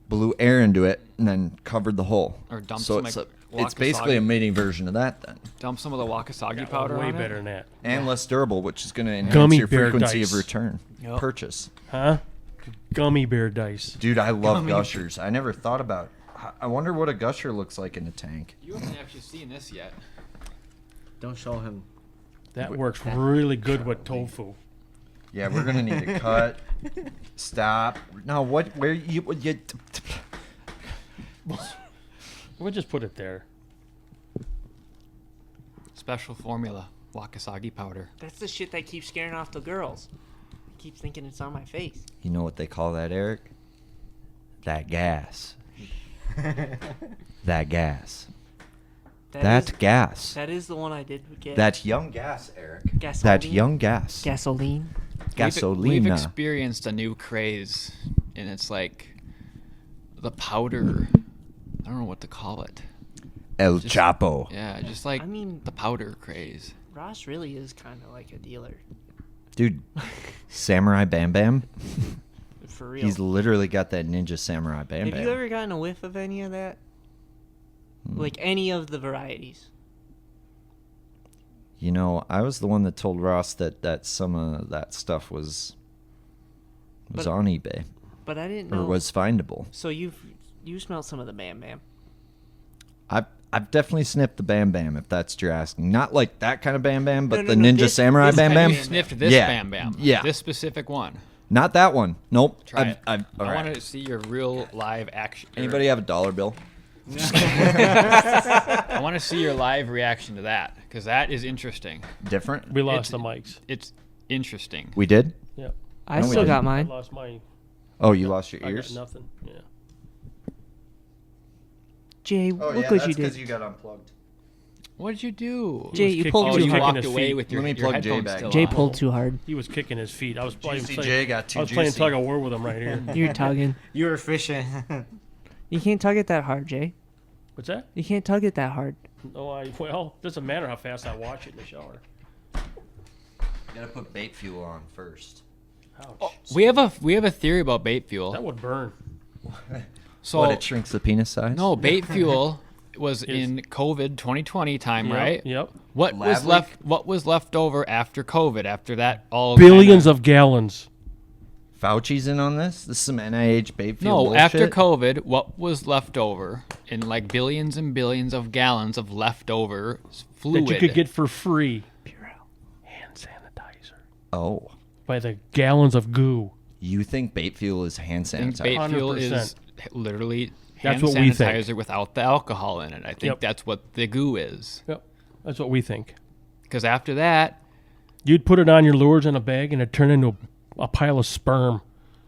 blew air into it, and then covered the hole. Or dump so some, it's, like, it's basically a Wakasagi. mini version of that then. Dump some of the wakasagi Got powder way on better it. than that. And less durable, which is going to enhance Gummy your bear frequency dice. of return. Yep. Purchase. Huh? Gummy bear dice. Dude, I love gushers. I never thought about. I wonder what a gusher looks like in a tank. You haven't actually seen this yet. Don't show him. That works really good with tofu. Yeah, we're gonna need to cut. Stop. No, what? Where you? We'll just put it there. Special formula wakasagi powder. That's the shit that keeps scaring off the girls. I keep thinking it's on my face. You know what they call that, Eric? That gas. That gas. That gas. That is the one I did get. That young gas, Eric. Gasoline? That young gas. Gasoline. We've Gasolina. experienced a new craze, and it's like the powder. I don't know what to call it. El Just- Chapo. Yeah, just like I mean- the powder craze. Ross really is kind of like a dealer. Dude, Samurai Bam Bam. For real. He's literally got that Ninja Samurai Bam Have Bam. you ever gotten a whiff of any of that? Like any of the varieties? You know, I was the one that told Ross that some of that stuff was But- on eBay But I didn't or know. was findable. So you smelled some of the Bam Bam. I've definitely sniffed the Bam Bam, if that's what you're asking. Not like that kind of Bam Bam, but No, no, the no, Ninja this- Samurai this Bam kind Bam. of You sniffed this Yeah. Bam Bam. Yeah. This specific one. Not that one. Nope. Try it. all I right. want to see your real live action. Anybody have a dollar bill? I want to see your live reaction to that because that is interesting. Different? We lost It's- the mics. It's interesting. We did? Yep. I No, we still got didn't. I mine. lost my. Oh, you lost your I got ears? nothing. Yeah. Jay, Oh, look what you did. you got unplugged. What did you do? Jay, you pulled Oh, was too you kicking hard. walked his away feet. with your, Let me your plug Jay headphones back still in. Jay on. pulled too hard. He was kicking his feet. I was playing. Juicy J got too I was playing juicy. tug of war with him right here. You're tugging. You were fishing. You can't tug it that hard, Jay. What's that? You can't tug it that hard. No, well, doesn't matter how fast I watch it in the shower. Gotta put bait fuel on first. Ouch. We have a theory about bait fuel. That would burn. So What, it shrinks the penis size? no, bait fuel was in COVID 2020 time, right? Yep. What Lab was leak? left? What was left over after COVID? After that, all Billions kinda- of gallons. Fauci's in on this? This is some NIH bait fuel No, bullshit? after COVID, what was left over in like billions and billions of gallons of leftover fluid That you could get for free. Hand sanitizer. Oh. By the gallons of goo. You think bait fuel is hand I think sanitizer? bait fuel 100%. is literally That's hand what we think. sanitizer without the alcohol in it. I think Yep. that's what the goo is. Yep. That's what we think. Because after that, You'd put it on your lures in a bag and it'd turn into a pile of sperm.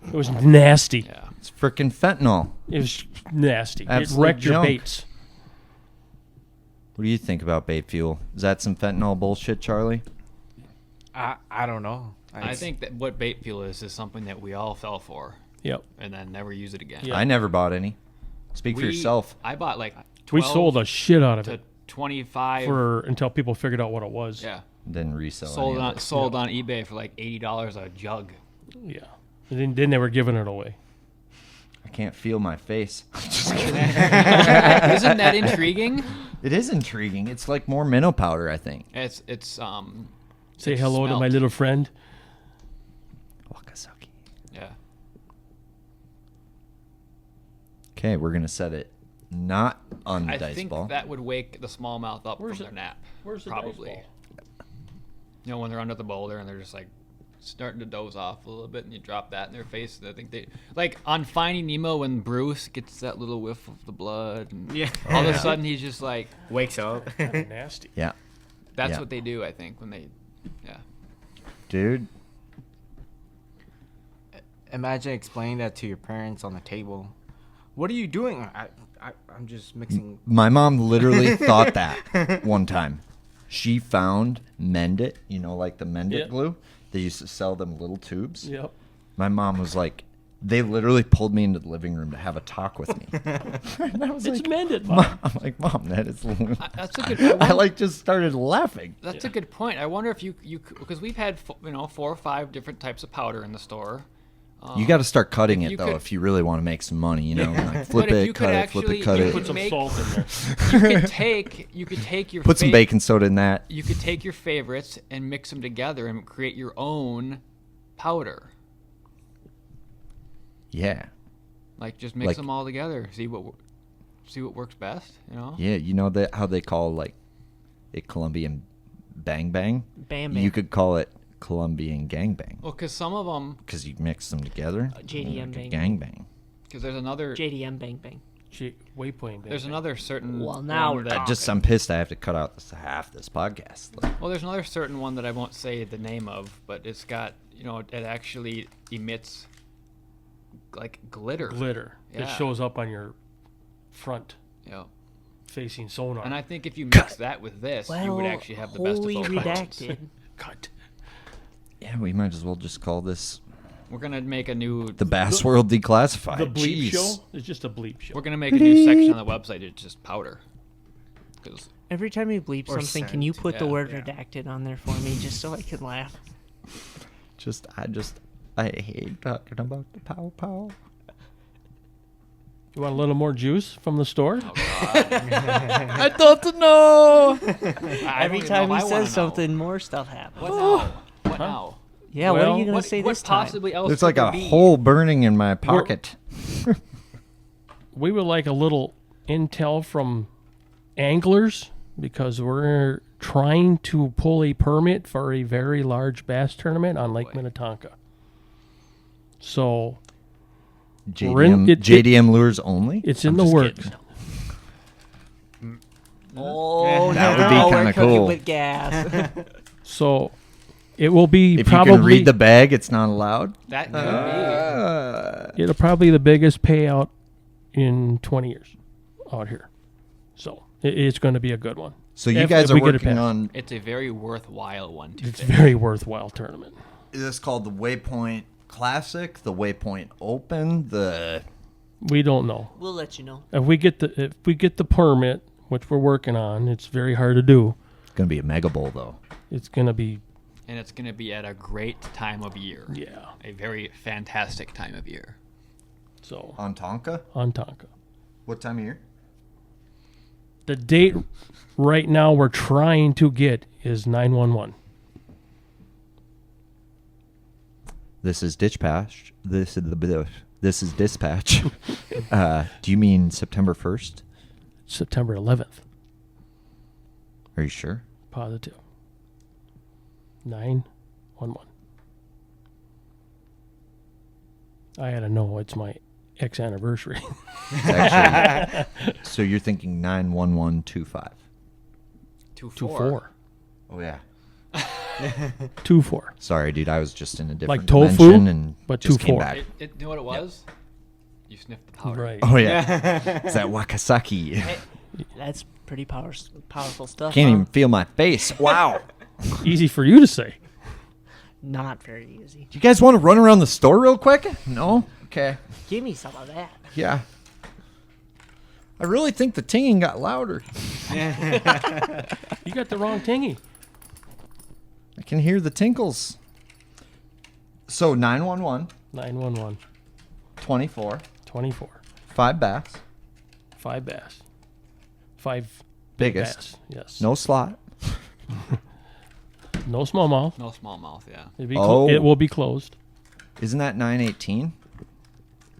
It was nasty. yeah, It's frickin' fentanyl. It was nasty. Absolute It wrecked your junk. baits. What do you think about bait fuel? Is that some fentanyl bullshit, Charlie? I don't know. I think that what bait fuel is something that we all fell for Yep. and then never use it again. Yeah. I never bought any. Speak for yourself. I bought like 12 We sold the shit out of to it 25. for until people figured out what it was. Yeah, Didn't resell sold any of on it. sold on eBay for like $80 a jug. Yeah. And then they were giving it away. I can't feel my face. Isn't that intriguing? It is intriguing. It's like more minnow powder, I think. It's Say It's hello to my smelt. little friend. Wakasaki. yeah. Okay, we're gonna set it not on the I dice think ball. that would wake the smallmouth up Where's from the- their nap. Where's the Probably. baseball? You know, when they're under the boulder and they're just like starting to doze off a little bit, and you drop that in their face. And I think they like on Finding Nemo when Bruce gets that little whiff of the blood, and Yeah. all of a sudden he's just like, Wakes up. Kinda nasty. Yeah, that's Yeah. what they do. I think when they, yeah. dude. Imagine explaining that to your parents on the table. What are you doing? I'm just mixing. My mom literally thought that one time. She found Mend It, you know, like the Mend It Yeah. glue. They used to sell them little tubes. Yep. My mom was like, they literally pulled me into the living room to have a talk with me. And I was It's like, mended, Mom, Mom. I'm like, Mom, that is. That's a good. I like just started laughing. That's a good point. I wonder if you because we've had 4 or 5 different types of powder in the store. You got to start cutting if it you though could- if you really want to make some money. You know, like flip But if you it, could cut it, flip actually- it, cut you it. Put some Make- salt in there. You could take your Put some baking soda in that. You could take your favorites and mix them together and create your own powder. Yeah, Like just mix Like- them all together. See what works best. You know. yeah. You know that how they call like it Colombian bang bang. Bam Bam. You could call it Colombian gangbang Well, because some of them, because you mix them together. JDM like a bang. gangbang. because there's another JDM bang bang. Waypoint. there's another certain Well, now one we're that Just I'm pissed. I have to cut out half this podcast. Like, well, there's another certain one that I won't say the name of, but it's got it actually emits like glitter. glitter. Yeah. It shows up on your front Yeah. facing sonar. And I think if you mix that with this, Well, you would actually have the best of wholly both worlds. redacted. Cut. yeah, we might as well just call this We're gonna make a new. the Bass World Declassified. The bleep Jeez. show is just a bleep show. We're gonna make a new section on the website. It's just powder. 'Cause Every time you bleep Or something, can you scent, put the yeah, word yeah. redacted on there for me just so I can laugh? I hate talking about the pow pow. You want a little more juice from the store? I don't know. I Every don't even know time if he I wanna says know. something, more stuff happens. What now? What now? Yeah, what are Well, you gonna What, say what this time? possibly else? There's could like there a be? hole burning in my pocket. We would like a little intel from anglers because we're trying to pull a permit for a very large bass tournament on Lake Minnetonka. So We're in- JDM lures only. it's I'm in the just works. kidding. Oh, That would now be we're kinda cooking cool. with gas. So it will be If probably you can read the bag, it's not allowed. That could it'll probably be the biggest payout in 20 years out here. So it's going to be a good one. So you If guys are we get a working pass. on, It's a very worthwhile one to It's fish. very worthwhile tournament. is this called the Waypoint Classic, the Waypoint Open, the... We don't know. We'll let you know. If we get the permit, which we're working on, it's very hard to do. It's going to be a mega bowl, though. It's gonna be And it's going to be at a great time of year. yeah. A very fantastic time of year. So On Tonka? on Tonka. What time of year? The date right now we're trying to get is 9/11. This is dispatch. This is dispatch. Do you mean September 1st? September 11th. Are you sure? Positive. 9/11. I had to know it's my ex-anniversary. Actually, so you're thinking 91125. 2-4. Oh, yeah. 2-4. Sorry, dude. I was just in a different Like tofu, dimension and but just came 2-4. back. You know what it was? You sniffed the powder. Right. Oh, yeah. It's that Wakasaki. That's pretty powerful stuff. Can't huh? even feel my face. Wow. Easy for you to say. Not very easy. Do you guys want to run around the store real quick? No? Okay. Give me some of that. Yeah. I really think the tinging got louder. You got the wrong tingy. I can hear the tinkles. So 911, 911. 24, 24. 5 bass, 5 bass. 5 biggest, bass. Yes. no slot. No smallmouth. No smallmouth, yeah. It will be closed. Isn't that 918?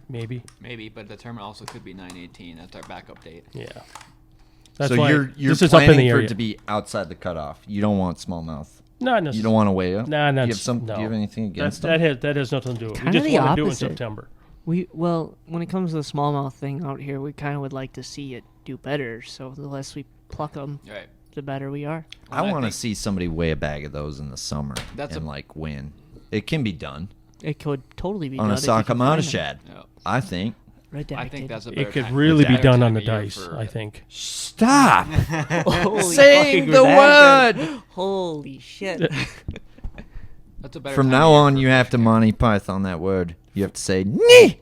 Maybe. Maybe, but the tournament also could be 918. That's our backup date. Yeah. That's so why you're this is up planning in the for area. it to be outside the cutoff. You don't want smallmouth. Not You necessarily. don't want to weigh up. Nah, do you that's, have no. Do you have anything against that them? that has nothing to do with it. We Kinda just the want to do it in opposite. September. Well, when it comes to the smallmouth thing out here, we kind of would like to see it do better. So the less we pluck them, Right. the better we are. I I want to think- see somebody weigh a bag of those in the summer That's and a- like win. It can be done It could totally be on done a if you can Sakamana find 'em. shad. Yeah. I think. Redacted. I think that's a better It could time- really be better done time on the of year dice, for- I think. Stop. Holy Say fucking the redacted. word. Holy shit. That's a better From time now of year on, for you have to fishing. Monty Python that word. You have to say nee.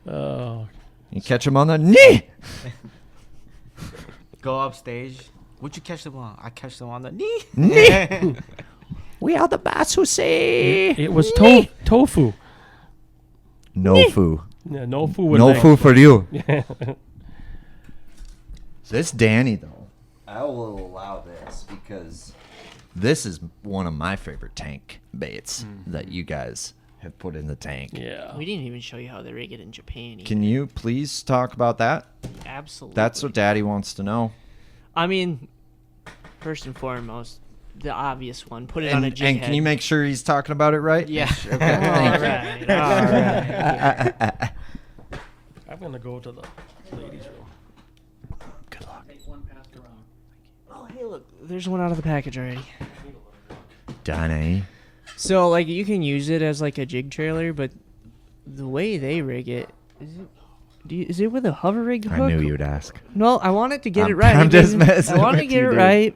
Oh, You catch them on the knee. Go upstage. Would you catch them on? I catch them on the knee. Knee. We are the bass who say it was tofu. no foo. Yeah, no food. with No legs. foo for you. This Danny though, I will allow this because this is one of my favorite tank baits that you guys have put in the tank. Yeah. We didn't even show you how they rig it in Japan. Can you please talk about that? Absolutely. That's what Daddy wants to know. I mean, first and foremost, the obvious one. Put it on a jig And head. can you make sure he's talking about it right? Yeah. Okay. Thank you. All right. I'm going to go to the ladies' room. Good luck. Oh, hey, look. There's one out of the package already. Danny. So, like, you can use it as, like, a jig trailer, but the way they rig it, is it with a hover rig hook? I knew you would ask. No, I wanted to get I'm- it right. I'm just I wanted messing to with get you, it dude. right.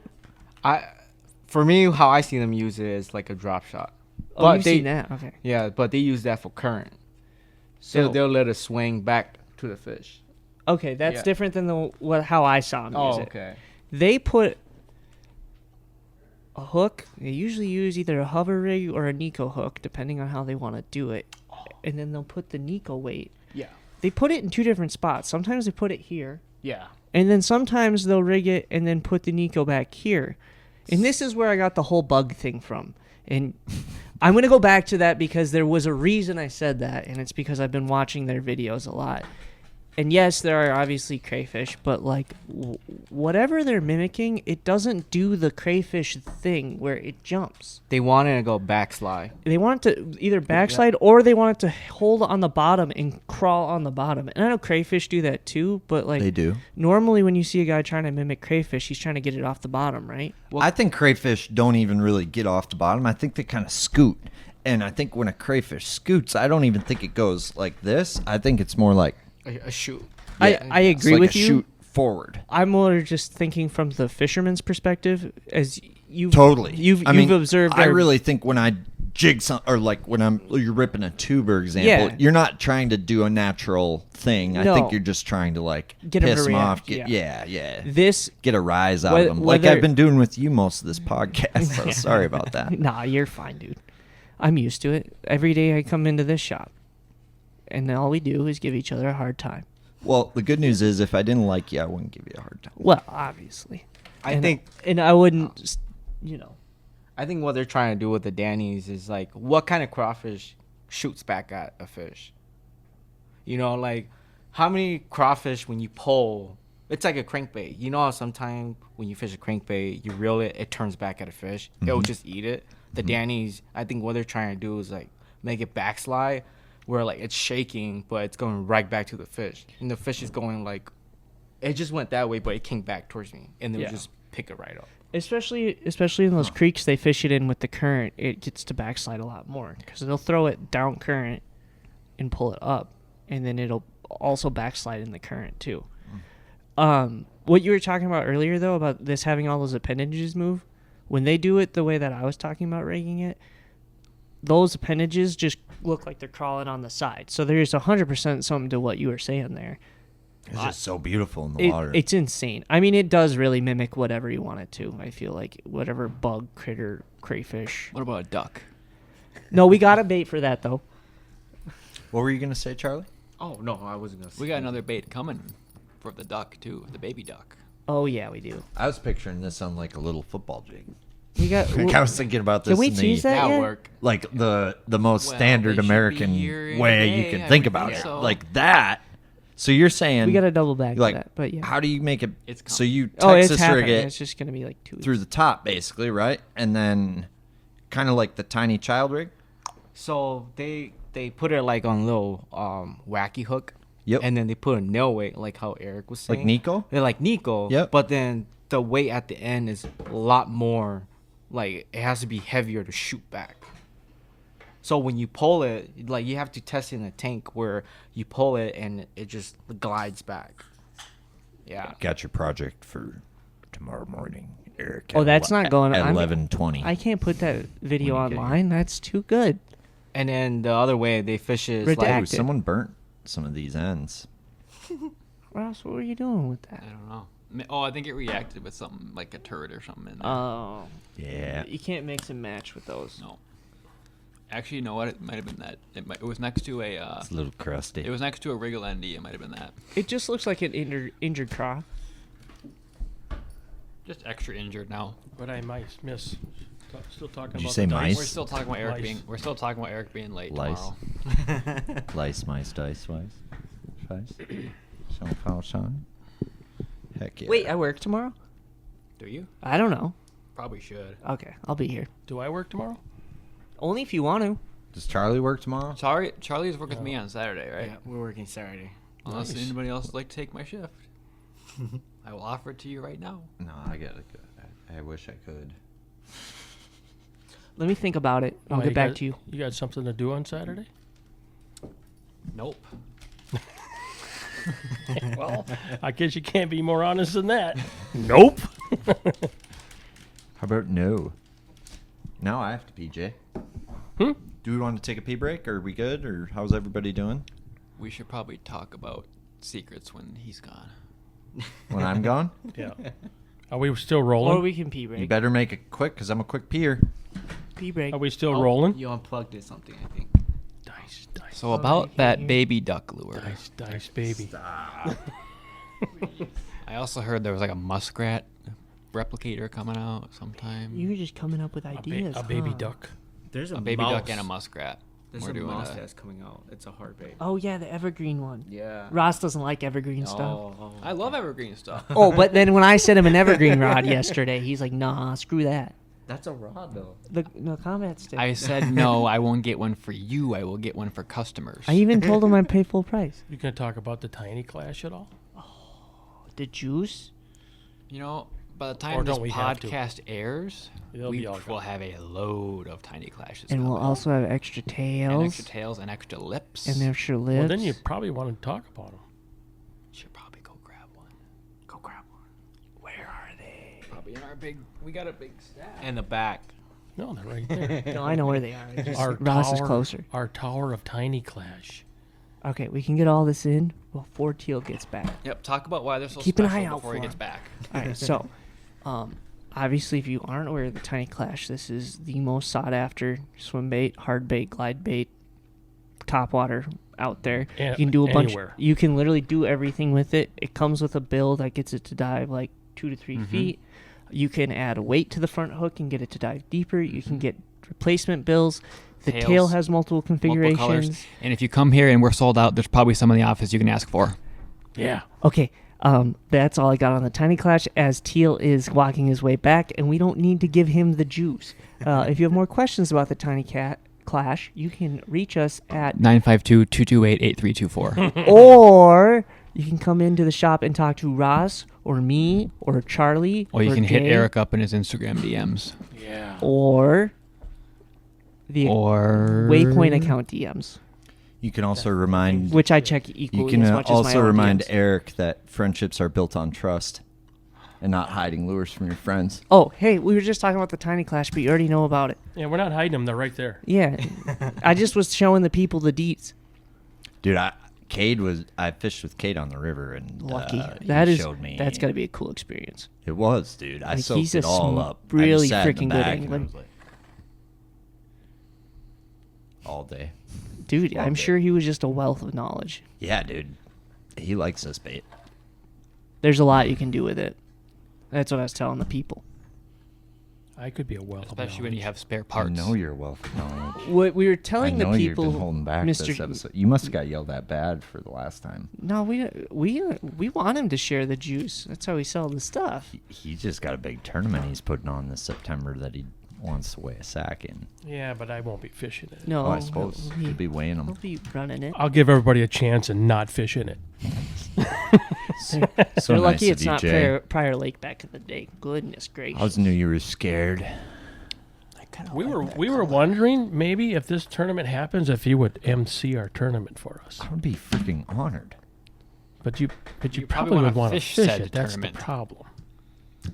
For me, how I see them use it is like a drop shot. Oh, But you've they- seen that? Okay. Yeah, but they use that for current. So, They'll let it swing back to the fish. okay, that's Yeah. different than how I saw them use it. okay. They put a hook. They usually use either a hover rig or a Nico hook, depending on how they want to do it. And then they'll put the Nico weight. Yeah. They put it in two different spots. Sometimes they put it here, Yeah. and then sometimes they'll rig it and then put the Nico back here. And this is where I got the whole bug thing from. And I'm going to go back to that because there was a reason I said that, and it's because I've been watching their videos a lot. And yes, there are obviously crayfish, but like whatever they're mimicking, it doesn't do the crayfish thing where it jumps. They want it to go backslide. They want it to either backslide or they want it to hold on the bottom and crawl on the bottom. And I know crayfish do that too, but like They do. normally when you see a guy trying to mimic crayfish, he's trying to get it off the bottom, right? I think crayfish don't even really get off the bottom. I think they kind of scoot. And I think when a crayfish scoots, I don't even think it goes like this. I think it's more like A shoot. I it's agree like with a you. shoot forward. I'm more just thinking from the fisherman's perspective, as you've Totally. you've mean, observed. I our- really think when I jig some, or like when you're ripping a tuber example, Yeah. you're not trying to do a natural thing. I No. think you're just trying to like Get 'em to piss them off. react, Yeah. this. Get a rise out Whe- of them, like whether- I've been doing with you most of this podcast. So sorry about that. Nah, you're fine, dude. I'm used to it. Every day I come into this shop, and all we do is give each other a hard time. Well, the good news is if I didn't like you, I wouldn't give you a hard time. Well, obviously. I think and I wouldn't, you know. I think what they're trying to do with the Dannies is like, what kind of crawfish shoots back at a fish? You know, like how many crawfish when you pull, it's like a crankbait. You know how sometimes when you fish a crankbait, you reel it, it turns back at a fish. It'll just eat it. The Dannies, I think what they're trying to do is like make it backslide, where like it's shaking, but it's going right back to the fish, and the fish is going like, it just went that way, but it came back towards me, and they'll Yeah. just pick it right up. Especially in those creeks they fish it in with the current, it gets to backslide a lot more because they'll throw it down current and pull it up, and then it'll also backslide in the current too. What you were talking about earlier though about this having all those appendages move, when they do it the way that I was talking about rigging it, those appendages just look like they're crawling on the side. So there's 100% something to what you were saying there. It's just so beautiful in the water. It's insane. I mean, it does really mimic whatever you want it to. I feel like whatever bug, critter, crayfish. What about a duck? No, we got a bait for that though. What were you gonna say, Charlie? Oh no, I wasn't gonna. We got another bait coming for the duck too, the baby duck. Oh yeah, we do. I was picturing this on like a little football jig. We got. Like, I was thinking about this Can we in tease the, that That'll yet? work. like the most Well, standard they should be American here in a way day, you can I think would about think it. so. Like that. So you're saying We got to double back like to that, but yeah. how do you make it? It's So you Oh, it's Texas happening. rig It's it just gonna be like 2 through the top, basically, right? And then kind of like the tiny child rig. So they put it like on a little wacky hook. Yep. And then they put a nail weight, like how Eric was saying. Like Nico? They're like Nico. Yep. But then the weight at the end is a lot more, like it has to be heavier to shoot back. So when you pull it, like you have to test it in a tank where you pull it and it just glides back. Yeah. Got your project for tomorrow morning, Eric. Oh, that's not going at I'm- 11:20. I can't put that video When you get online. That's too good. And then the other way they fish it is Redact. like Ooh, someone burnt some of these ends. Ross, what were you doing with that? I don't know. Oh, I think it reacted with something like a turd or something in there. Oh, Yeah. you can't mix and match with those. No. Actually, you know what? It might have been that. It was next to a. It's a little crusty. It was next to a wriggle endy. It might have been that. It just looks like an injured craw. Just extra injured now. But I might miss. Still talking Did you about say the dice. mice? We're still talking about Eric Lice. being. We're still talking about Eric being late Lice. tomorrow. Lice, mice, dice, Scheiß. Schon. Heck yeah. Wait, I work tomorrow? Do you? I don't know. Probably should. Okay, I'll be here. Do I work tomorrow? Only if you want to. Does Charlie work tomorrow? Charlie's working with me on Saturday, right? Yeah, we're working Saturday. Unless Nice. anybody else would like to take my shift. I will offer it to you right now. No, I got it. I wish I could. Let me think about it. I'll Why, get back got- to you. You got something to do on Saturday? Nope. Well, I guess you can't be more honest than that. Nope. How about no? Now I have to pee, Jay. Hmm? Do we want to take a pee break? Or are we good? Or how's everybody doing? We should probably talk about secrets when he's gone. When I'm gone? Yeah. Are we still rolling? Or we can pee You break. better make it quick, because I'm a quick peer. Pee break. Are we still rolling? You unplugged it something, I think. Dice, So about that baby duck lure. dice, baby. I also heard there was like a muskrat replicator coming out sometime. You're just coming up with ideas. A baby huh? duck. There's a baby duck and a muskrat. There's We're a doing mouse a- that's coming out. It's a hard bait. Oh yeah, the evergreen one. Yeah. Ross doesn't like evergreen stuff. Oh, I love evergreen stuff. Oh, but then when I sent him an evergreen rod yesterday, he's like, "Nah, screw that." that's a rod though. The combat stick. I said no, I won't get one for you. I will get one for customers. I even told him I'd pay full price. You gonna talk about the tiny clash at all? The juice. You know, by the Or time this don't we have to? podcast airs, It'll we be all will gone. have a load of tiny clashes. And we'll coming. also have extra and tails extra tails and extra lips. and extra lips. Well, then you probably want to talk about them. should probably go grab one. Go grab one. Where are they? Probably in our big. We got a big stack. In the back. No, they're right there. No, I know where they are. It's just Our Ross is tower- closer. Our tower of tiny clash. Okay, we can get all this in before Teal gets back. Yep. Talk about why they're so Keep an special eye out before for he gets 'em. back. All right, so obviously, if you aren't aware of the Tiny Clash, this is the most sought after swim bait, hard bait, glide bait, topwater out there. And You can do a bunch. anywhere. You can literally do everything with it. It comes with a bill that gets it to dive like 2 to 3 feet. You can add a weight to the front hook and get it to dive deeper. You can get replacement bills. The tail Tails, has multiple Multiple configurations. colors. And if you come here and we're sold out, there's probably some in the office you can ask for. Yeah. Okay, that's all I got on the Tiny Clash as Teal is walking his way back, and we don't need to give him the juice. If you have more questions about the Tiny Clash, you can reach us at 952-228-8324. or you can come into the shop and talk to Ross or me or Charlie Or you can hit Jay, Eric up in his Instagram DMs. Yeah. or the Or Waypoint account DMs, You can also remind which I check equally you can as much as my also own remind DMs. Eric that friendships are built on trust and not hiding lures from your friends. Oh, hey, we were just talking about the Tiny Clash, but you already know about it. Yeah, we're not hiding them. They're right there. Yeah, I just was showing the people the deets. Dude, I fished with Cade on the river and Lucky. he showed me. That's got to be a cool experience. It was, dude. I Like, soaked he's a it all up. I just really sat in the freaking good back and I angler. was like, all day. Dude, Loved I'm it. sure he was just a wealth of knowledge. Yeah, dude. He likes this bait. There's a lot you can do with it. That's what I was telling the people. I could be a wealth of especially when knowledge. you have spare parts. I know you're well for knowledge. What we were I telling know the you've people, been holding back Mr. this episode. You must have got yelled at bad for the last time. No, we want him to share the juice. That's how we sell the stuff. He just got a big tournament he's putting on this September that he wants to weigh a sack in. Yeah, but I won't be fishing it. No, Oh, I suppose he'll he'll be weighing he'll them. be running it. I'll give everybody a chance and not fish in it. So They're nice lucky of it's you, not Jay. Prior Lake back in the day. Goodness gracious. I was knew you were scared. We were wondering maybe if this tournament happens, if you would MC our tournament for us. I would be freaking honored. But you You probably probably wanna would want to fish fish said it. That's the tournament. problem.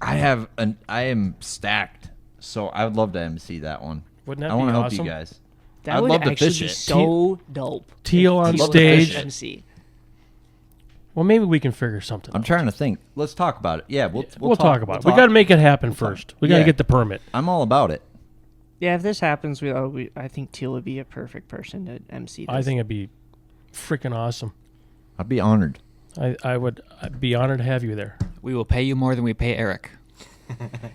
I am stacked, so I would love to MC that one. Wouldn't that I be want to help awesome? you guys. that I'd would love to actually fish be it. so dope. Teal on Teal stage. was MC. Well, maybe we can figure something I'm out. trying to think. Let's talk about it. Yeah, We'll talk about it. We got to make it happen first. We got to Yeah. get the permit. I'm all about it. Yeah, if this happens, I think Teal would be a perfect person to MC this. I think it'd be freaking awesome. I'd be honored. I'd be honored to have you there. We will pay you more than we pay Eric.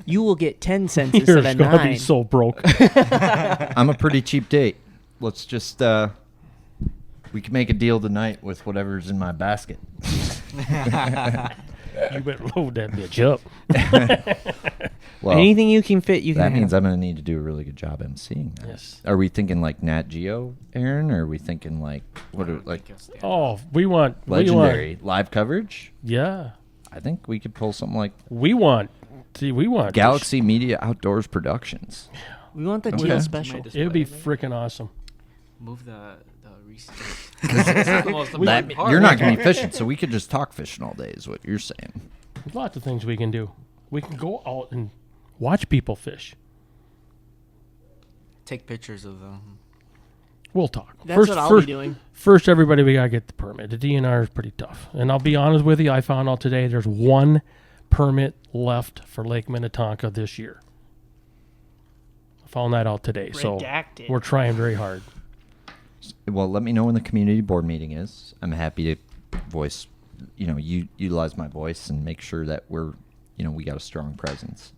you will get 10 cents You're instead of gonna 9. be so broke. I'm a pretty cheap date. Let's just we can make a deal tonight with whatever's in my basket. You better load that bitch up. Well, Anything you can fit, you can that have. means I'm gonna need to do a really good job emceeing that. Yes. Are we thinking like Nat Geo, Aaron? Or are we thinking like what are like Oh, we want legendary live coverage? Yeah, I think we could pull something like we want Galaxy Media Outdoors Productions. We want the Okay. Teal special. It would be freaking awesome. Move the receipt. You're not gonna be fishing, so we could just talk fishing all day. Is what you're saying? There's lots of things we can do. We can go out and watch people fish. Take pictures of them. We'll talk. That's what I'll be doing. First, everybody, we gotta get the permit. The DNR is pretty tough, and I'll be honest with you. I found out today there's one permit left for Lake Minnetonka this year. I found that out today, so Redacted. we're trying very hard. Well, let me know when the community board meeting is. I'm happy to voice, utilize my voice and make sure that we're, we got a strong presence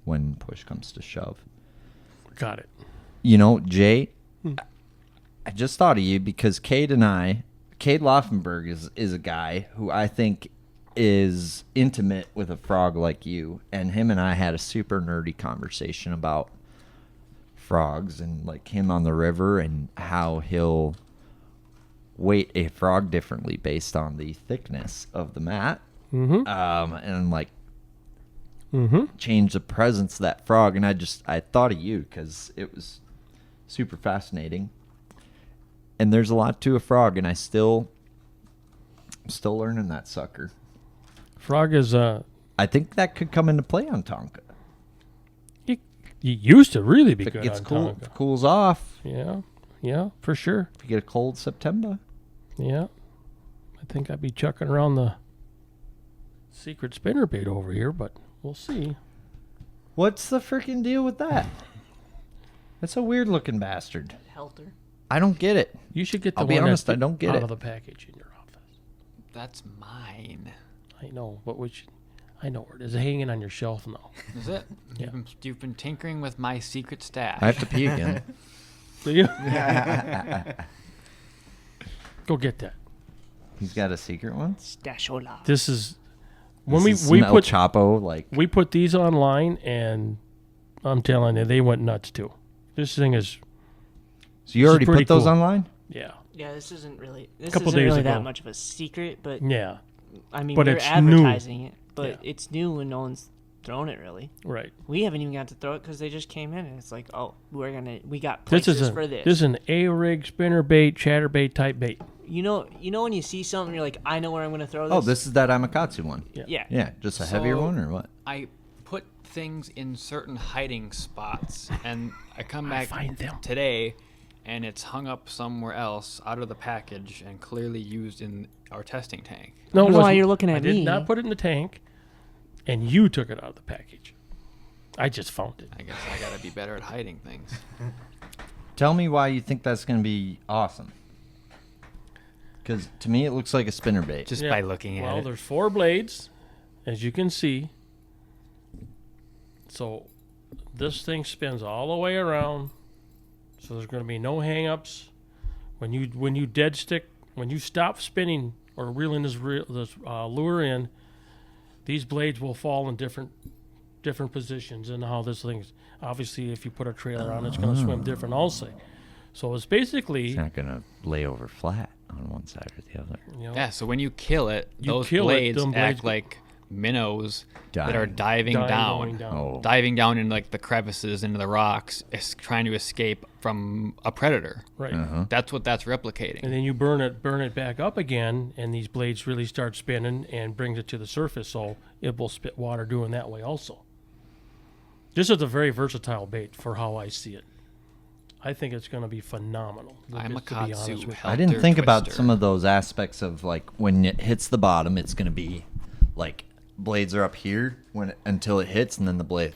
when push comes to shove. Got it. Jay, I just thought of you because Cade Laufenberg is a guy who I think is intimate with a frog like you, and him and I had a super nerdy conversation about frogs and like him on the river and how he'll weight a frog differently based on the thickness of the mat, and like change the presence of that frog. And I thought of you because it was super fascinating. And there's a lot to a frog, and I'm still learning that sucker Frog is I think that could come into play on Tonka. he used to really be If it good gets on cool, Tonga. if it cools off, Yeah, for sure. if you get a cold September. Yeah. I think I'd be chucking around the secret spinnerbait over here, but we'll see. What's the freaking deal with that? That's a weird looking bastard. Helter. I don't get it. You should get the I'll be one honest, that's I don't get out it. of the package in your office. That's mine. I know, but I know where it is. It's hanging on your shelf now. Is it? Yeah. You've been tinkering with my secret stash. I have to pee again. Do you? Go get that. He's got a secret one. Stashola. This is when This is we some El put Chapo, like we put these online, and I'm telling you, they went nuts too. This thing is, so you already pretty put those cool. online? yeah, Yeah, this isn't really Couple days ago. that much of a secret, but yeah, I mean, But we're it's advertising it, but Yeah. it's new and no one's thrown it really. right. We haven't even got to throw it because they just came in and it's like, oh, we got This places is for this. this is an A-rig spinnerbait, chatterbait type bait. You know when you see something, you're like, I know where I'm going to throw this. Oh, this is that Amakatsu one. Yeah. Yeah, just a heavier So- one or what? I put things in certain hiding spots, and I come back find them. today, and it's hung up somewhere else out of the package and clearly used in our testing tank. No, I don't know it why wasn't. you're looking I at did me. not put it in the tank, and you took it out of the package. I just found it. I guess I gotta be better at hiding things. Tell me why you think that's going to be awesome. Because to me, it looks like a spinnerbait. Just Yeah. by looking at Well, it. there's 4 blades, as you can see. So this thing spins all the way around. So there's going to be no hang-ups. When you stop spinning or reeling this lure in, these blades will fall in different positions, and how this thing's obviously, if you put a trailer on, it's going to swim different also. So it's basically, It's not going to lay over flat on one side or the other. you know, Yeah, so when you kill it, You those kill it, blades them blades act go- like minnows that are Dying. diving going down. Oh. Diving down into like the crevices, into the rocks, trying to escape from a predator. right. Uh-huh. That's what that's replicating. And then you burn it back up again, and these blades really start spinning and brings it to the surface, so it will spit water doing that way also. This is a very versatile bait for how I see it. I think it's going to be phenomenal. I'm a to be honest Katsu with you. I didn't think about twister. some of those aspects of like when it hits the bottom, it's going to be like blades are up here until it hits, and then the blade.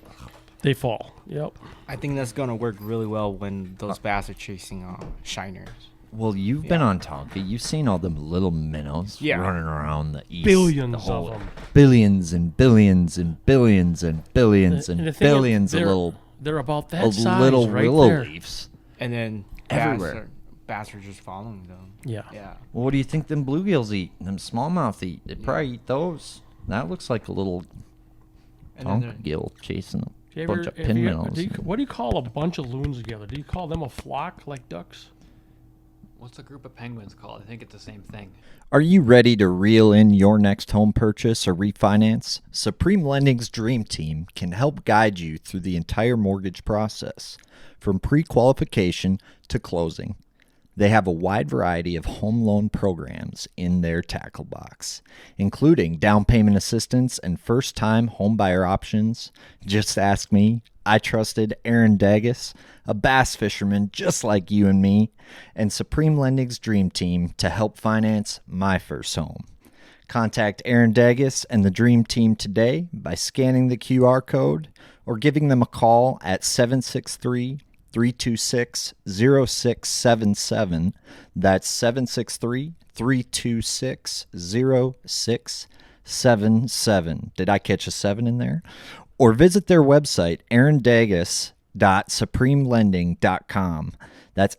They fall. Yep. I think that's gonna work really well when those bass are chasing shiners. Well, you've been on Tonka. You've seen all them little minnows Yeah. running around the east. Billions the of whole, them. Billions and billions and billions and billions And and the thing is, billions of they're about that size little right willow there. leaves. And then Everywhere. bass are just following them. Yeah. Yeah. Well, what do you think them bluegills eat? Them smallmouth eat? They probably eat those. That looks like a little And then Tonka gill chasing Do you a bunch ever- of pin minnows. what do you call a bunch of loons together? Do you call them a flock like ducks? What's a group of penguins called? I think it's the same thing. Are you ready to reel in your next home purchase or refinance? Supreme Lending's Dream Team can help guide you through the entire mortgage process, from pre-qualification to closing. They have a wide variety of home loan programs in their tackle box, including down payment assistance and first-time homebuyer options. Just ask me. I trusted Aaron Dagas, a bass fisherman just like you and me, and Supreme Lending's Dream Team to help finance my first home. Contact Aaron Dagas and the Dream Team today by scanning the QR code or giving them a call at 763-326-0677. That's 763-326-0677. Did I catch a 7 in there? Or visit their website, aarondages.supremelending.com. That's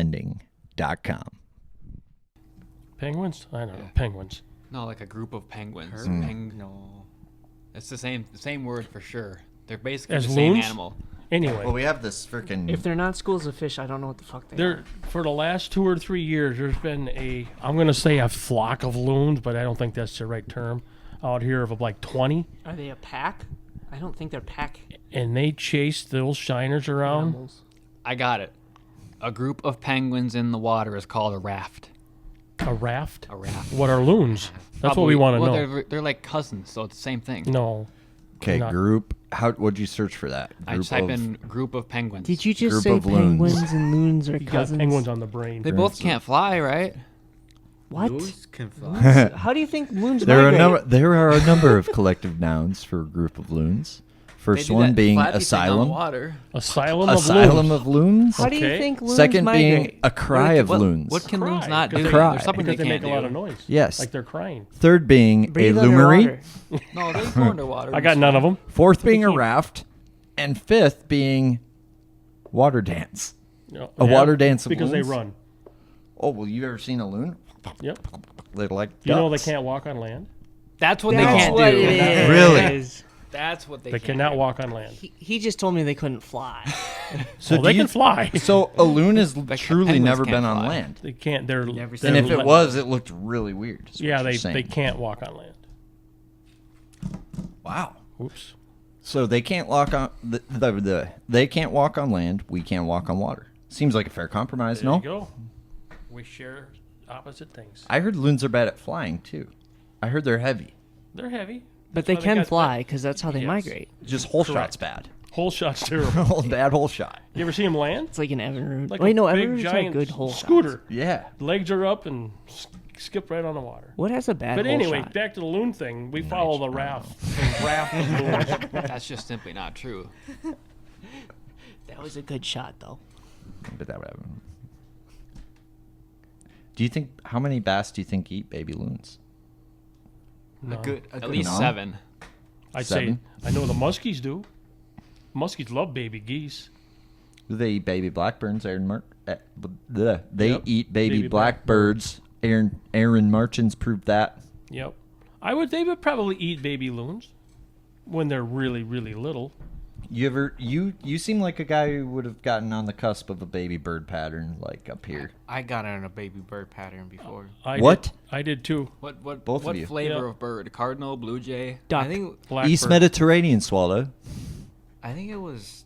AARONDAEGES.supremelending.com. Penguins? I don't know. Penguins. No, like a group of penguins. No. It's the same word for sure. They're basically As the same loons? animal. Anyway, we have this freaking. If they're not schools of fish, I don't know what the fuck they there are. for the last 2 or 3 years, there's been I'm going to say a flock of loons, but I don't think that's the right term, out here of like 20, Are they a pack? I don't think they're pack and they chase those shiners around. animals. I got it. A group of penguins in the water is called a raft. A raft? A raft. What are loons? That's what we want to well, know. They're like cousins, so it's the same thing. No. Okay, Not- group. What'd you search for that? I just type in group of penguins. Did you just Group say of loons. penguins and loons are You got cousins? penguins on the brain. They both can't fly, right? What? Loons can fly. How do you think loons There migrate? are a number of collective nouns for a group of loons. First one being asylum. Asylum Asylum of of loons. How do you Okay. think loons Second migrate? being a cry of loons. What can Cry, loons not do? because they- There's something because they they make can't a lot do. of noise. Yes. Like they're crying. Third being Breathe a loomery. underwater. No, they go underwater. I got none of them. Fourth being a can't- raft. And fifth being water dance. No, A water dance of because loons? they run. Oh, well, you ever seen a loon? Yep. They're like You know they ducks. can't walk on land. That's what That's they can't what do. it is. Really? That's what they They can't cannot do. walk on land. He just told me they couldn't fly. So Well, they do you- can fly. So a loon has truly penguins never can't been on fly. land. They can't. They're. Never they're And if it let- was, it looked really weird. is what yeah, you're they saying. can't walk on land. Wow. Oops. So they can't walk on they can't walk on land. We can't walk on water. Seems like a fair compromise, There no? you go. We share opposite things. I heard loons are bad at flying too. I heard they're heavy. They're heavy, But That's they why can got fly because that's how they Yes. migrate. Just hole Correct. shot's bad. Whole shot's terrible. Bad hole shot. You ever see them land? It's like an Evinrude. Like Wait, a no, big Evinrudes are giant good hole shots. scooter. Yeah. Legs are up and skip right on the water. What has a bad But hole anyway, shot? back to the loon thing. We follow the raft. The raft of loons. That's just simply not true. That was a good shot, though. But that would happen. Do you think how many bass do you think eat baby loons? No. At least No. 7. I'd Seven? say I know the muskies do. Muskies love baby geese. Do they eat baby blackbirds? They Yep. eat baby, Baby blackbirds. Aaron Marchins proved that. Yep. They would probably eat baby loons when they're really, really little. You seem like a guy who would have gotten on the cusp of a baby bird pattern like up here. I got on a baby bird pattern before. What? I did too. What Both of you. flavor Yeah. of bird? Cardinal, blue jay? Duck. I think Blackbird. East Mediterranean swallow. it was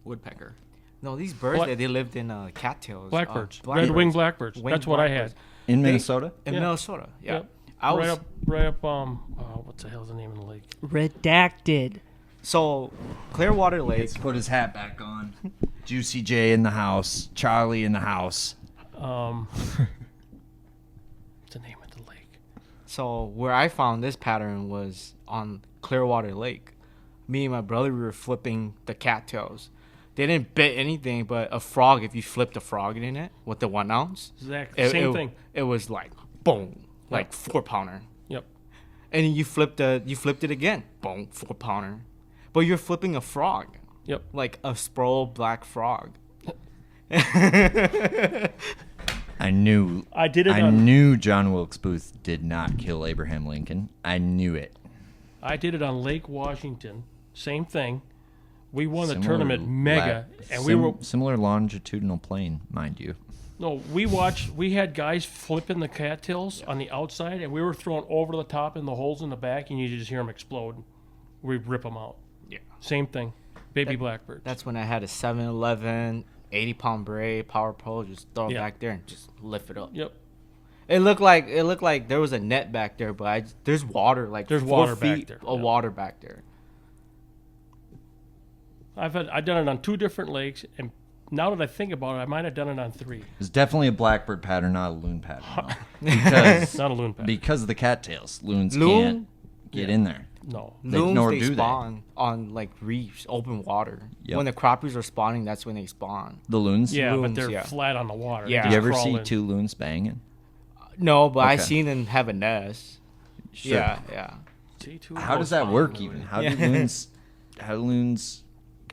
Woodpecker. no, these birds What? that they lived in cattails. Blackbirds. Red-winged blackbirds. That's what I had. In They- Minnesota? In Yeah. Minnesota. Yeah. Yep. I was right up. What the hell's the name of the lake? Redacted. so Clearwater Lake. Put his hat back on. Juicy J in the house. Charlie in the house. What's the name of the lake? So where I found this pattern was on Clearwater Lake. Me and my brother, we were flipping the cattails. They didn't bit anything, but a frog. If you flipped a frog in it with the 1 ounce, Exactly. Same thing. It was like boom, like 4-pounder. Yep. And you flipped it again, boom, 4-pounder. But you're flipping a frog, Yep. like a sproul black frog. I knew. I did it I on- knew John Wilkes Booth did not kill Abraham Lincoln. I knew it. I did it on Lake Washington. Same thing. We won the Similar tournament Mega, and we were similar longitudinal plane, mind you. no. We had guys flipping the cattails on the outside, and we were throwing over the top in the holes in the back, and you just hear them explode. We rip them out. Yeah. Same thing. Baby blackbirds. That's when I had a 7-Eleven 80-pound braid power pole. Just throw it Yeah. back there and just lift it up. Yep. It looked like there was a net back there, but there's water like There's 4 water back feet there, of yeah. water back there. I've done it on 2 different lakes, and now that I think about it, I might have done it on 3. It's definitely a blackbird pattern, not a loon pattern. though. because Not a loon pattern. because of the cattails, loons Loon? can't get in there. No. Loons, nor they do they. spawn on like reefs, open water. Yep. When the crappies are spawning, that's when they spawn. The loons. Yeah, but Loons, they're yeah. flat on the water. They Yeah. Do just you ever crawl see in. 2 loons banging? No, but I Okay. seen them have a nest. Sure. Yeah. See, 2 How of does those that fine work loons. even? How Yeah. do loons? How do loons?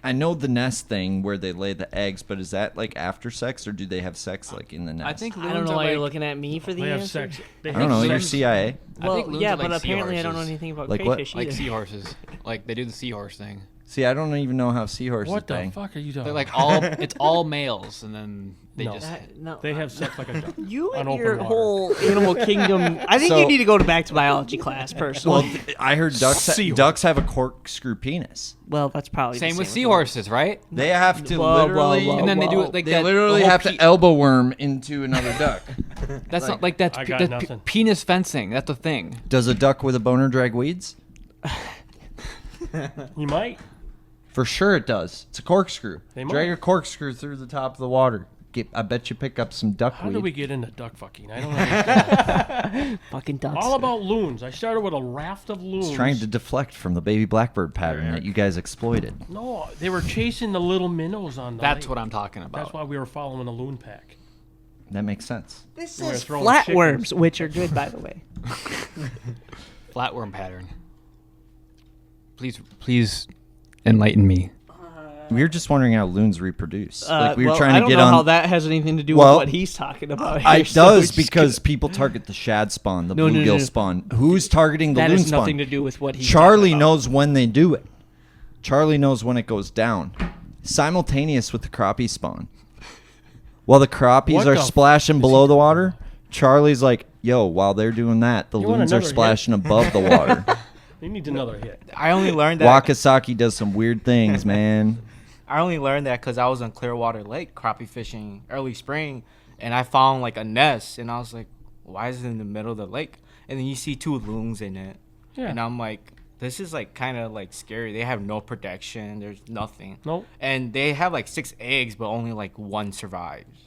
I know the nest thing where they lay the eggs, but is that like after sex or do they have sex like in the nest? I think loons I don't know are why like, you're looking at me for the They have answer. sex. They I don't know. have You're sex. CIA. I Well, think loons yeah, are like but apparently I don't know seahorses. anything about Like what? crayfish like either. seahorses. Like they do the seahorse thing. See, I don't even know how seahorses What the bang. fuck are you talking? They're like all it's all males, and then they No. just No, They have sex like a duck. you on and open your water. whole animal kingdom. I think So- you need to go back to biology class, personally. Well, I heard ducks have a corkscrew penis. Well, that's probably same the with same seahorses, right? They have to Whoa, literally, whoa, And then they do whoa. it like they that. literally the whole have to elbow worm into another duck. That's not like that's I got that's nothing. penis fencing. That's a thing. Does a duck with a boner drag weeds? You might. For sure it does. It's a corkscrew. They Drag might. a corkscrew through the top of the water. I bet you pick up some How duckweed. do we get into duck fucking? I don't understand. Fucking ducks. All about loons. I started with a raft of loons. Trying to deflect from the baby blackbird pattern that you guys exploited. No, they were chasing the little minnows on the That's lake. what I'm talking That's about. why we were following a loon pack. That makes sense. This We're is throwing flatworms, chickens. which are good, by the way. Flatworm pattern. Please enlighten me. We were just wondering how loons reproduce. Like we were well, trying I to don't get know on. how that has anything to do Well, with what he's talking about. It here, so we're does just because gonna- people target the shad spawn, the No, no, bluegill no, no. spawn. Who's targeting the that loon has spawn? nothing to do with what he's Charlie talking about. knows when they do it. Charlie knows when it goes down. Simultaneous with the crappie spawn. While the crappies What are the splashing is below he the water, Charlie's like, yo, while they're doing that, the You want loons are another hit? splashing above the water. He needs another hit. I only learned that. Wakasaki does some weird things, man. I only learned that because I was on Clearwater Lake crappie fishing early spring, and I found like a nest, and I was like, "Why is it in the middle of the lake?" And then you see two loons in it, Yeah. and I'm like, "This is like kind of like scary." They have no protection. There's nothing. Nope. And they have like 6 eggs, but only like one survives.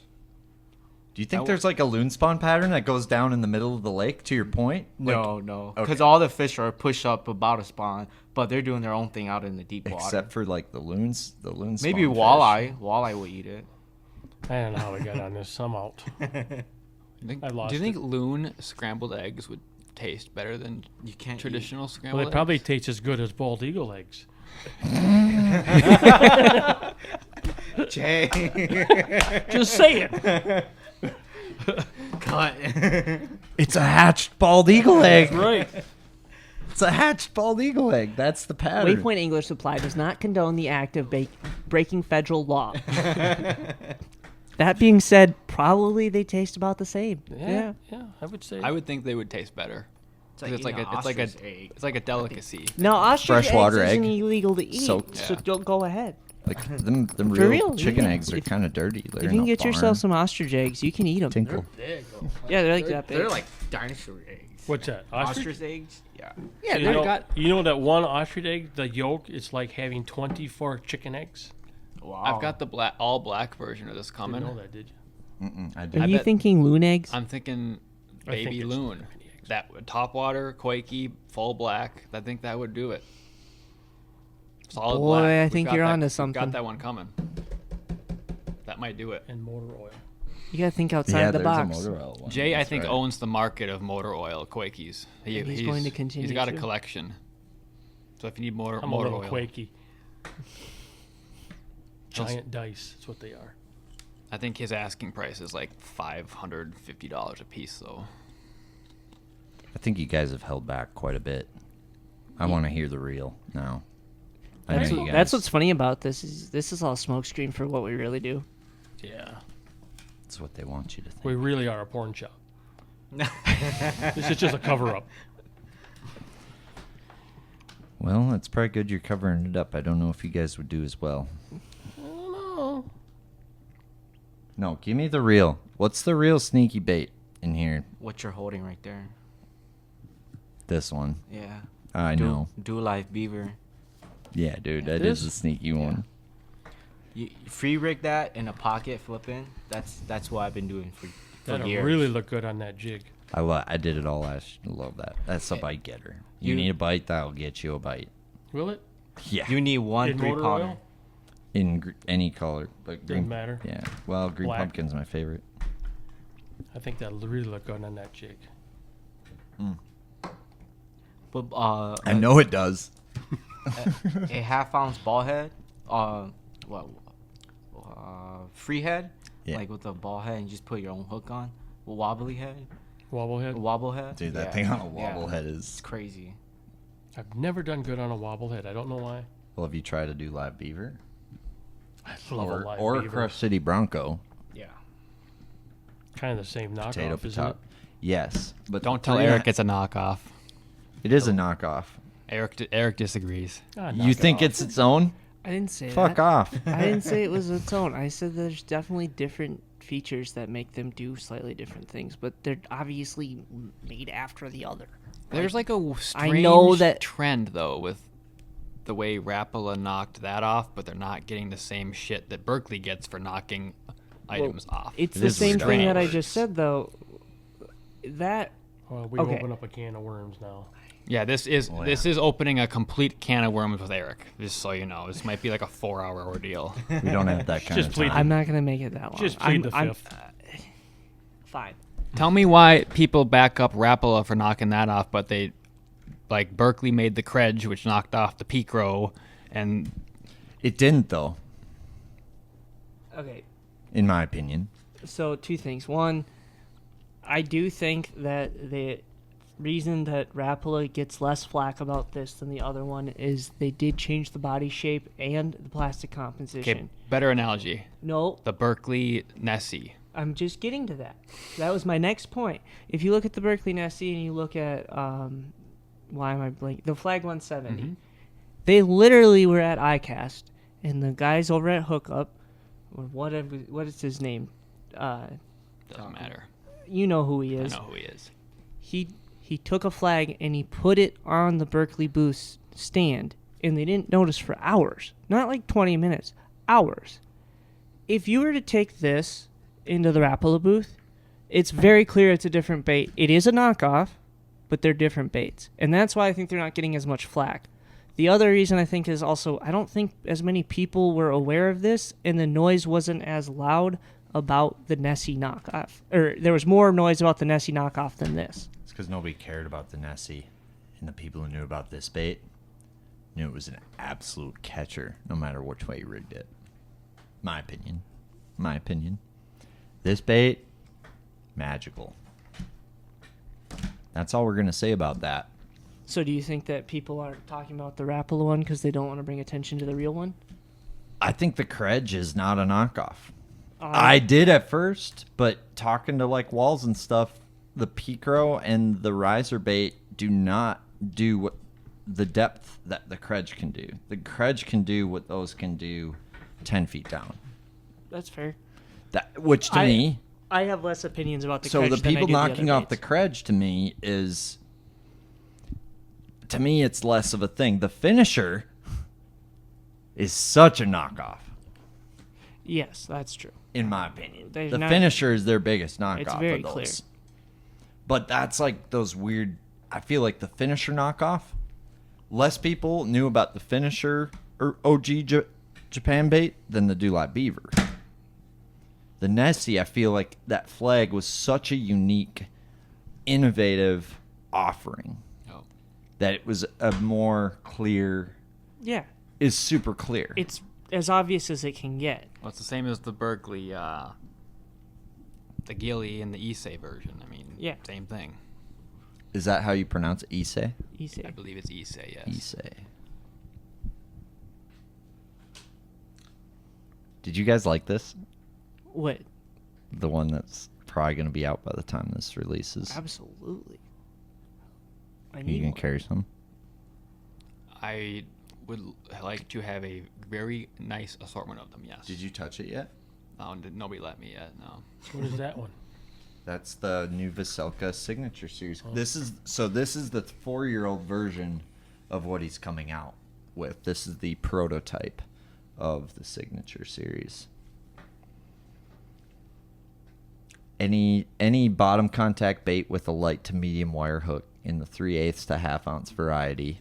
Do you think there's like a loon spawn pattern that goes down in the middle of the lake, to your point? No, no, because okay. all the fish are pushed up about a spawn, but they're doing their own thing out in the deep water. Except for like the loons Maybe spawn fish. walleye will eat it. I don't know how we got on this. I'm out. I lost Do you think it. loon scrambled eggs would taste better than You can't eat- traditional Well, scrambled they probably eggs? taste as good as bald eagle eggs. Jay. Just saying. Cut. It's a hatched bald eagle egg. Right. It's a hatched bald eagle egg. That's the pattern. Waypoint Angler Supply does not condone the act of breaking federal law. That being said, probably they taste about the same. Yeah. I would say. I would think they would taste better. It's like it's like a delicacy. No, ostrich Freshwater eggs isn't egg. illegal to eat, Soaked. so Yeah. don't go ahead. Like them For real, real, chicken yeah. eggs are If- kind of dirty. They're If in you a can get barn. yourself some ostrich eggs, you can eat them. Tinkle. Yeah, they're like that big. They're like dinosaur eggs. What's that? Ostrich? Ostrich eggs? Yeah. yeah, you, they're know, you know that one ostrich egg, the yolk, it's like having 24 chicken eggs? Wow. I've got the all black version of this Didn't coming. know that, did you? I Are did. you bet- thinking loon eggs? I'm thinking I think baby it's loon. too many eggs. That top water, quakey, full black. I think that would do it. Solid Boy, black. I We've think got you're that- onto we've something. Got that one coming. That might do it. And motor oil. You gotta think outside Yeah, the there's box. a motor oil one. Jay, I That's think, right. owns the market of motor oil quakies. And he's going to continue He's got a to. collection. So if you need more I'm a motor little oil, quaky. Giant dice. That's what they are. I think his asking price is like $550 a piece, though. I think you guys have held back quite a bit. I want to hear the real now. I know you guys. That's what's funny about this is all smokescreen for what we really do. Yeah. That's what they want you to think. We really are a porn shop. This is just a cover up. Well, it's probably good you're covering it up. I don't know if you guys would do as well. No, give me the real. What's the real sneaky bait in here? What you're holding right there. This one. Yeah. I know. Do live beaver. Yeah, dude, that is This? a sneaky one. You free rig that in a pocket flipping. That's what I've been doing for That'll years. really look good on that jig. I did it all last. I love that. That's a bite getter. You You- need a bite, that'll get you a bite. Will it? Yeah. You need one In 3 motor pounder. oil? In any color. Like Doesn't matter. Yeah. Well, green Black. pumpkin's my favorite. I think that'll really look good on that jig. But I know it does. a half-ounce ball head, free head, Yeah. like with a ball head, and just put your own hook on. Wobbly head, Wobblehead? wobble head. Dude, that Yeah. thing on a Yeah. wobble head It's is. crazy. I've never done good on a wobblehead. I don't know why. Well, have you tried to do live beaver? I love a live or beaver. Crush City Bronco? Yeah. Kind of the same knockoff, Potato, isn't potato. it? Yes, but Don't tell Eric it's a knockoff. it is a knockoff. Eric disagrees. Ah, You knock it think off. it's its own? I didn't say Fuck that. off. I didn't say it was its own. I said there's definitely different features that make them do slightly different things, but they're obviously made after the other. There's like a strange I know that- trend though with the way Rapala knocked that off, but they're not getting the same shit that Berkeley gets for knocking items off. It's It the is same weird. thing that I Strange. just said, though. That Well, we Okay. open up a can of worms now. Yeah, this is Oh, this yeah. is opening a complete can of worms with Eric. Just so you know, this might be like a 4-hour ordeal. We don't have that kind Just of plead time. I'm not gonna make it that long. Just plead the I'm- fifth. Fine. Tell me why people back up Rapala for knocking that off, but they like Berkeley made the Kredge, which knocked off the Picro, and It didn't, though, Okay. in my opinion. So 2 things. One, I do think that the reason that Rapala gets less flack about this than the other one is they did change the body shape and the plastic composition. okay, better analogy, No, the Berkeley Nessie. I'm just getting to that. That was my next point. If you look at the Berkeley Nessie and you look at why am I blanking? The Flag 170. They literally were at ICAST, and the guys over at Hookup, or whatever, what is his name? Doesn't matter. You know who he I is. know who he is. He took a flag and he put it on the Berkeley booth stand, and they didn't notice for hours. Not like 20 minutes, hours. If you were to take this into the Rapala booth, it's very clear it's a different bait. It is a knockoff, but they're different baits. And that's why I think they're not getting as much flack. The other reason I think is also I don't think as many people were aware of this, and the noise wasn't as loud about the Nessie knockoff. Or there was more noise about the Nessie knockoff than this. It's because nobody cared about the Nessie, and the people who knew about this bait knew it was an absolute catcher, no matter which way you rigged it. My opinion. My opinion. This bait, magical. That's all we're going to say about that. So do you think that people aren't talking about the Rapala one because they don't want to bring attention to the real one? I think the Kredge is not a knockoff. I did at first, but talking to like Walls and stuff, the Picro and the riser bait do not do what the depth that the Kredge can do. The Kredge can do what those can do 10 feet down. That's fair. That, which to me, I have less opinions about the so Kredge the than I people do knocking other off the baits. Kredge to me is, to me, it's less of a thing. The finisher is such a knockoff, Yes, that's true. in my opinion. There's The not- finisher is their biggest knockoff. It's very of those. clear. But that's like those weird. I feel like the finisher knockoff. Less people knew about the finisher or OG Japan bait than the Dewlight Beaver. The Nessie, I feel like that flag was such a unique, innovative offering Oh. that it was a more clear. Yeah, Is super clear. it's as obvious as it can get. Well, it's the same as the Berkeley, the Gilly and the Issei version. I mean, Yeah. same thing. Is that how you pronounce it? Issei? Easy. I believe it's Issei, yes. Issei. Did you guys like this? What? The one that's probably going to be out by the time this releases. Absolutely. I Are you need going one. to carry some? I would like to have a very nice assortment of them, yes. Did you touch it yet? No, nobody let me yet, no. What is that one? That's the new Vocelka signature series. This is the 4-year-old version of what he's coming out with. This is the prototype of the signature series. Any bottom contact bait with a light to medium wire hook in the 3/8 to ½ ounce variety.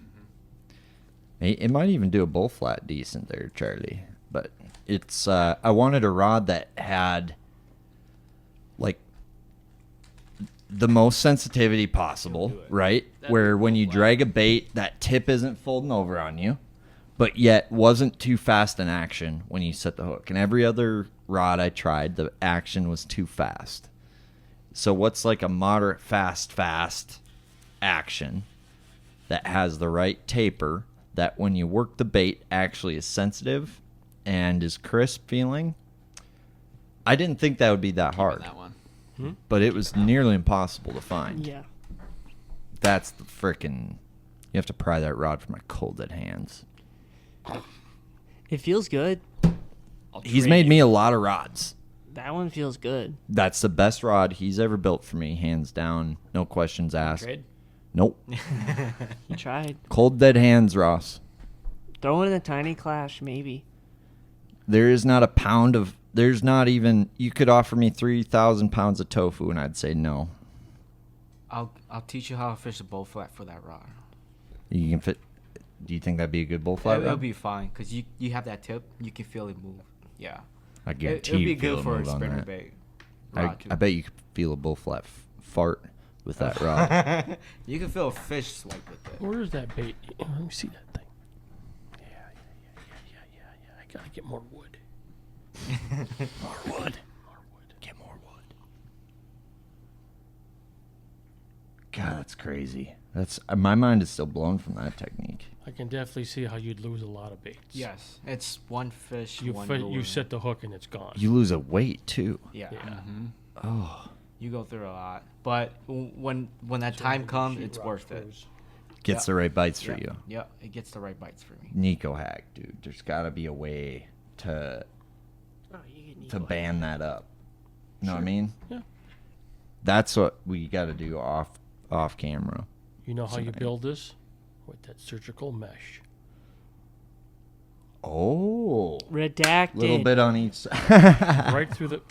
It might even do a bull flat decent there, Charlie. But it's I wanted a rod that had like the most sensitivity possible, right? Where when you drag a bait, that tip isn't folding over on you, but yet wasn't too fast in action when you set the hook. And every other rod I tried, the action was too fast. So what's like a moderate fast action that has the right taper that when you work the bait actually is sensitive and is crisp feeling. I didn't think that would be that hard, That one. but it was nearly impossible to find. Yeah. That's the frickin'... You have to pry that rod from my cold dead hands. It feels good. He's made me a lot of rods. That one feels good. That's the best rod he's ever built for me, hands down. No questions asked. Trade? Nope. You tried. Cold dead hands, Ross. Throw it in a tiny clash, maybe. There is not a pound of... There's not even... You could offer me 3,000 pounds of tofu and I'd say no. I'll teach you how to fish a bull flat for that rod. You can fit... Do you think that'd be a good bull flat It'll rod? be fine because you have that tip. You can feel it move. Yeah. I guarantee It'll be you feel good a for a move on spinner that. bait. I Rod, too. bet you could feel a bull flat fart with that rod. You can feel a fish swipe with it. Where is that bait? Let me see that thing. Yeah. I gotta get more wood. More wood. Get more wood. God, that's crazy. That's my mind is still blown from that technique. I can definitely see how you'd lose a lot of baits. Yes, it's one fish, You one fi- lure. you set the hook and it's gone. You lose a weight too. Yeah. Yeah. Oh, You go through a lot, but when that time comes, it's worth it. gets the right bites for Yep. you. Yep, it gets the right bites for me. Nico hack, dude. There's got to be a way to Oh, you can to ban that up. You know what I mean? Yeah. That's what we got to do off camera. You know how you Sorry. build this? With that surgical mesh. Oh, Redacted. little bit on each side. Right through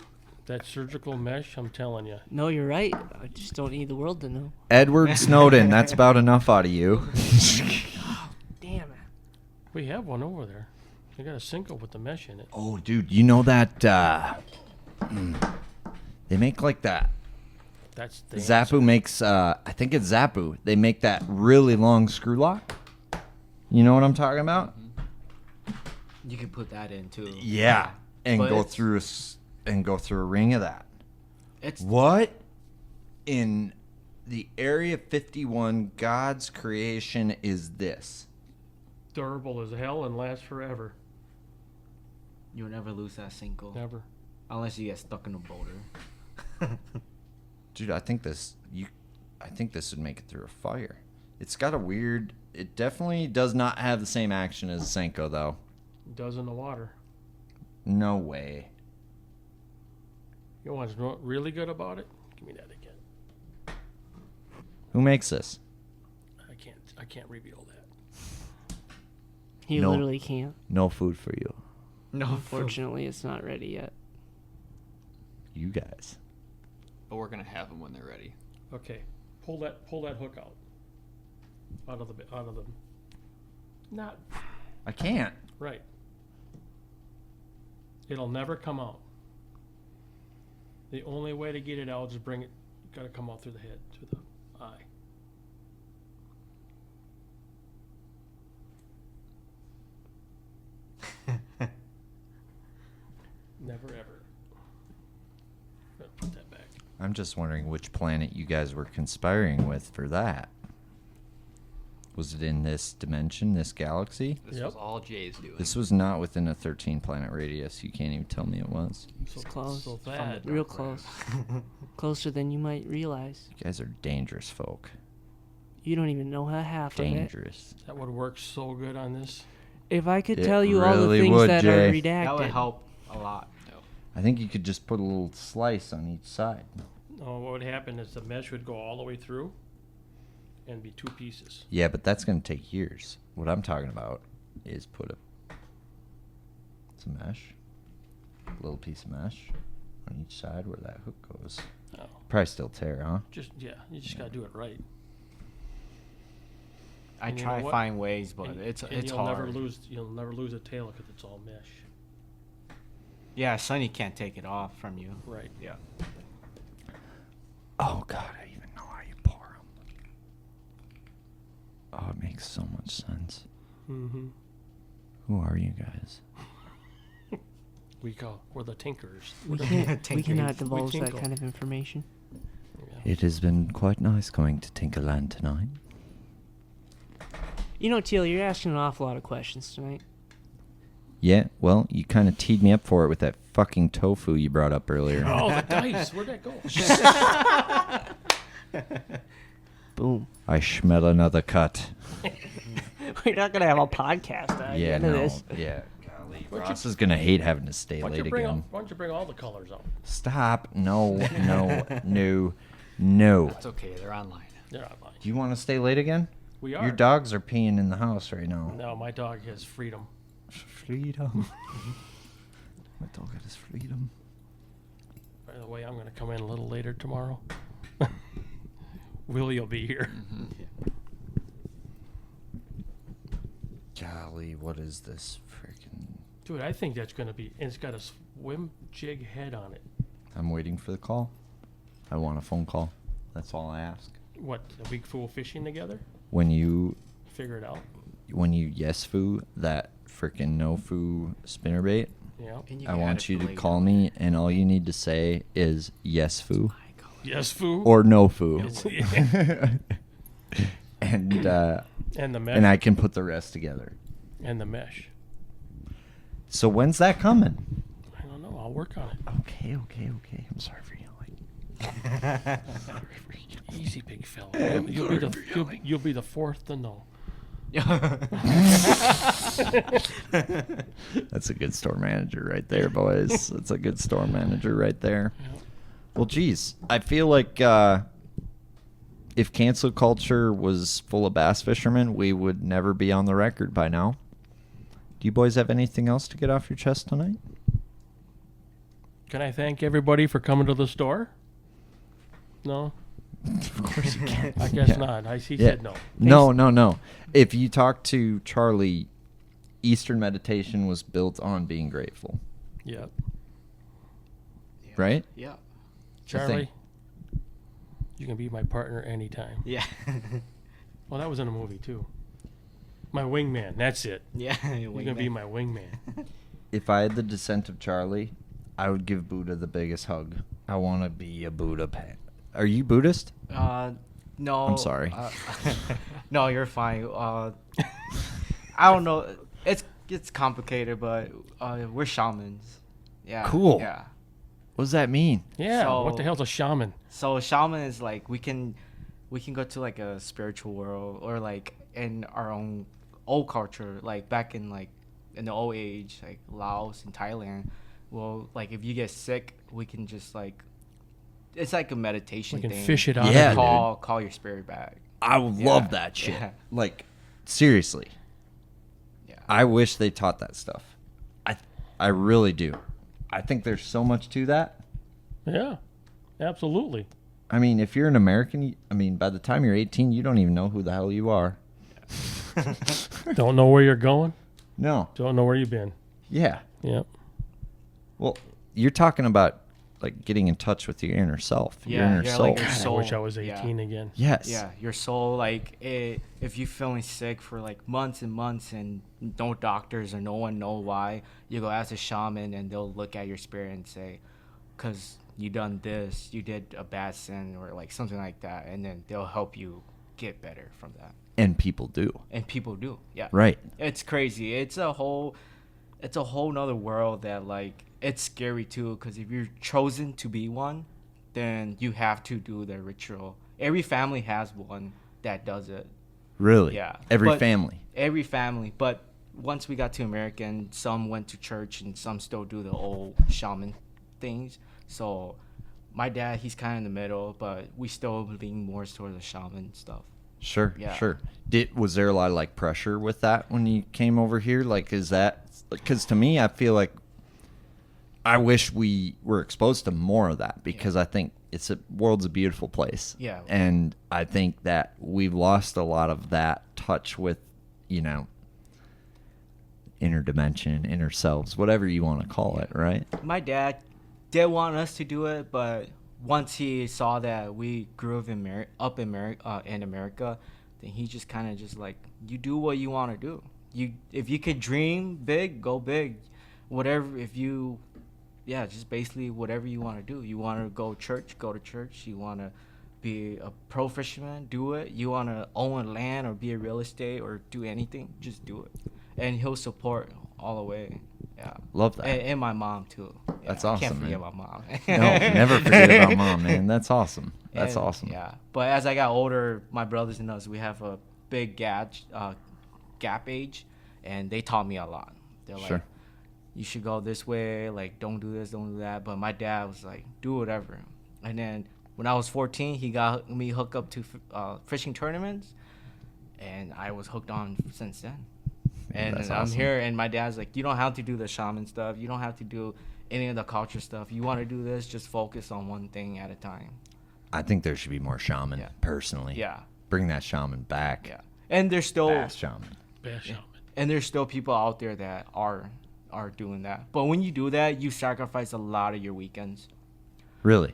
that surgical mesh, I'm telling you. No, you're right. I just don't need the world to know. Edward Snowden. That's about enough out of you. Damn it. We have one over there. I got a single with the mesh in it. Oh, dude, you know that they make like that. That's the Zappu makes, I think it's Zappu. They make that really long screw lock. You know what I'm talking about? You can put that in too. Yeah, and But go it's- through a ring of that. It's What in the Area 51 God's creation is this? durable as hell and lasts forever. you'll never lose that single Never. unless you get stuck in a boulder. Dude, I think this would make it through a fire. It's got a weird. It definitely does not have the same action as a Senko, though. It does in the water. No way. You know what's really good about it? Give me that again. Who makes this? I can't reveal that. He No. literally can't. No food for you. No, Unfortunately, it's not ready yet. You guys. But we're gonna have them when they're ready. Okay, pull that hook out. Out of the. Not I can't. right. It'll never come out. The only way to get it out is bring it. Got to come out through the head, through the eye. Never ever. Gotta put that back. I'm just wondering which planet you guys were conspiring with for that. Was it in this dimension, this galaxy? This Yep. was all Jay's doing. This was not within a 13 planet radius. You can't even tell me it was. So close. So that. Real close. Closer than you might realize. You guys are dangerous folk. You don't even know half of it. Dangerous. That would work so good on this. If I could It tell you all the really things would, that Jay. are redacted. that would help a lot. I think you could just put a little slice on each side. No, what would happen is the mesh would go all the way through and be two pieces. Yeah, but that's going to take years. What I'm talking about is put some mesh, a little piece of mesh on each side where that hook goes. Oh. Probably still tear, huh? You just gotta do it right. I And you try know to what? find ways, but And- it's and hard. You'll never lose a tail because it's all mesh. Yeah, Sonny can't take it off from you. Right. Yeah. Oh, God, I even know how you pour them. Oh, it makes so much sense. Mm-hmm. Who are you guys? We're the tinkers. We can't. we Tinkering. cannot divulge that tinkle. kind of information. Yeah. It has been quite nice going to Tinkerland tonight. You know, Teal, you're asking an awful lot of questions tonight. Yeah, well, you kind of teed me up for it with that fucking tofu you brought up earlier. Oh, the dice. Where'd that go? Boom. I smell another cut. We're not going to have a podcast at the end of this. Yeah. Golly, Ross is going to hate having to stay Why late don't again. you bring all the colors out? Stop. No, no. It's okay. They're online. They're not mine. Do you want to stay late again? We are. Your dogs are peeing in the house right now. No, my dog has freedom. Freedom. My dog has freedom. By the way, I'm going to come in a little later tomorrow. Willie will be here. Golly, what is this freaking... Dude, I think that's going to be... It's got a swim jig head on it. I'm waiting for the call. I want a phone call. That's all I ask. What, a week full fishing together? When you Figure it out. yes foo that freaking no foo spinnerbait, Yeah. And I can add want it you to later. call me and all you need to say is yes foo Yes, foo. or no foo. and and the mesh. and I can put the rest together. And the mesh. So when's that coming? I don't know. I'll work on it. Okay. I'm sorry for yelling. Easy, big fella. You'll be the fourth to know. That's a good store manager right there, boys. That's a good store manager right there. Yep. Well, geez, I feel like if cancel culture was full of bass fishermen, we would never be on the record by now. Do you boys have anything else to get off your chest tonight? Can I thank everybody for coming to the store? No? Of course you can. I guess not. He said no. No. If you talk to Charlie, Eastern meditation was built on being grateful, Yeah. right? Yeah. Charlie, you can be my partner anytime. Yeah. Well, that was in a movie, too. My wingman. That's it. Yeah. You're going to be my wingman. If I had the descent of Charlie, I would give Buddha the biggest hug. I want to be a Buddha. Are you Buddhist? No. I'm sorry. No, you're fine. I don't know. It's complicated, but we're shamans. Yeah. Cool. Yeah. What does that mean? Yeah. So- What the hell's a shaman? So a shaman is like we can go to like a spiritual world or like in our own old culture, like back in the old age, like Laos and Thailand. Well, like if you get sick, we can just like it's like a meditation We can thing. fish it out. Yeah, of you. Call your spirit back. I would Yeah. love that shit. Yeah. Like, seriously. Yeah. I wish they taught that stuff. I really do. I think there's so much to that. Yeah. Absolutely. I mean, if you're an American, by the time you're 18, you don't even know who the hell you are. Don't know where you're going. No. Don't know where you've been. Yeah. Yep. Well, you're talking about like getting in touch with your inner self, your Yeah, inner you're soul. like your I soul. wish I was Yeah. 18 again. Yes. Yeah, your soul, like, if you're feeling sick for, like, months and months and no doctors or no one know why, you go ask a shaman and they'll look at your spirit and say, because you done this, you did a bad sin or, like, something like that, and then they'll help you get better from that. And people do. And people do, yeah. Right. It's crazy. It's a whole nother world that, like, it's scary, too, because if you're chosen to be one, then you have to do the ritual. Every family has one that does it. Really? Yeah. Every But- family. Every family. But once we got to America, and some went to church and some still do the old shaman things. So my dad, he's kind of in the middle, but we still lean more towards the shaman stuff. Sure. Yeah. Sure. Was there a lot of like pressure with that when you came over here? Like, is that because to me, I feel like I wish we were exposed to more of that because I think world's a beautiful place. Yeah. And I think that we've lost a lot of that touch with, inner dimension, inner selves, whatever you want to call it, right? My dad did want us to do it, but once he saw that we grew up in America, then he just kind of just like, you do what you want to do. If you could dream big, go big. Whatever, just basically whatever you want to do. You want to go to church, go to church. You want to be a pro fisherman, do it. You want to own land or be a real estate or do anything, just do it. And he'll support all the way. Yeah. Love that. And my mom too. Yeah, That's I awesome, can't forget man. my mom. No, never forget about mom, man. That's awesome. That's And, awesome. Yeah. But as I got older, my brothers and us, we have a big gap age, and they taught me a lot. They're Sure. like, you should go this way, like don't do this, don't do that. But my dad was like, do whatever. And then when I was 14, he got me hooked up to fishing tournaments, and I was hooked on since then. And That's I'm awesome. here, and my dad's like, you don't have to do the shaman stuff. You don't have to do any of the culture stuff. You want to do this, just focus on one thing at a time. I think there should be more shaman, Yeah. personally. Yeah, Bring that shaman back. yeah. And there's still Bass shaman. Bass shaman. and there's still people out there that are doing that. But when you do that, you sacrifice a lot of your weekends. Really?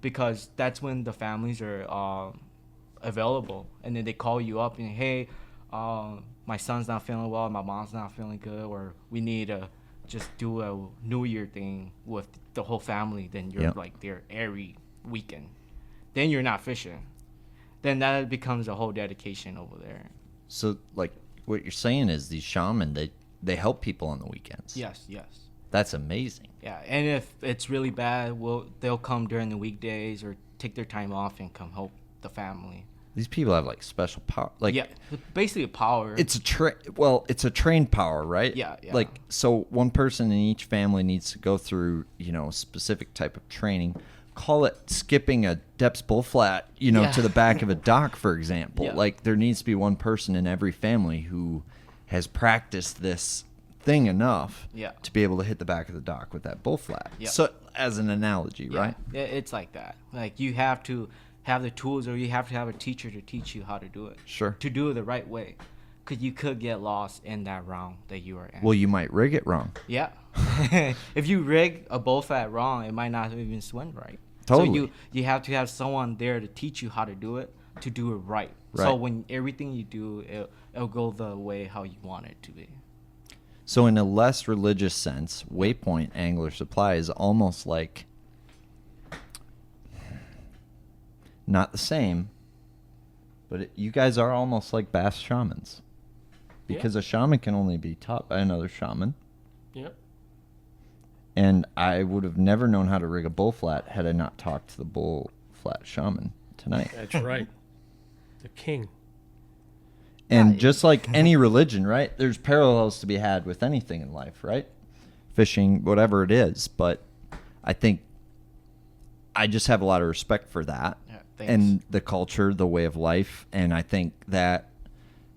Because that's when the families are available, and then they call you up and, hey, my son's not feeling well, my mom's not feeling good, or we need to just do a New Year thing with the whole family. Then you're Yep. like there every weekend. Then you're not fishing. Then that becomes a whole dedication over there. So, like, what you're saying is these shaman, they help people on the weekends. Yes, yes. That's amazing. Yeah, and if it's really bad, they'll come during the weekdays or take their time off and come help the family. These people have, like, special power. Like, Yeah, basically a power. it's a trained power, right? Yeah, yeah. Like, so one person in each family needs to go through, a specific type of training. Call it skipping a depths bull flat, Yeah. to the back of a dock, for example. Yeah. Like, there needs to be one person in every family who has practiced this thing enough Yeah. to be able to hit the back of the dock with that bull flat. Yeah. So, as an analogy, Yeah, right? It's like that. Like, you have to have the tools, or you have to have a teacher to teach you how to do it. Sure. To do it the right way. Because you could get lost in that round that you are in. Well, you might rig it wrong. Yeah. If you rig a bull flat wrong, it might not even swim right. Totally. So you have to have someone there to teach you how to do it right. So Right. when everything you do, it'll go the way how you want it to be. So, in a less religious sense, Waypoint Angler Supply is almost like, not the same, but you guys are almost like bass shamans. Because a shaman can only be taught by another shaman. Yep. And I would have never known how to rig a bull flat had I not talked to the bull flat shaman tonight. That's right. The king. And just like any religion, right? There's parallels to be had with anything in life, right? Fishing, whatever it is. But I think I just have a lot of respect for that. Yeah, thanks. And the culture, the way of life. And I think that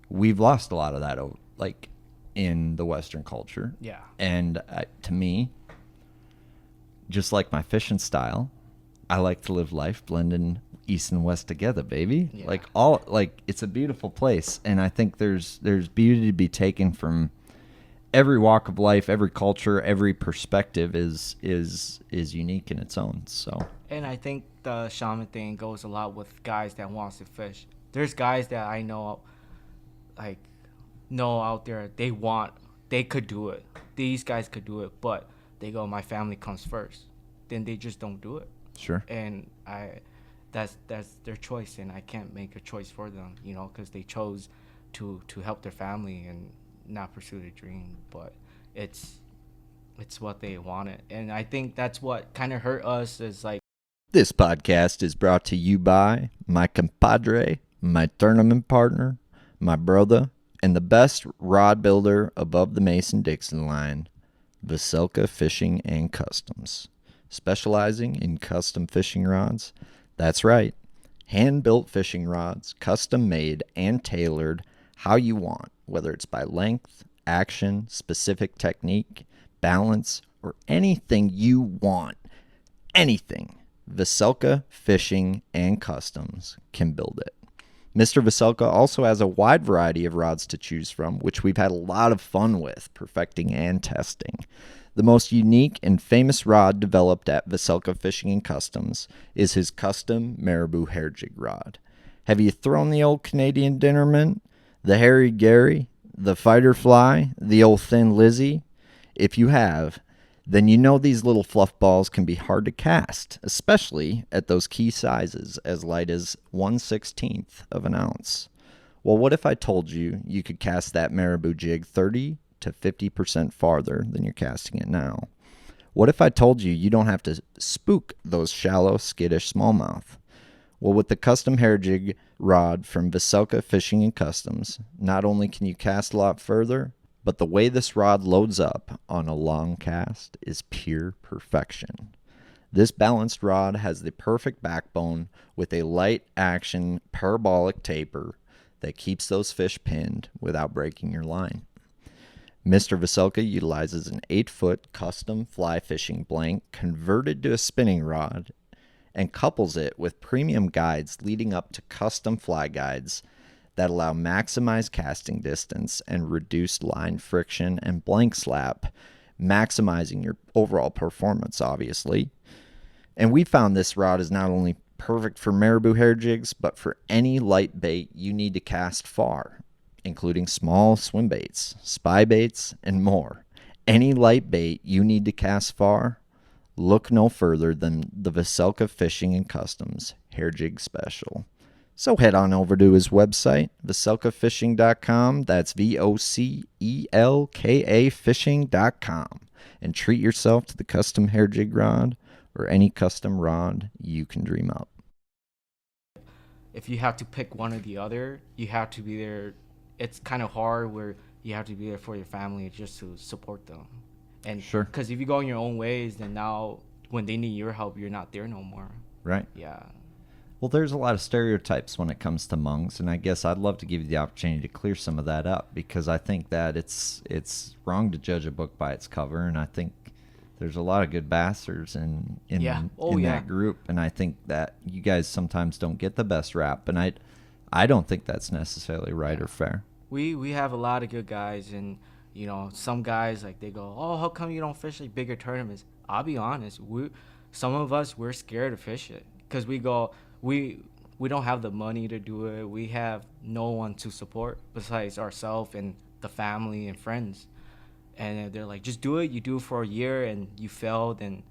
we've lost a lot of that, like, in the Western culture. Yeah. And to me, just like my fishing style, I like to live life blending East and West together, baby. Yeah. It's a beautiful place, and I think there's beauty to be taken from every walk of life, every culture, every perspective is unique in its own. So, And I think the shaman thing goes a lot with guys that wants to fish. There's guys that I know, out there, they could do it. These guys could do it, but they go, my family comes first. Then they just don't do it. sure. And that's their choice, and I can't make a choice for them, because they chose to help their family and not pursue their dream. But it's what they wanted, and I think that's what kind of hurt us is like. This podcast is brought to you by my compadre, my tournament partner, my brother, and the best rod builder above the Mason-Dixon line, Vocelka Fishing and Customs. Specializing in custom fishing rods. That's right. Hand-built fishing rods, custom-made and tailored how you want, whether it's by length, action, specific technique, balance, or anything you want. Anything. Vocelka Fishing and Customs can build it. Mr. Vocelka also has a wide variety of rods to choose from, which we've had a lot of fun with, perfecting and testing. The most unique and famous rod developed at Vocelka Fishing and Customs is his custom marabou hair jig rod. Have you thrown the old Canadian dinner mint, the Harry Gary, the fighter fly, the old thin Lizzie? If you have, then you know these little fluff balls can be hard to cast, especially at those key sizes as light as 1/16 of an ounce. Well, what if I told you you could cast that marabou jig 30 to 50% farther than you're casting it now? What if I told you you don't have to spook those shallow, skittish smallmouth? Well, with the custom hair jig rod from Vocelka Fishing and Customs, not only can you cast a lot further, but the way this rod loads up on a long cast is pure perfection. This balanced rod has the perfect backbone with a light action parabolic taper that keeps those fish pinned without breaking your line. Mr. Vocelka utilizes an 8-foot custom fly fishing blank converted to a spinning rod and couples it with premium guides leading up to custom fly guides that allow maximized casting distance and reduced line friction and blank slap, maximizing your overall performance, obviously. And we found this rod is not only perfect for marabou hair jigs, but for any light bait you need to cast far, including small swim baits, spy baits, and more. Any light bait you need to cast far, look no further than the Vocelka Fishing and Customs Hair Jig Special. So head on over to his website, vocelkafishing.com. That's VOCELKA fishing.com. And treat yourself to the custom hair jig rod or any custom rod you can dream up. If you have to pick one or the other, you have to be there. It's kind of hard where you have to be there for your family just to support them. And Sure. Because if you go in your own ways, then now when they need your help, you're not there no more. Right. Yeah. Well, there's a lot of stereotypes when it comes to Hmongs, and I guess I'd love to give you the opportunity to clear some of that up, because I think that it's wrong to judge a book by its cover, and I think there's a lot of good bassers in that group, and I think that you guys sometimes don't get the best rap, and I don't think that's necessarily right or fair. We have a lot of good guys, and you know, some guys, like, they go, oh, how come you don't fish like bigger tournaments? I'll be honest, some of us, we're scared to fish it, because we go, we don't have the money to do it. We have no one to support besides ourselves and the family and friends. And they're like, just do it. You do it for a year and you fail, then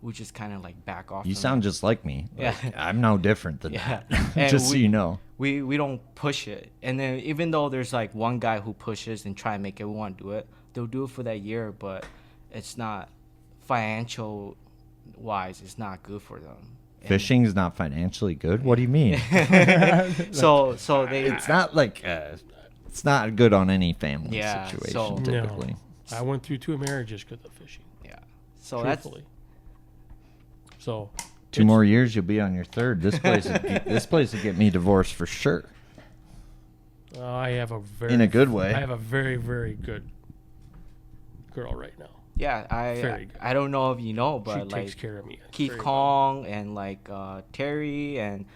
we just kind of like back off. You sound just like me. Yeah. Like, I'm no different than Yeah. that. Just so you know. We don't push it. And then even though there's like one guy who pushes and try and make everyone do it, they'll do it for that year, but it's not financial wise, it's not good for them. Fishing is not financially good? What do you mean? So they It's not like it's not good on any family Yeah, situation so- typically. No. I went through 2 marriages because of fishing. yeah. So that's Truthfully. So 2 more years, you'll be on your 3rd. This place will get me divorced for sure. I have a very In a good way. I have a very, very good girl right now. yeah, Very good. I don't know if you know, She but takes like care of me. Keith very Kong and like Terry and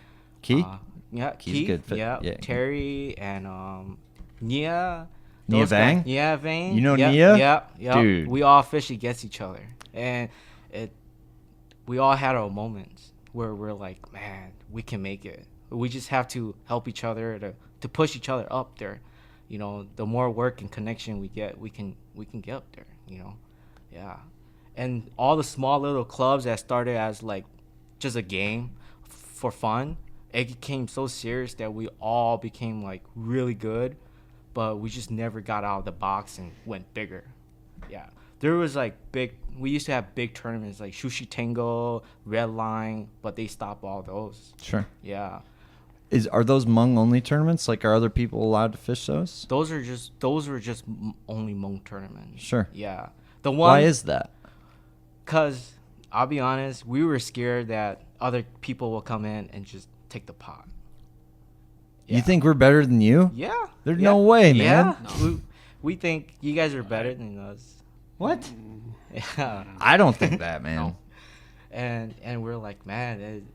Key? yeah, Keith's Keith, good fit. yeah, Yeah. Terry and Nia. Nia those guys- Vang? Nia Vang. You know yeah, Nia? Yeah. Dude. We all fish against each other, and we all had our moments where we're like, man, we can make it. We just have to help each other to push each other up there. You know, the more work and connection we get, we can get up there. You know, yeah. And all the small little clubs that started as like just a game for fun, it became so serious that we all became like really good, but we just never got out of the box and went bigger. Yeah. There was like we used to have big tournaments like Sushi Tango, Red Line, but they stopped all those. Sure. Yeah. Are those Hmong only tournaments? Like, are other people allowed to fish those? Those were just only Hmong tournaments. Sure. Yeah. The one Why is that? Cause I'll be honest, we were scared that other people will come in and just take the pot. You think we're better than you? Yeah. There's yeah. no way, man. Yeah. We think you guys are better than us. What? Yeah. I don't think that, man. No. And we're like, man,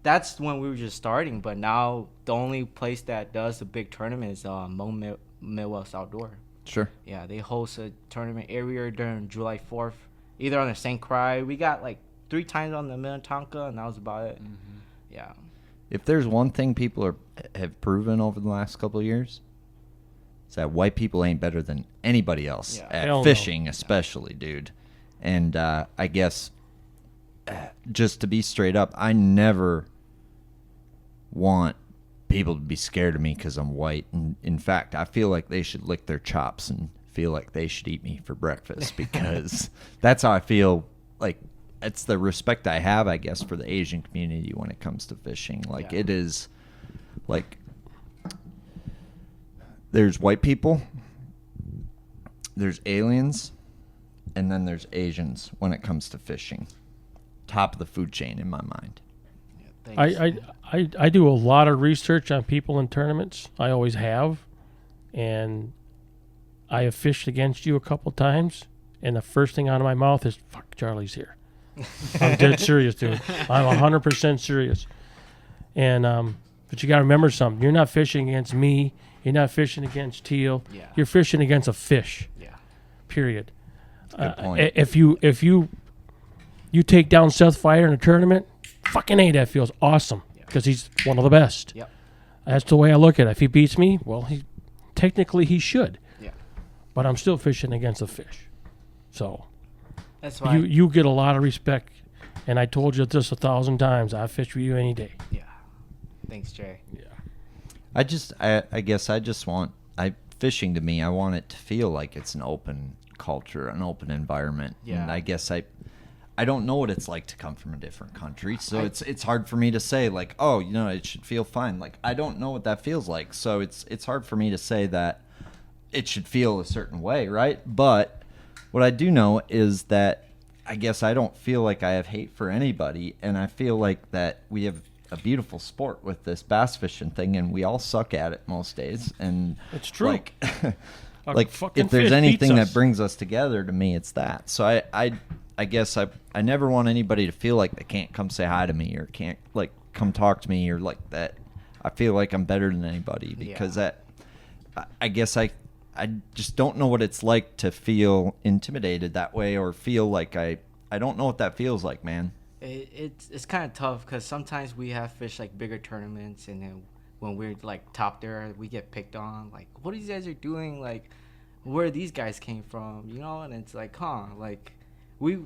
that's when we were just starting. But now the only place that does the big tournament is Hmong Midwest Outdoor. Sure. Yeah, they host a tournament every year during July 4th, either on the St. Croix. We got like 3 times on the Minnetonka, and that was about it. Mm-hmm. Yeah. If there's one thing people have proven over the last couple of years, it's that white people ain't better than anybody else Yeah. at Hell no. fishing, especially, dude. And I guess just to be straight up, I never want people to be scared of me because I'm white. And in fact, I feel like they should lick their chops and feel like they should eat me for breakfast because that's how I feel. Like, it's the respect I have, I guess, for the Asian community when it comes to fishing. Like, it is, like, there's white people, there's aliens, and then there's Asians when it comes to fishing. Top of the food chain in my mind. I do a lot of research on people in tournaments. I always have, and I have fished against you a couple times, and the first thing out of my mouth is, fuck, Charlie's here. I'm dead serious, dude. I'm 100% serious. And but you got to remember something. You're not fishing against me. You're not fishing against teal. Yeah. You're fishing against a fish. Yeah. Period. Good point. If you take down Seth Fire in a tournament, fucking A, that feels awesome because he's one of the best. Yep. That's the way I look at it. If he beats me, well, technically he should. Yeah. But I'm still fishing against a fish. So That's why. you get a lot of respect. And I told you this 1,000 times. I fish for you any day. Yeah. Thanks, Jay. Yeah. I guess I just want fishing to me. I want it to feel like it's an open culture, an open environment. Yeah. And I guess I don't know what it's like to come from a different country, so it's hard for me to say like, oh, it should feel fine. Like, I don't know what that feels like, so it's hard for me to say that it should feel a certain way, right? But what I do know is that I guess I don't feel like I have hate for anybody, and I feel like that we have a beautiful sport with this bass fishing thing, and we all suck at it most days. And It's true. Like, A like fucking if there's fish anything beats that us. brings us together, to me, it's that. So I guess I never want anybody to feel like they can't come say hi to me or can't like come talk to me or like that. I feel like I'm better than anybody because I guess I just don't know what it's like to feel intimidated that way or feel like I don't know what that feels like, man. It's kind of tough because sometimes we have fish like bigger tournaments, and then when we're like top there, we get picked on. Like, what these guys are doing? Like, where these guys came from? And it's like, like we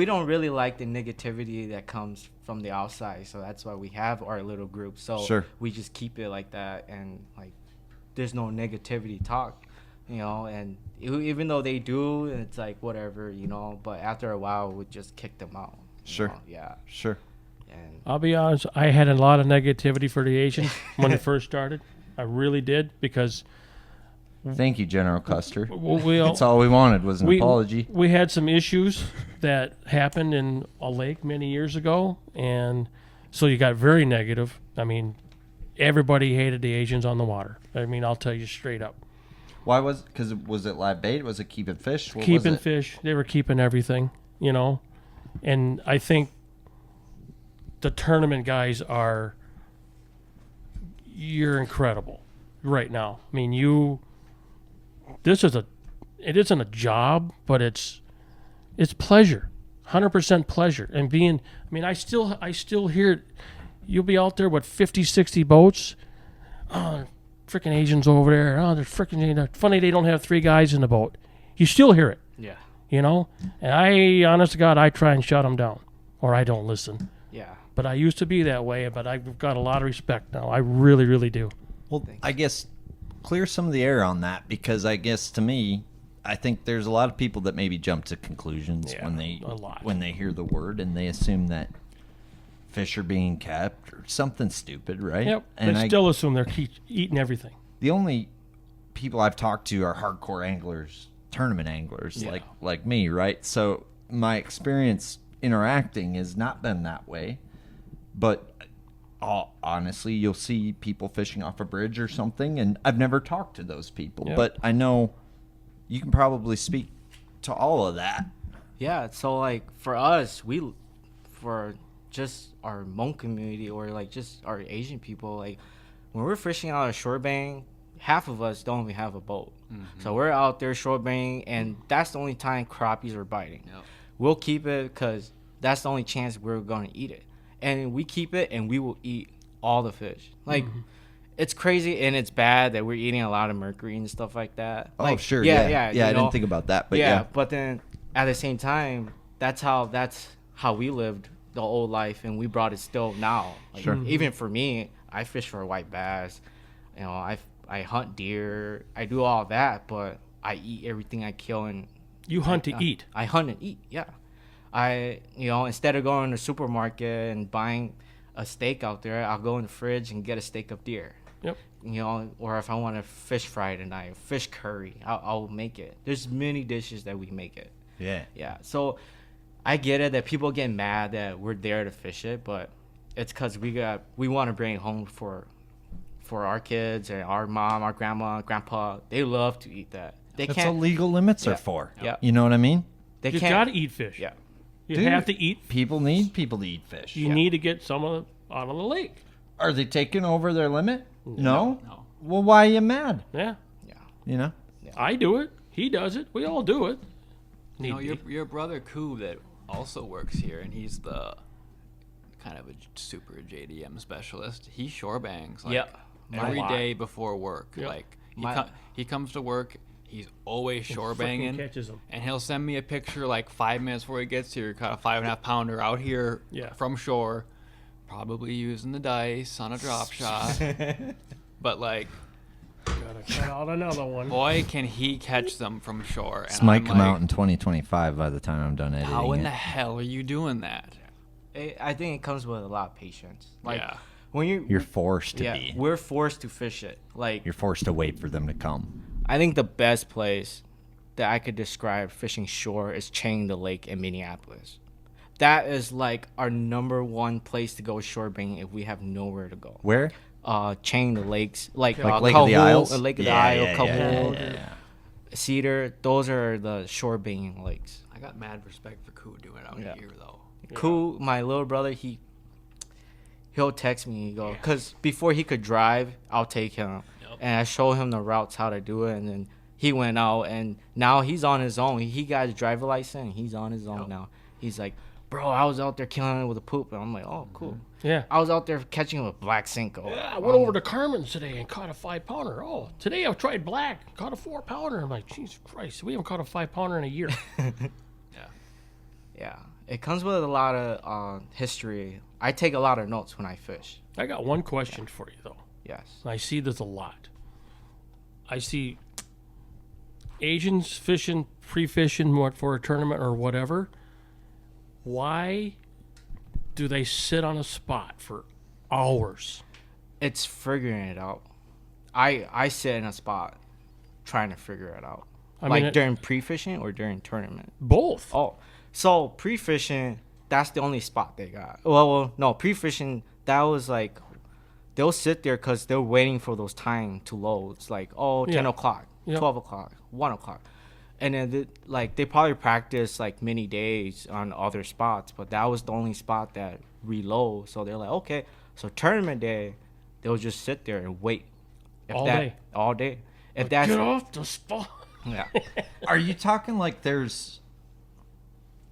don't really like the negativity that comes from the outside. So that's why we have our little group. So Sure. we just keep it like that, and like there's no negativity talk. And even though they do, it's like whatever, but after a while we just kick them out. Sure. Yeah. Sure. And I'll be honest, I had a lot of negativity for the Asians when it first started. I really did because Thank you, General Custer. That's all we wanted was an apology. We had some issues that happened in a lake many years ago, and so you got very negative. I mean, everybody hated the Asians on the water. I mean, I'll tell you straight up. Why was it live bait? Was it keeping fish? What Keeping was it? fish. They were keeping everything, And I think the tournament guys you're incredible right now. I mean, it isn't a job, but it's pleasure, 100% pleasure. And I still hear it. You'll be out there with 50, 60 boats. Oh, freaking Asians over there. Oh, they're freaking funny they don't have 3 guys in the boat. You still hear it. yeah. And honest to God, I try and shut them down, or I don't listen. Yeah. But I used to be that way, but I've got a lot of respect now. I really, really do. Well, I guess clear some of the air on that, because I guess to me, I think there's a lot of people that maybe jump to conclusions Yeah, when they hear the word and they assume that fish are being kept or something stupid, right? Yep. And They still assume they're eating everything. the only people I've talked to are hardcore anglers, tournament anglers, Yeah. like me, right? So my experience interacting has not been that way, but honestly, you'll see people fishing off a bridge or something, and I've never talked to those people, Yep. but I know you can probably speak to all of that. Yeah, so like for us, for just our Hmong community or like just our Asian people, like when we're fishing out of shore bang, half of us don't even have a boat. So we're out there shore bang, and that's the only time crappies are biting. Yep. We'll keep it because that's the only chance we're going to eat it. And we keep it, and we will eat all the fish. Like, it's crazy, and it's bad that we're eating a lot of mercury and stuff like that. Oh, Like, sure. Yeah, I you know? didn't think about that, but yeah. But then at the same time, that's how we lived the old life, and we brought it still now. Like, even for me, I fish for white bass. You know, I hunt deer. I do all that, but I eat everything I kill. And You hunt to eat. I hunt and eat. Yeah. Instead of going to the supermarket and buying a steak out there, I'll go in the fridge and get a steak of deer. Yep. Or if I want a fish fry tonight, fish curry, I'll make it. There's many dishes that we make it. Yeah. Yeah. So I get it that people get mad that we're there to fish it, but it's because we want to bring it home for our kids and our mom, our grandma, grandpa. They love to eat that. They That's can't. what legal limits Yeah. are for. Yeah. You know what I mean? They You can't. got to eat fish. Yeah. You Dude, have to eat. People need people to eat fish. You need to get some of it out of the lake. Are they taking over their limit? No. No. Well, why are you mad? Yeah. Yeah. You know? I do it. He does it. We all do it. You know, Need your brother Koo that also works here, and he's the kind of a super JDM specialist. He shore bangs like Yep. every lot. day before work. Yep. Like My- he comes to work, he's always shore Frickin' banging, catches 'em. and he'll send me a picture like 5 minutes before he gets here. Caught a 5.5 pounder out here Yeah. from shore, probably using the dice on a drop shot. But like, Gotta cut out another one. boy, can he catch them from shore. This And might I'm come like, out in 2025 by the time I'm done editing how in it. the hell are you doing that? I think it comes with a lot of patience. Like Yeah. when You're forced to yeah, be. we're forced to fish it. Like You're forced to wait for them to come. I think the best place that I could describe fishing shore is Chain the Lake in Minneapolis. That is like our number one place to go shore banging if we have nowhere to go. Where? Chain the lakes, like Lake of the Isles? Lake of the Yeah, Isle, yeah, Cahoon, yeah. Cedar. Those are the shore banging lakes. I got mad respect for Koo doing it out Yeah. here though. Cool, my little brother, he'll text me, he go, because before he could drive, I'll take him, and I show him the routes how to do it, and then he went out, and now he's on his own. He got his driver license, he's on his own now. He's like, bro, I was out there killing it with a poop, and I'm like, oh, cool. Yeah. I was out there catching it with black Cinco. I went over to Carmen's today and caught a 5-pounder. Oh, today I've tried black, caught a 4-pounder. I'm like, Jesus Christ, we haven't caught a 5-pounder in a year. Yeah, it comes with a lot of history. I take a lot of notes when I fish. I got one question for you though. Yes. I see this a lot. I see Asians fishing, pre-fishing what for a tournament or whatever. Why do they sit on a spot for hours? It's figuring it out. I sit in a spot trying to figure it out. I Like mean, during pre-fishing or during tournament? both. Oh, so pre-fishing, that's the only spot they got. Well, no, pre-fishing, that was like, they'll sit there because they're waiting for those time to load. It's like, 10 Yeah. o'clock, Yep. 12 o'clock, 1 o'clock. And then, they probably practice, like, many days on other spots, but that was the only spot that reload. So they're like, okay. So tournament day, they'll just sit there and wait. All day. All day. If that's... Get off the spot. Yeah. Are you talking like there's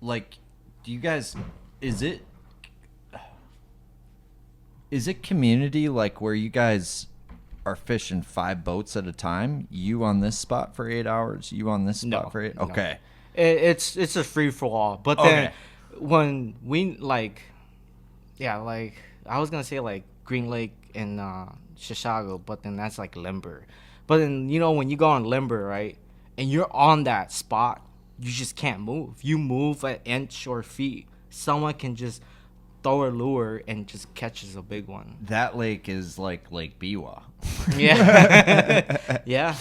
like do you guys is it community like where you guys are fishing 5 boats at a time? You on this spot for 8 hours, you on this spot No, for 8? no. Okay. It's a free for all. But then Okay. when we I was gonna say like Green Lake in Chicago, but then that's like limber. But then when you go on limber, right, and you're on that spot, you just can't move. You move an inch or feet, someone can just throw a lure and just catches a big one. That lake is like Lake Biwa. Yeah. Yeah.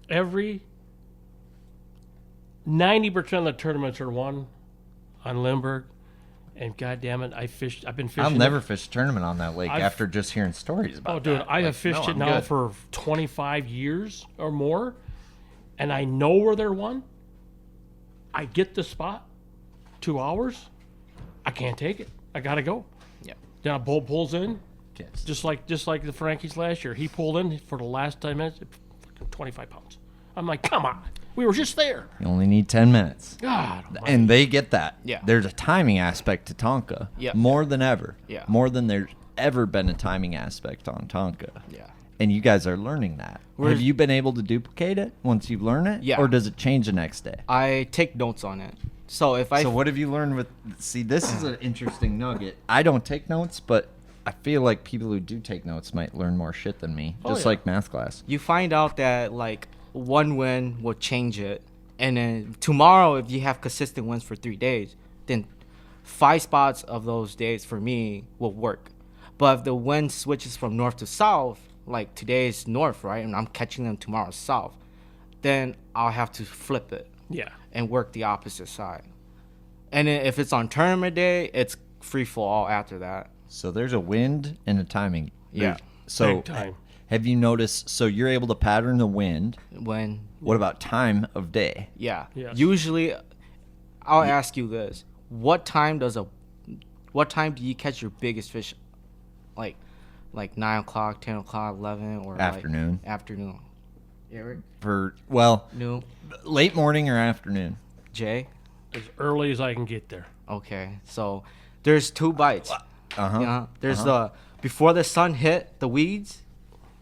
Every 90% of the tournaments are won on Lindbergh, and goddamn it, I've been fishing. I'll never fish a tournament on that lake I've- after just hearing stories about Oh, dude, that. I have Like, fished no, it I'm now good. for 25 years or more, and I know where they're won. I get the spot, 2 hours. I can't take it. I gotta go. Yeah. Then a bull pulls in, Yes. just like the Frankies last year. He pulled in for the last 10 minutes, fucking 25 pounds. I'm like, come on, we were just there. You only need 10 minutes. God, And they get that. Yeah. There's a timing aspect to Tonka. Yeah. More than ever. Yeah. More than there's ever been a timing aspect on Tonka. Yeah. And you guys are learning that. Have you been able to duplicate it once you've learned it? Yeah. Or does it change the next day? I take notes on it. So if I So what have you learned with? See, this is an interesting nugget. I don't take notes, but I feel like people who do take notes might learn more shit than me, Oh, just yeah. like math class. you find out that like one win will change it, and then tomorrow if you have consistent wins for 3 days, then 5 spots of those days for me will work. But if the wind switches from north to south, like today is north, right, and I'm catching them tomorrow south, then I'll have to flip it Yeah. and work the opposite side. And then if it's on tournament day, it's free for all after that. So there's a wind and a timing. Yeah. So Big time. have you noticed? So you're able to pattern the wind. When What about time of day? yeah, Yes. usually I'll ask you this: what time do you catch your biggest fish? Like 9 o'clock, 10 o'clock, 11, or Afternoon. Like afternoon. Eric, No, late morning or afternoon. Jay. As early as I can get there. Okay, so there's 2 bites. Uh-huh. Yeah, there's the before the sun hit the weed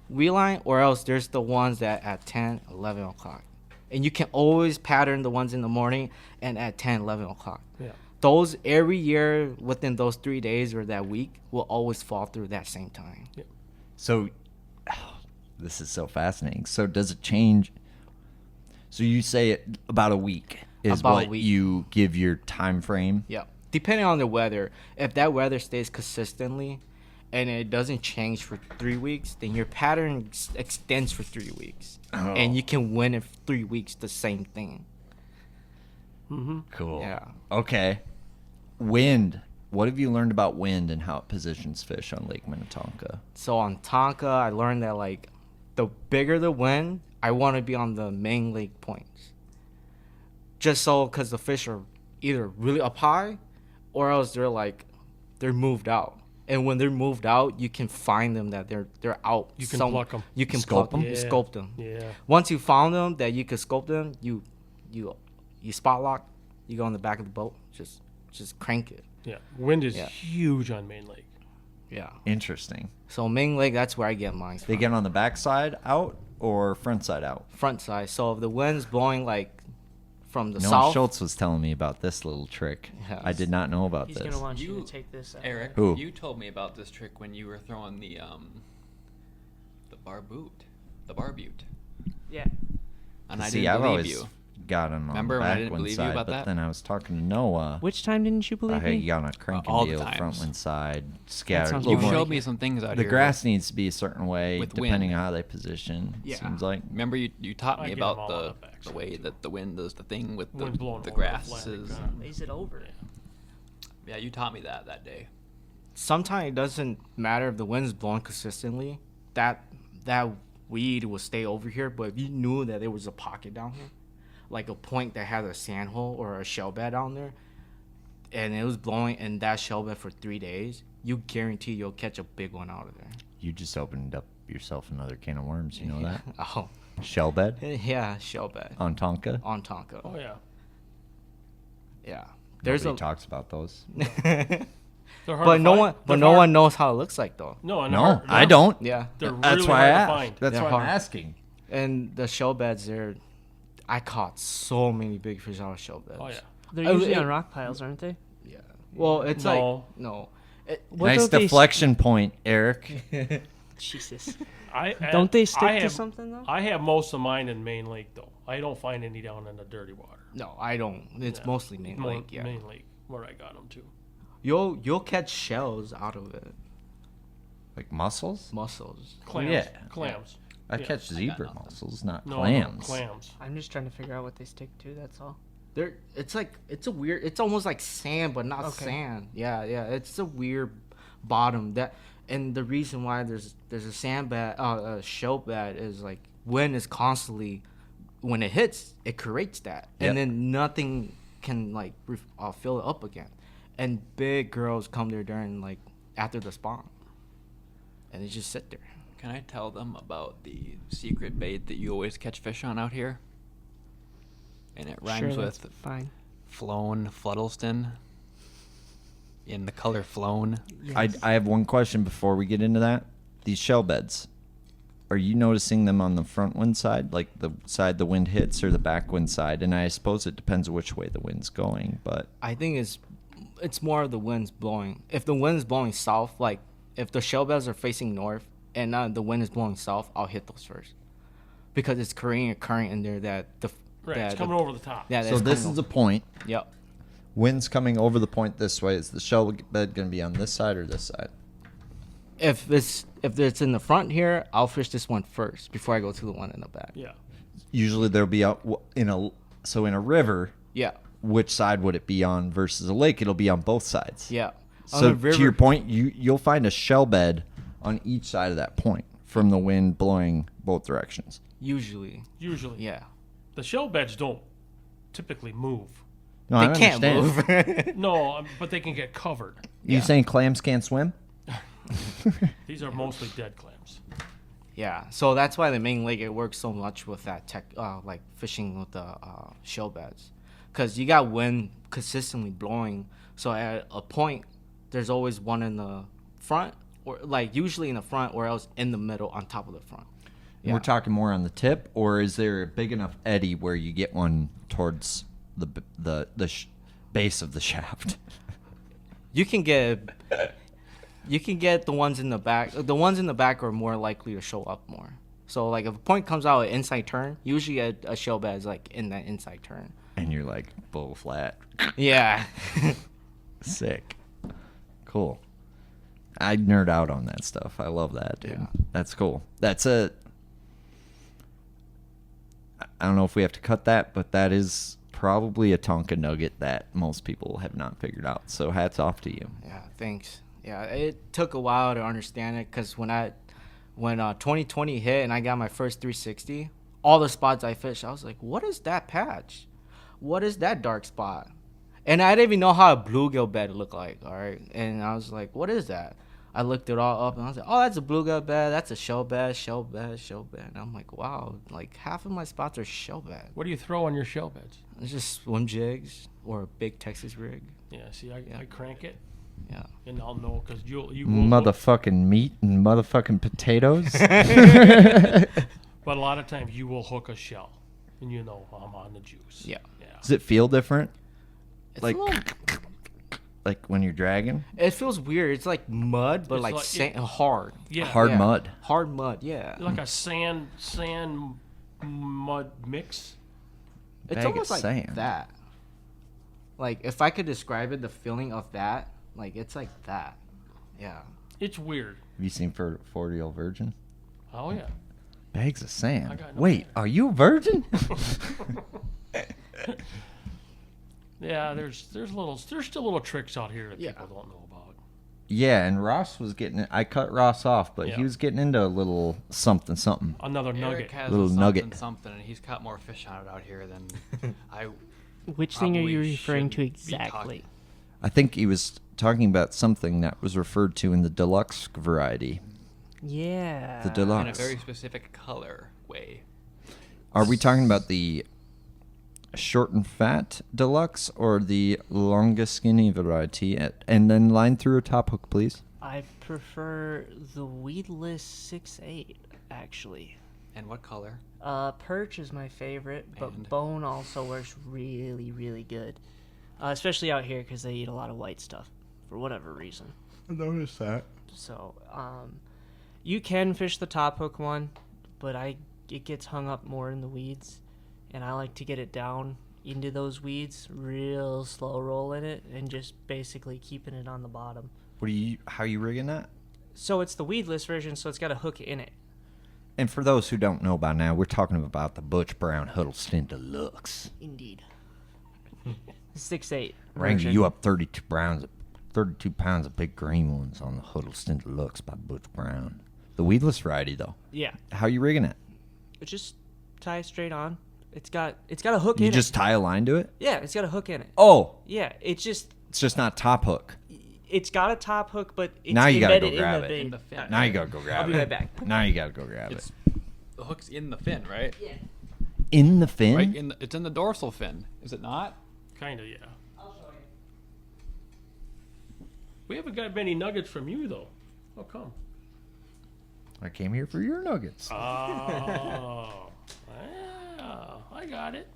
line, or else there's the ones that at 10, 11 o'clock. And you can always pattern the ones in the morning and at 10, 11 o'clock. Yeah. Those every year within those 3 days or that week will always fall through that same time. So this is so fascinating. So does it change? So you say it about a week is About a what week. you give your time frame. Yeah. Depending on the weather, if that weather stays consistently and it doesn't change for 3 weeks, then your pattern extends for 3 weeks. Oh. And you can win in 3 weeks the same thing. Cool. Yeah. Okay. Wind. What have you learned about wind and how it positions fish on Lake Minnetonka? So on Tonka, I learned that like the bigger the wind, I want to be on the main lake points. Just so, because the fish are either really up high, or else they're moved out. And when they're moved out, you can find them that they're out. You can pluck 'em. You can Scope pluck them. them? You Yeah. scope them. Yeah. Once you found them that you can scope them, you spot lock. You go on the back of the boat, just crank it. Yeah. Wind is Yeah. huge on Main Lake. Yeah. Interesting. So main lake, that's where I get mine. They from. get on the backside out or front side out? Front side. So if the wind's blowing like from the Noah south, Schultz was telling me about this little trick. Yes. I did not know about He's this. gonna want you You- to take this. Eric, Who? you told me about this trick when you were throwing the bar boot, Yeah. and I See, didn't I've believe always you. got him on Remember the when I back didn't one believe you side, about but that? then I was talking to Noah. Which time didn't you believe Hey, me? you got on a cranking all the deal, times. front one side, scattered. sounds a You little more more- showed me some things out the here. grass needs to be a certain way with depending wind. on how they position. Yeah. Seems like. Remember you taught I me get 'em about all on the backside, way too. that the wind does the thing with Wind blowing the over the grasses. flag, Lays it over. Yeah, you taught me that day. sometimes it doesn't matter if the wind's blowing consistently. That weed will stay over here. But if you knew that there was a pocket down here, like a point that had a sand hole or a shell bed down there, and it was blowing in that shell bed for 3 days, you guarantee you'll catch a big one out of there. You just opened up yourself another can of worms. You know that? Oh, Shell bed yeah, shell bed on Tonka. on Tonka. Oh yeah. Yeah, There's there's a. talks about those. They're hard But to no find. one, but They're no hard- one knows how it looks like though. No, and No, I don't. Yeah, They're That's really why I hard to asked. find. That's They're why hard. I'm asking. and the shell beds there, I caught so many big fish out of shell beds. Oh yeah. They're Oh, usually it- on rock piles, aren't they? Yeah. Well, it's No. like no. What Nice don't they deflection point, Eric. Jesus. Don't Don't they stick to something though? I have most of mine in Main Lake though. I don't find any down in the dirty water. No, I don't. It's Yeah. mostly main More lake. Yeah. Main Lake, where I got them too. You'll catch shells out of it, Like mussels? mussels. Clams. yeah. Clams. I Yeah. catch I got zebra nothing. mussels, not No, clams. No, clams. I'm just trying to figure out what they stick to. That's all. It's a weird. It's almost like sand, but not Okay. sand. Yeah. It's a weird bottom and the reason why there's a sand bed, a shell bed is like wind is constantly, when it hits, it creates that, Yep. and then nothing can like fill it up again, and big girls come there during like after the spawn, and they just sit there. Can I tell them about the secret bait that you always catch fish on out here? And it rhymes sure, with that's fine. flown Huddleston. In the color flown. I have one question before we get into that. These shell beds, are you noticing them on the front wind side, like the side the wind hits, or the back wind side? And I suppose it depends which way the wind's going, but I think it's more of the wind's blowing. If the wind's blowing south, like if the shell bells are facing north and the wind is blowing south, I'll hit those first because it's creating a current in there that It's coming over the top. Yeah. so this is a point. Yep. Wind's coming over the point this way. Is the shell bed going to be on this side or this side? If it's in the front here, I'll fish this one first before I go to the one in the back. Yeah. Usually there'll be in a river. Yeah. Which side would it be on versus a lake? It'll be on both sides. Yeah. So to your point, you'll find a shell bed on each side of that point from the wind blowing both directions. Usually. Usually. Yeah. The shell beds don't typically move. No, They I can't understand. move. No, but they can get covered. You saying clams can't swim? These are mostly dead clams. Yeah, so that's why the main lake it works so much with that like fishing with the shell beds, because you got wind consistently blowing. So at a point, there's always one in the front, or like usually in the front, or else in the middle on top of the front. Yeah. We're talking more on the tip, or is there a big enough eddy where you get one towards the base of the shaft? You can get the ones in the back. The ones in the back are more likely to show up more. So like if a point comes out an inside turn, usually a shell bed is like in that inside turn. And you're like, bull flat. Yeah. Sick. Cool. I nerd out on that stuff. I love that, dude. Yeah. That's cool. I don't know if we have to cut that, but that is probably a Tonka nugget that most people have not figured out. So hats off to you. Yeah, thanks. Yeah, it took a while to understand it because when 2020 hit and I got my first 360, all the spots I fished, I was like, what is that patch? What is that dark spot? And I didn't even know how a bluegill bed looked like, all right? And I was like, what is that? I looked it all up and I was like, oh, that's a bluegill bed. That's a shell bed. And I'm like, wow, like half of my spots are shell bed. What do you throw on your shell beds? It's just swim jigs or a big Texas rig. Yeah, see, I crank it, Yeah. and I'll know because you will. Motherfucking meat and motherfucking potatoes. But a lot of times you will hook a shell, and you know I'm on the juice. Yeah. Does it feel different? It's Like, a little, like when you're dragging? it feels weird. It's like mud, but It's like, like- hard. Yeah, Hard Yeah. mud. Hard mud, yeah. like a sand mud mix. It's bag of almost like sand. that. Like, if I could describe it, the feeling of that, like, it's like that. Yeah. It's weird. Have you seen 40-Year-Old Virgin? Oh yeah. Bags of I sand. got no Wait, idea. are you a virgin? Yeah, there's still little tricks out here that Yeah. people don't know about. Yeah, and Ross was getting. I cut Ross off, but Yeah. he was getting into a little something. Another Eric nugget. has Little a something, nugget. something, and he's caught more fish on it out here than I. Which thing are you Probably referring to shouldn't be talking. exactly? I think he was talking about something that was referred to in the deluxe variety. Yeah. The In a deluxe. very specific color way. Are we talking about the short and fat deluxe or the longest skinny variety? And then line through a top hook, please. I prefer the weedless 6/8 actually. And what color? Perch is my favorite, but And? bone also works really, really good. Especially out here because they eat a lot of white stuff for whatever reason. I noticed that. So, you can fish the top hook one, but it gets hung up more in the weeds, and I like to get it down into those weeds, real slow rolling it, and just basically keeping it on the bottom. How are you rigging that? So it's the weedless version, so it's got a hook in it. And for those who don't know by now, we're talking about the Butch Brown Huddleston Deluxe. Indeed. 6/8 Wrangling version. you up 32 pounds of big green ones on the Huddleston Deluxe by Butch Brown. The weedless variety, though. Yeah, How you rigging it? it just ties straight on. It's got a hook You in just it. tie a line to it? Yeah, it's got a hook in it. Oh, Yeah, it's just not top hook. it's got a top hook, but it's Now you gotta go embedded grab in the it. bait. In the fin. Now you gotta go grab I'll it. be right back. Now you gotta go grab It's it. the hook's in the fin, right? Yeah. In the fin? Right. It's in the dorsal fin. Is it not? Kind of, yeah. We haven't got many nuggets from you though. How come? I came here for your nuggets. Oh. I got it.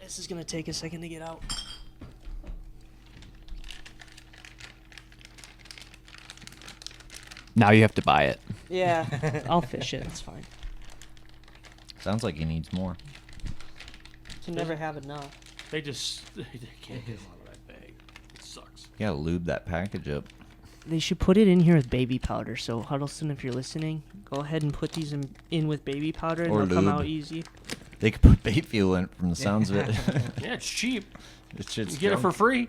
This is gonna take a second to get out. Now you have to buy it. Yeah, I'll fish it. It's fine. Sounds like he needs more. You never have enough. They can't get them out of that bag. It sucks. You gotta lube that package up. They should put it in here with baby powder. So Huddleston, if you're listening, go ahead and put these in with baby powder, and Or they'll come lube. out easy. They could put bait fuel in it from the sounds of it. Yeah, it's cheap. It's You just get it for free.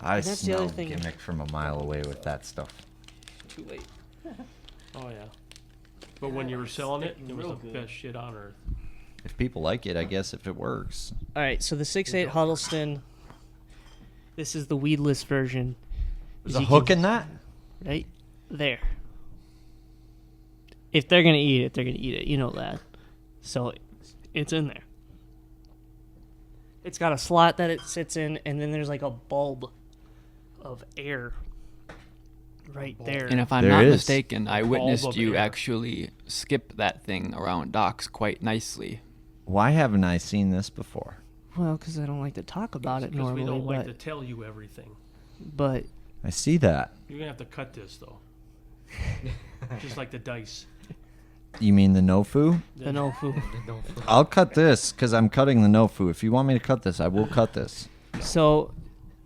I That's the other smell thing. gimmick from a mile away with that stuff. Too late. Oh yeah. But when you were selling it, sticking it was real the good. best shit on earth. If people like it, I guess if it works. All right, so the 6.8 Huddleston. This is the weedless version. There's As a you hook can- in that? right there. If they're gonna eat it, they're gonna eat it. You know that. So it's in there. It's got a slot that it sits in, and then there's like a bulb of air right there. And if I'm There not is. mistaken, I Bulb witnessed of you air. actually skip that thing around docks quite nicely. Why haven't I seen this before? Well, because I don't like to talk about it Because we normally, don't like but to tell you everything. but I see that. You're gonna have to cut this though. Just like the dice. You mean the Nofu? the Tofu. I'll cut this because I'm cutting the Nofu. If you want me to cut this, I will cut this. So,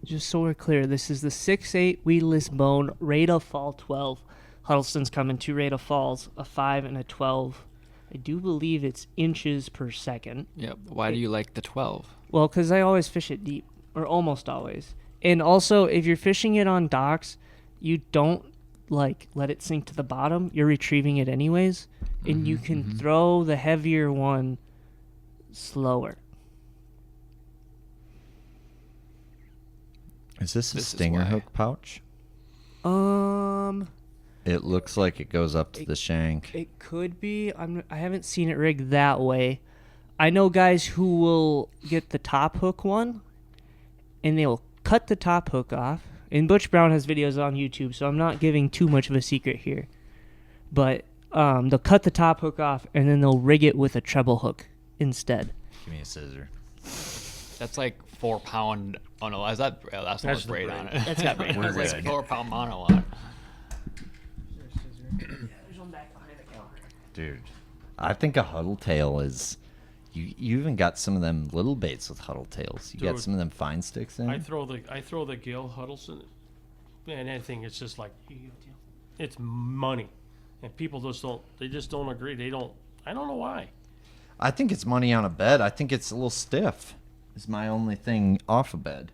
just so we're clear, this is the 6.8 weedless bone, rate of fall 12. Huddleston's coming 2 rate of falls, a 5 and a 12. I do believe it's inches per second. Yep. Why do you like the 12? Well, because I always fish it deep, or almost always. And also, if you're fishing it on docks, you don't let it sink to the bottom. You're retrieving it anyways, and you can throw the heavier one slower. Is this a This is stinger why. hook pouch? It looks like it goes up to the shank. It could be. I haven't seen it rigged that way. I know guys who will get the top hook one, and they'll cut the top hook off. And Butch Brown has videos on YouTube, so I'm not giving too much of a secret here. But they'll cut the top hook off, and then they'll rig it with a treble hook instead. Give me a scissor. That's like 4 pound. Oh no, that's not That's the the braid braid. on it. That's got braid on That's it. like 4 pound mono on it. There's one back behind the counter. Dude, I think a huddle tail is... You even got some of them little baits with huddle tails. You got Dude, some of them fine sticks in. I throw the gill Huddleston, and I think it's just like it's money, and people just don't agree. They don't. I don't know why. I think it's money on a bed. I think it's a little stiff. Is my only thing off a bed.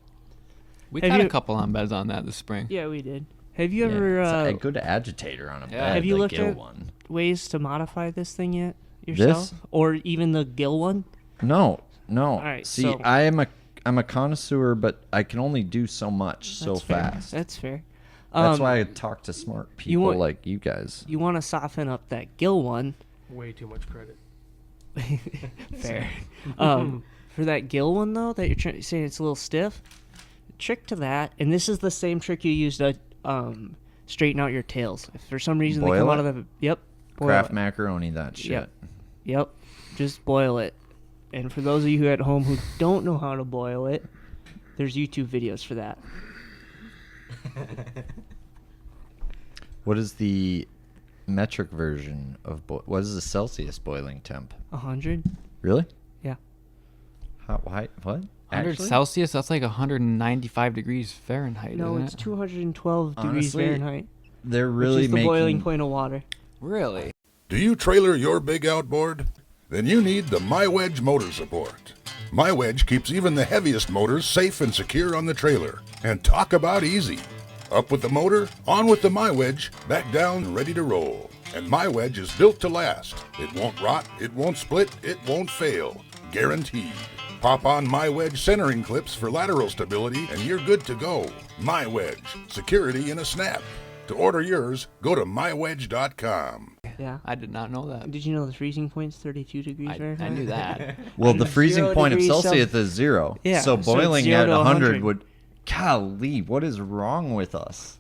We Have caught you- a couple on beds on that this spring. Yeah, we did. Have you Yeah, ever it's a good agitator on a Yeah. bed. have you the looked gill at one? ways to modify this thing yet yourself, or even the gill one? No. All right, See, so- I'm a connoisseur, but I can only do so much so That's fair. fast. That's fair. That's why I talk to smart people want- like you guys. You want to soften up that gill one. Way too much credit. Fair. For that gill one though, that you're saying it's a little stiff. Trick to that, and this is the same trick you use to straighten out your tails. If for some reason they Boil come it? out of the boil Kraft it. macaroni, that shit. Yep, just boil it. And for those of you at home who don't know how to boil it, there's YouTube videos for that. What is the metric version of what is the Celsius boiling temp? 100. Really? Yeah. What? 100 Actually? Celsius, that's like 195 degrees Fahrenheit, No, isn't it's it? 212 degrees Honestly, Fahrenheit, They're which really is the making boiling point of water. Really? Do you trailer your big outboard? Then you need the MyWedge motor support. MyWedge keeps even the heaviest motors safe and secure on the trailer. And talk about easy. Up with the motor, on with the MyWedge, back down and ready to roll. And MyWedge is built to last. It won't rot, it won't split, it won't fail. Guaranteed. Pop on MyWedge centering clips for lateral stability and you're good to go. MyWedge, security in a snap. To order yours, go to mywedge.com. Yeah. I did not know that. Did you know the freezing point's 32 degrees I Fahrenheit? knew that. Well, the freezing 0 point of degrees Celsius is 0. Yeah, So so it's boiling 0 at to 100 100. would... Golly, what is wrong with us?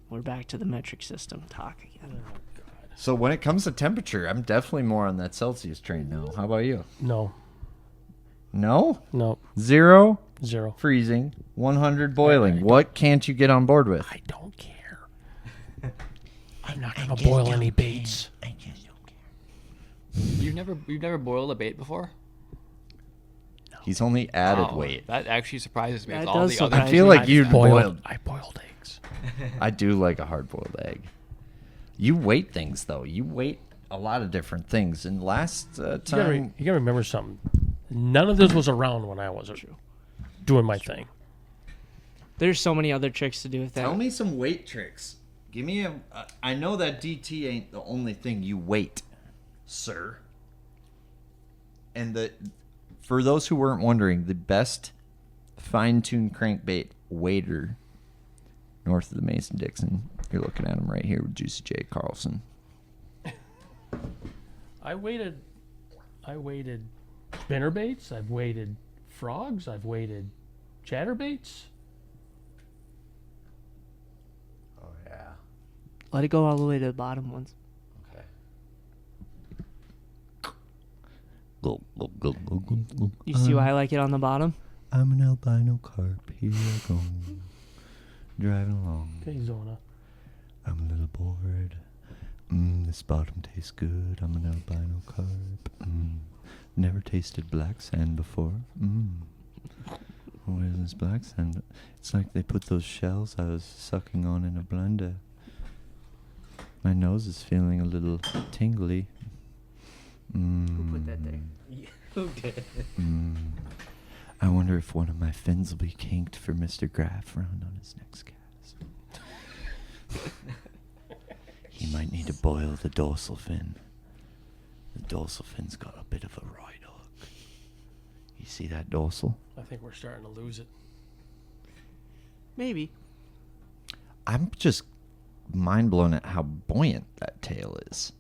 We're back to the metric system talk again. So when it comes to temperature, I'm definitely more on that Celsius train now. How about you? No. No? No. 0 Zero. freezing, 100 boiling. What can't you get on board with? I don't care. I'm not gonna boil any baits. I just don't care. You've never boiled a bait before? He's only added Wow, weight. That actually surprises me. That with all does the other surprise I feel me. like you boiled. I boiled eggs. I do like a hard-boiled egg. You weight things, though. You weight a lot of different things. And last You time... gotta remember something. None of this was around when I was doing my thing. There's so many other tricks to do with that. Tell me some weight tricks. Give me a... I know that DT ain't the only thing you weight, sir. And for those who weren't wondering, the best fine-tuned crankbait waiter north of the Mason-Dixon. You're looking at him right here with Juicy J. Carlson. I weighted spinnerbaits. I've weighted frogs. I've weighted chatterbaits. Oh, yeah. Let it go all the way to the bottom ones. Okay. Go, go, go, go, go, go. You see why I like it on the bottom? I'm an albino carp. Here I go. Driving along. Okay, Zona. I'm a little bored. This bottom tastes good. I'm an albino carp. Never tasted black sand before. What is this black sand? It's like they put those shells I was sucking on in a blender. My nose is feeling a little tingly. Who put that there? Who did? I wonder if one of my fins will be kinked for Mr. Gaff around on his next cast. He might need to boil the dorsal fin. The dorsal fin's got a bit of a right hook. You see that dorsal? I think we're starting to lose it. Maybe. I'm just mind blown at how buoyant that tail is.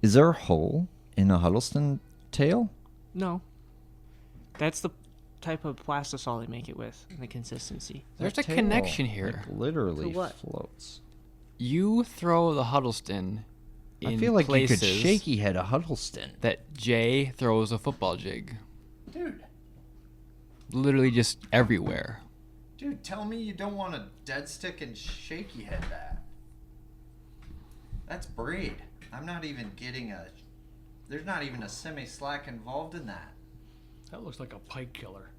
Is there a hole in a Huddleston tail? No. That's the type of plastisol they make it with and the consistency. There's That a tail, connection here. like, literally For what? floats. You throw the Huddleston in I feel like places you could shaky head a Huddleston. that Jay throws a football jig. Dude, Literally just everywhere. tell me you don't want a dead stick and shaky head that. That's braid. I'm not even getting there's not even a semi-slack involved in that. That looks like a pike killer.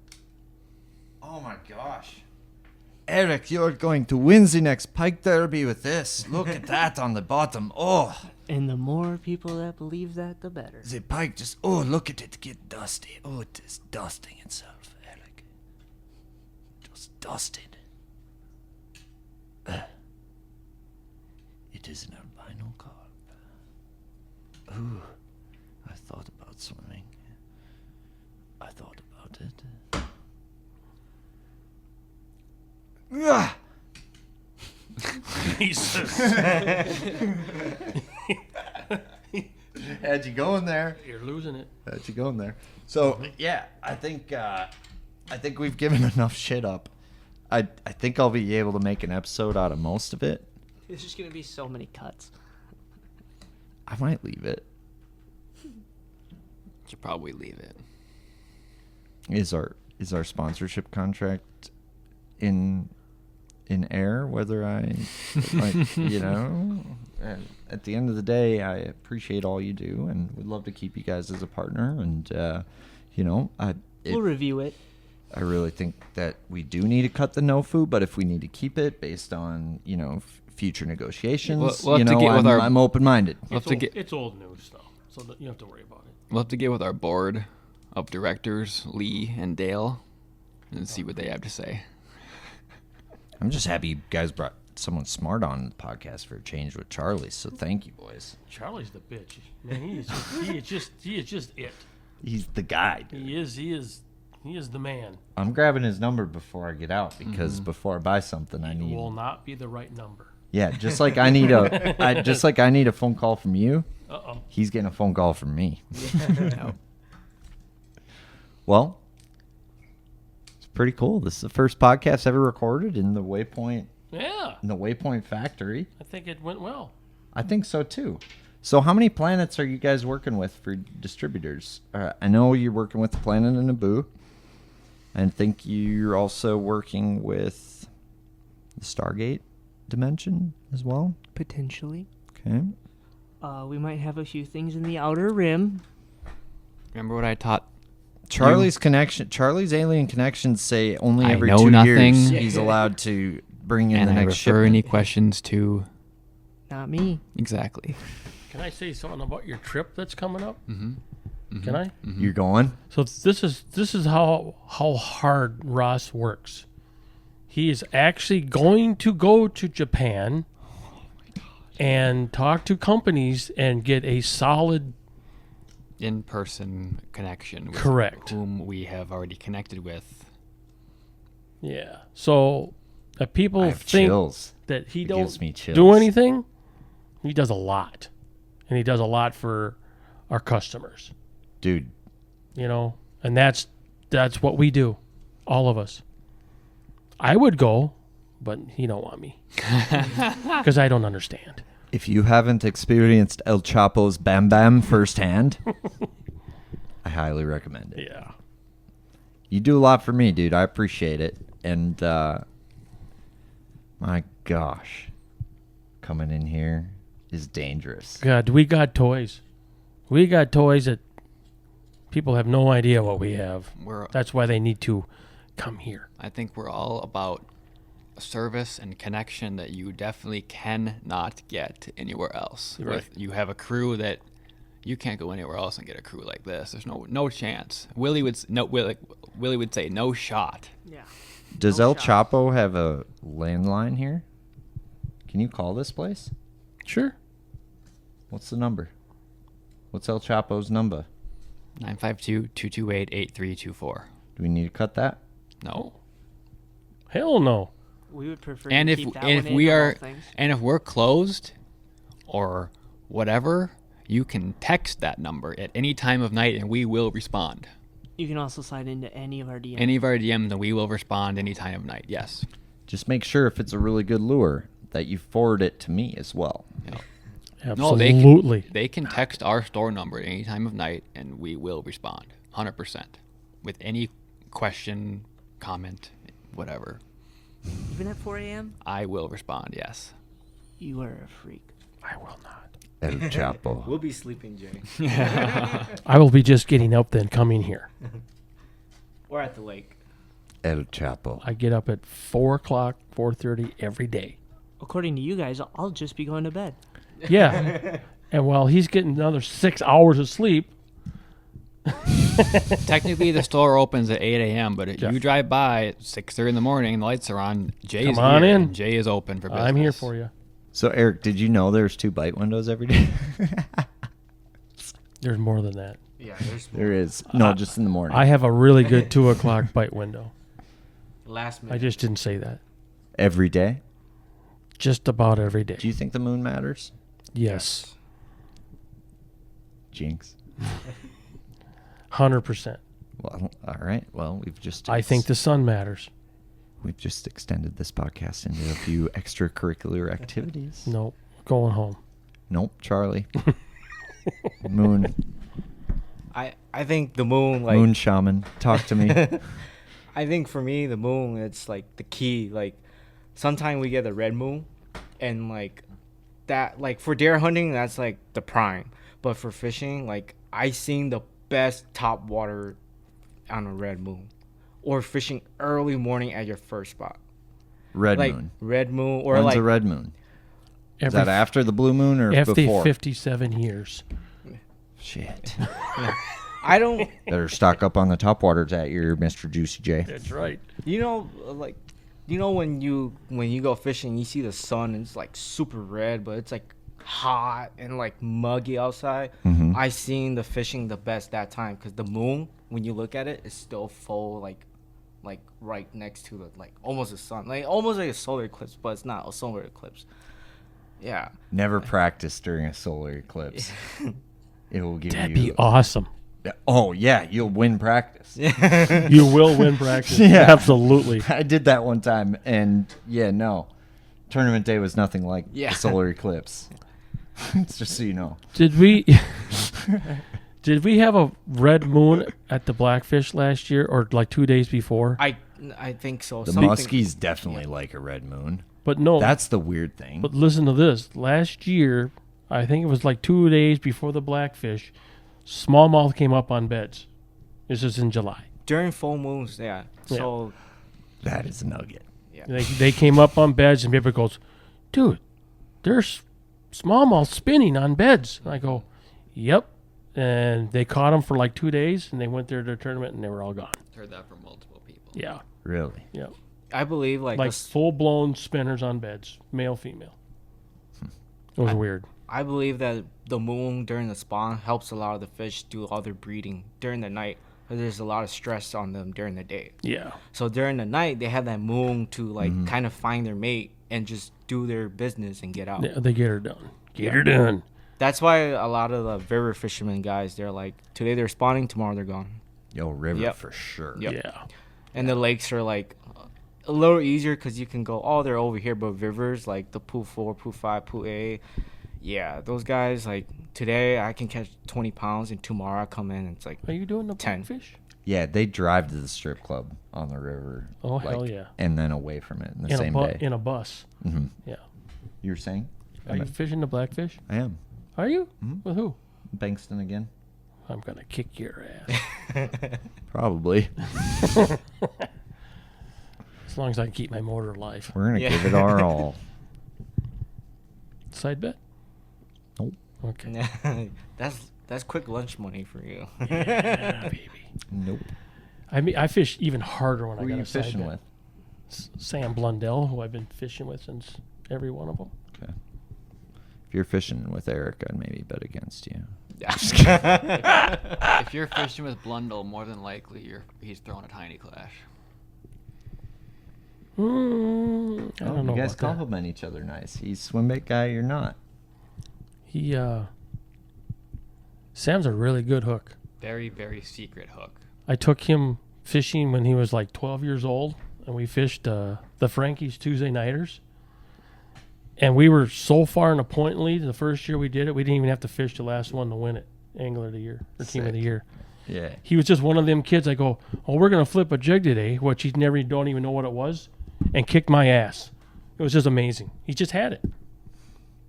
Oh my gosh. Eric, you're going to win the next pike derby with this. Look at that on the bottom. Oh, And the more people that believe that, the better. the pike just, oh, look at it get dusty. Oh, it is dusting itself, Eric. Just dusted. It is an albino carp. Ooh, I thought about swimming. I thought about it. Ah! Jesus. Had you going there? You're losing it. Had you going there? So yeah, I think we've given enough shit up. I think I'll be able to make an episode out of most of it. There's just going to be so many cuts. I might leave it. Should probably leave it. Is our sponsorship contract in air? Whether I, like, you know, and at the end of the day, I appreciate all you do and would love to keep you guys as a partner. And you know, We'll review it. I really think that we do need to cut the Nofu, but if we need to keep it based on, you know, future negotiations, We'll you have to know, get with our- I'm open-minded. We'll have to get It's old news, though, so that you don't have to worry about it. we'll have to get with our board of directors, Lee and Dale, and see what they have to say. I'm just happy you guys brought someone smart on the podcast for a change with Charlie, so thank you, boys. Charlie's the bitch. Man, he is just it. He's the guy, dude. He is the man. I'm grabbing his number before I get out because before I buy something, I It need. will not be the right number. Yeah, just like I need I need a phone call from you. Uh-oh. He's getting a phone call from me. Well, it's pretty cool. This is the first podcast ever recorded in the Waypoint Yeah, in the Waypoint factory. I think it went well. I think so too. So how many planets are you guys working with for distributors? I know you're working with the planet in Naboo. I think you're also working with the Stargate dimension as well. Potentially. Okay. We might have a few things in the Outer Rim. Remember what I taught? Charlie's alien connections say only I every know 2 nothing. years he's allowed to bring in And the I next refer shipment. any questions to Not me. exactly. Can I say something about your trip that's coming up? Mm-hmm. Can I? You're going? So this is how hard Ross works. He is actually going to go to Japan and talk to companies and get a solid. In-person connection with Correct. whom we have already connected with. Yeah. So if people I have think chills. that he It don't gives me chills. do anything, he does a lot, and he does a lot for our customers. Dude, And that's what we do, all of us. I would go, but he don't want me because I don't understand. if you haven't experienced El Chapo's Bam Bam firsthand, I highly recommend it. Yeah. You do a lot for me, dude. I appreciate it. And my gosh, coming in here is dangerous. God, we got toys. We got toys that people have no idea what we have. That's why they need to come here. I think we're all about service and connection that you definitely cannot get anywhere else. Right. You have a crew that you can't go anywhere else and get a crew like this. There's no chance. Willy would say no shot. Yeah. Does No El shot. Chapo have a landline here? Can you call this place? Sure. What's the number? What's El Chapo's number? 952-228-8324. Do we need to cut that? No. Hell no. We would prefer And to if keep that and one if in we of all are things. and if we're closed or whatever, you can text that number at any time of night and we will respond. You can also slide into any of our DMs. Any of our DMs and we will respond any time of night. Yes. Just make sure if it's a really good lure that you forward it to me as well. No, they Absolutely. they can text our store number at any time of night and we will respond 100% with any question, comment, whatever. Even at 4 a.m., I will respond. Yes. you are a freak. I will not. El Chapo. We'll be sleeping, Jay. I will be just getting up then coming here. Or at the lake. El Chapo. I get up at 4 o'clock, 4:30 every day. According to you guys, I'll just be going to bed. Yeah. And while he's getting another 6 hours of sleep, Technically, the store opens at 8 a.m., but if Yeah. you drive by at 6:30 in the morning and the lights are on, Jay's Come on here, in. and Jay is open for business. I'm here for you. So, Eric, did you know there's 2 bite windows every day? There's more than that. Yeah, there's There is. No, just in the morning. I have a really good 2 o'clock bite window. last minute. I just didn't say that. Every day? Just about every day. Do you think the moon matters? Yes. Jinx. 100%. Well, all right. Well, I think the sun matters. we've just extended this podcast into a few extracurricular activities. Nope. Going home. Nope, Charlie. Moon. I think the moon, like, Moon shaman. Talk to me. I think for me, the moon, it's like the key. Like, sometimes we get a red moon, and like that, like for deer hunting, that's like the prime. But for fishing, like I seen the best top water on a red moon, or fishing early morning at your first spot. Red Like moon. red moon, or When's like a red moon? Is Every that after the blue moon or After before? 57 years. Shit. I don't. Better stock up on the top waters at your Mr. Juicy J. That's right. You know, like, when you go fishing, you see the sun and it's like super red, but it's like hot and like muggy outside. Mhm. I seen the fishing the best that time because the moon, when you look at it, is still full, like right next to the, like, almost the sun, like almost like a solar eclipse, but it's not a solar eclipse. Yeah. Never practice during a solar eclipse. It will give That'd you. be awesome. Oh yeah, you'll win practice. You will win practice. Yeah. Absolutely. I did that one time, and yeah, no, Tournament day was nothing like Yeah. the solar eclipse. It's just so you know. Did we have a red moon at the Blackfish last year, or like 2 days before? I think so. The Something- muskies definitely like a red moon. But no. That's the weird thing. But listen to this. Last year, I think it was like 2 days before the Blackfish, smallmouth came up on beds. This is in July. during full moons. Yeah. So That is a nugget. They came up on beds, and people goes, dude, there's smallmouth spinning on beds. And I go, yep. And they caught them for like 2 days, and they went there to the tournament, and they were all gone. Heard that from multiple people. Yeah. Really? Yeah. I believe like full-blown spinners on beds, male, female. It was weird. I believe that the moon during the spawn helps a lot of the fish do all their breeding during the night, because there's a lot of stress on them during the day. Yeah. So during the night, they have that moon to like kind of find their mate and just do their business and get out. Yeah, they get her done. Get her done. That's why a lot of the river fishermen guys, they're like, today they're spawning, tomorrow they're gone. Yo, river Yep. for sure. Yep. Yeah. And the lakes are like a little easier because you can go, oh, they're over here. But rivers like the Pool 4, Pool 5, Pool A, yeah, those guys, like today I can catch 20 pounds and tomorrow I come in and it's like Are you doing the 10. blackfish? Yeah, they drive to the strip club on the river. Oh, hell yeah. And then away from it in the In same a day. in a bus. Mm-hmm. Yeah. You were saying? Are you fishing the blackfish? I am. Are you? With who? Bankston again? I'm going to kick your ass. Probably. As long as I can keep my motor alive. We're going to Yeah. give it our all. Side bet? Nope. Okay. that's quick lunch money for you. Yeah, baby. Nope. I mean, I fish even harder when Who I are got you a side fishing bet. with? Sam Blundell, who I've been fishing with since every one of them. Okay. If you're fishing with Eric, I'd maybe bet against you. If you're fishing with Blundell, more than likely he's throwing a tiny clash. I don't know. You guys about that. compliment each other nice. He's swim bait guy, you're not. Sam's a really good hook. Very, very secret hook. I took him fishing when he was like 12 years old, and we fished the Frankie's Tuesday Nighters. And we were so far in a point lead the first year we did it, we didn't even have to fish the last one to win it. Angler of the Year, or Team of the Sick. Year. Yeah. He was just one of them kids. I go, oh, we're going to flip a jig today, which he never don't even know what it was, and kicked my ass. It was just amazing. He just had it.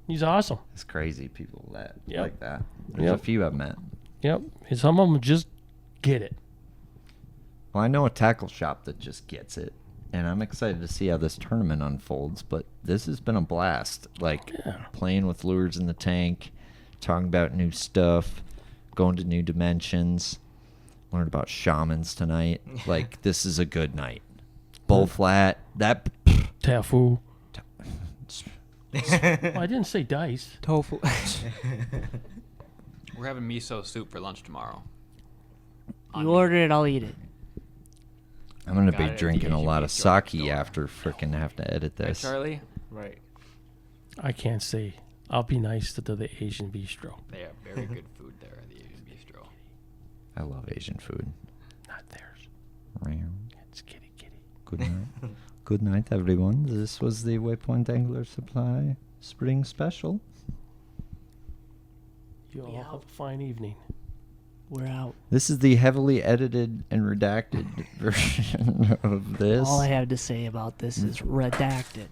He's awesome. It's crazy people that Yep. like that. There's Yep. a few I've met. Yep. And some of them just get it. Well, I know a tackle shop that just gets it, and I'm excited to see how this tournament unfolds. But this has been a blast. Like playing with lures in the tank, talking about new stuff, going to new dimensions. Learned about shamans tonight. Like this is a good night. Bull flat. That. Tofu. Well, I didn't say dice. Tofu. We're having miso soup for lunch tomorrow. You order it, I'll eat it. I'm gonna Got be it at the drinking a Asian lot of bistro sake store. after frickin' have to edit Right, this. Charlie? Right. I can't say. I'll be nice to the Asian bistro. They have very good food there at the Asian bistro. I love Asian food. Not theirs. It's kitty kitty. Good night. Good night, everyone. This was the Waypoint Angler Supply Spring Special. You all Yeah. have a fine evening. We're out. This is the heavily edited and redacted version of this. All I have to say about this is redacted.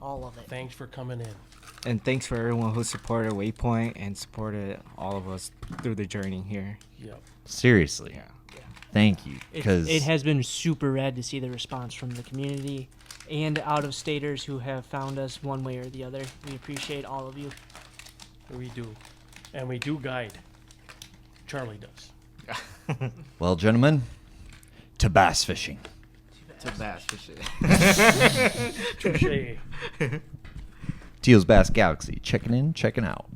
All of it. Thanks for coming in. And thanks for everyone who supported Waypoint and supported all of us through the journey here. Yep. Seriously. Yeah. Thank you. Because It has been super rad to see the response from the community and out-of-staters who have found us one way or the other. We appreciate all of you. We do. And we do guide. Charlie does. well, gentlemen, to bass fishing. To bass fishing. Touche. Teal's Bass Galaxy. Checking in, checking out.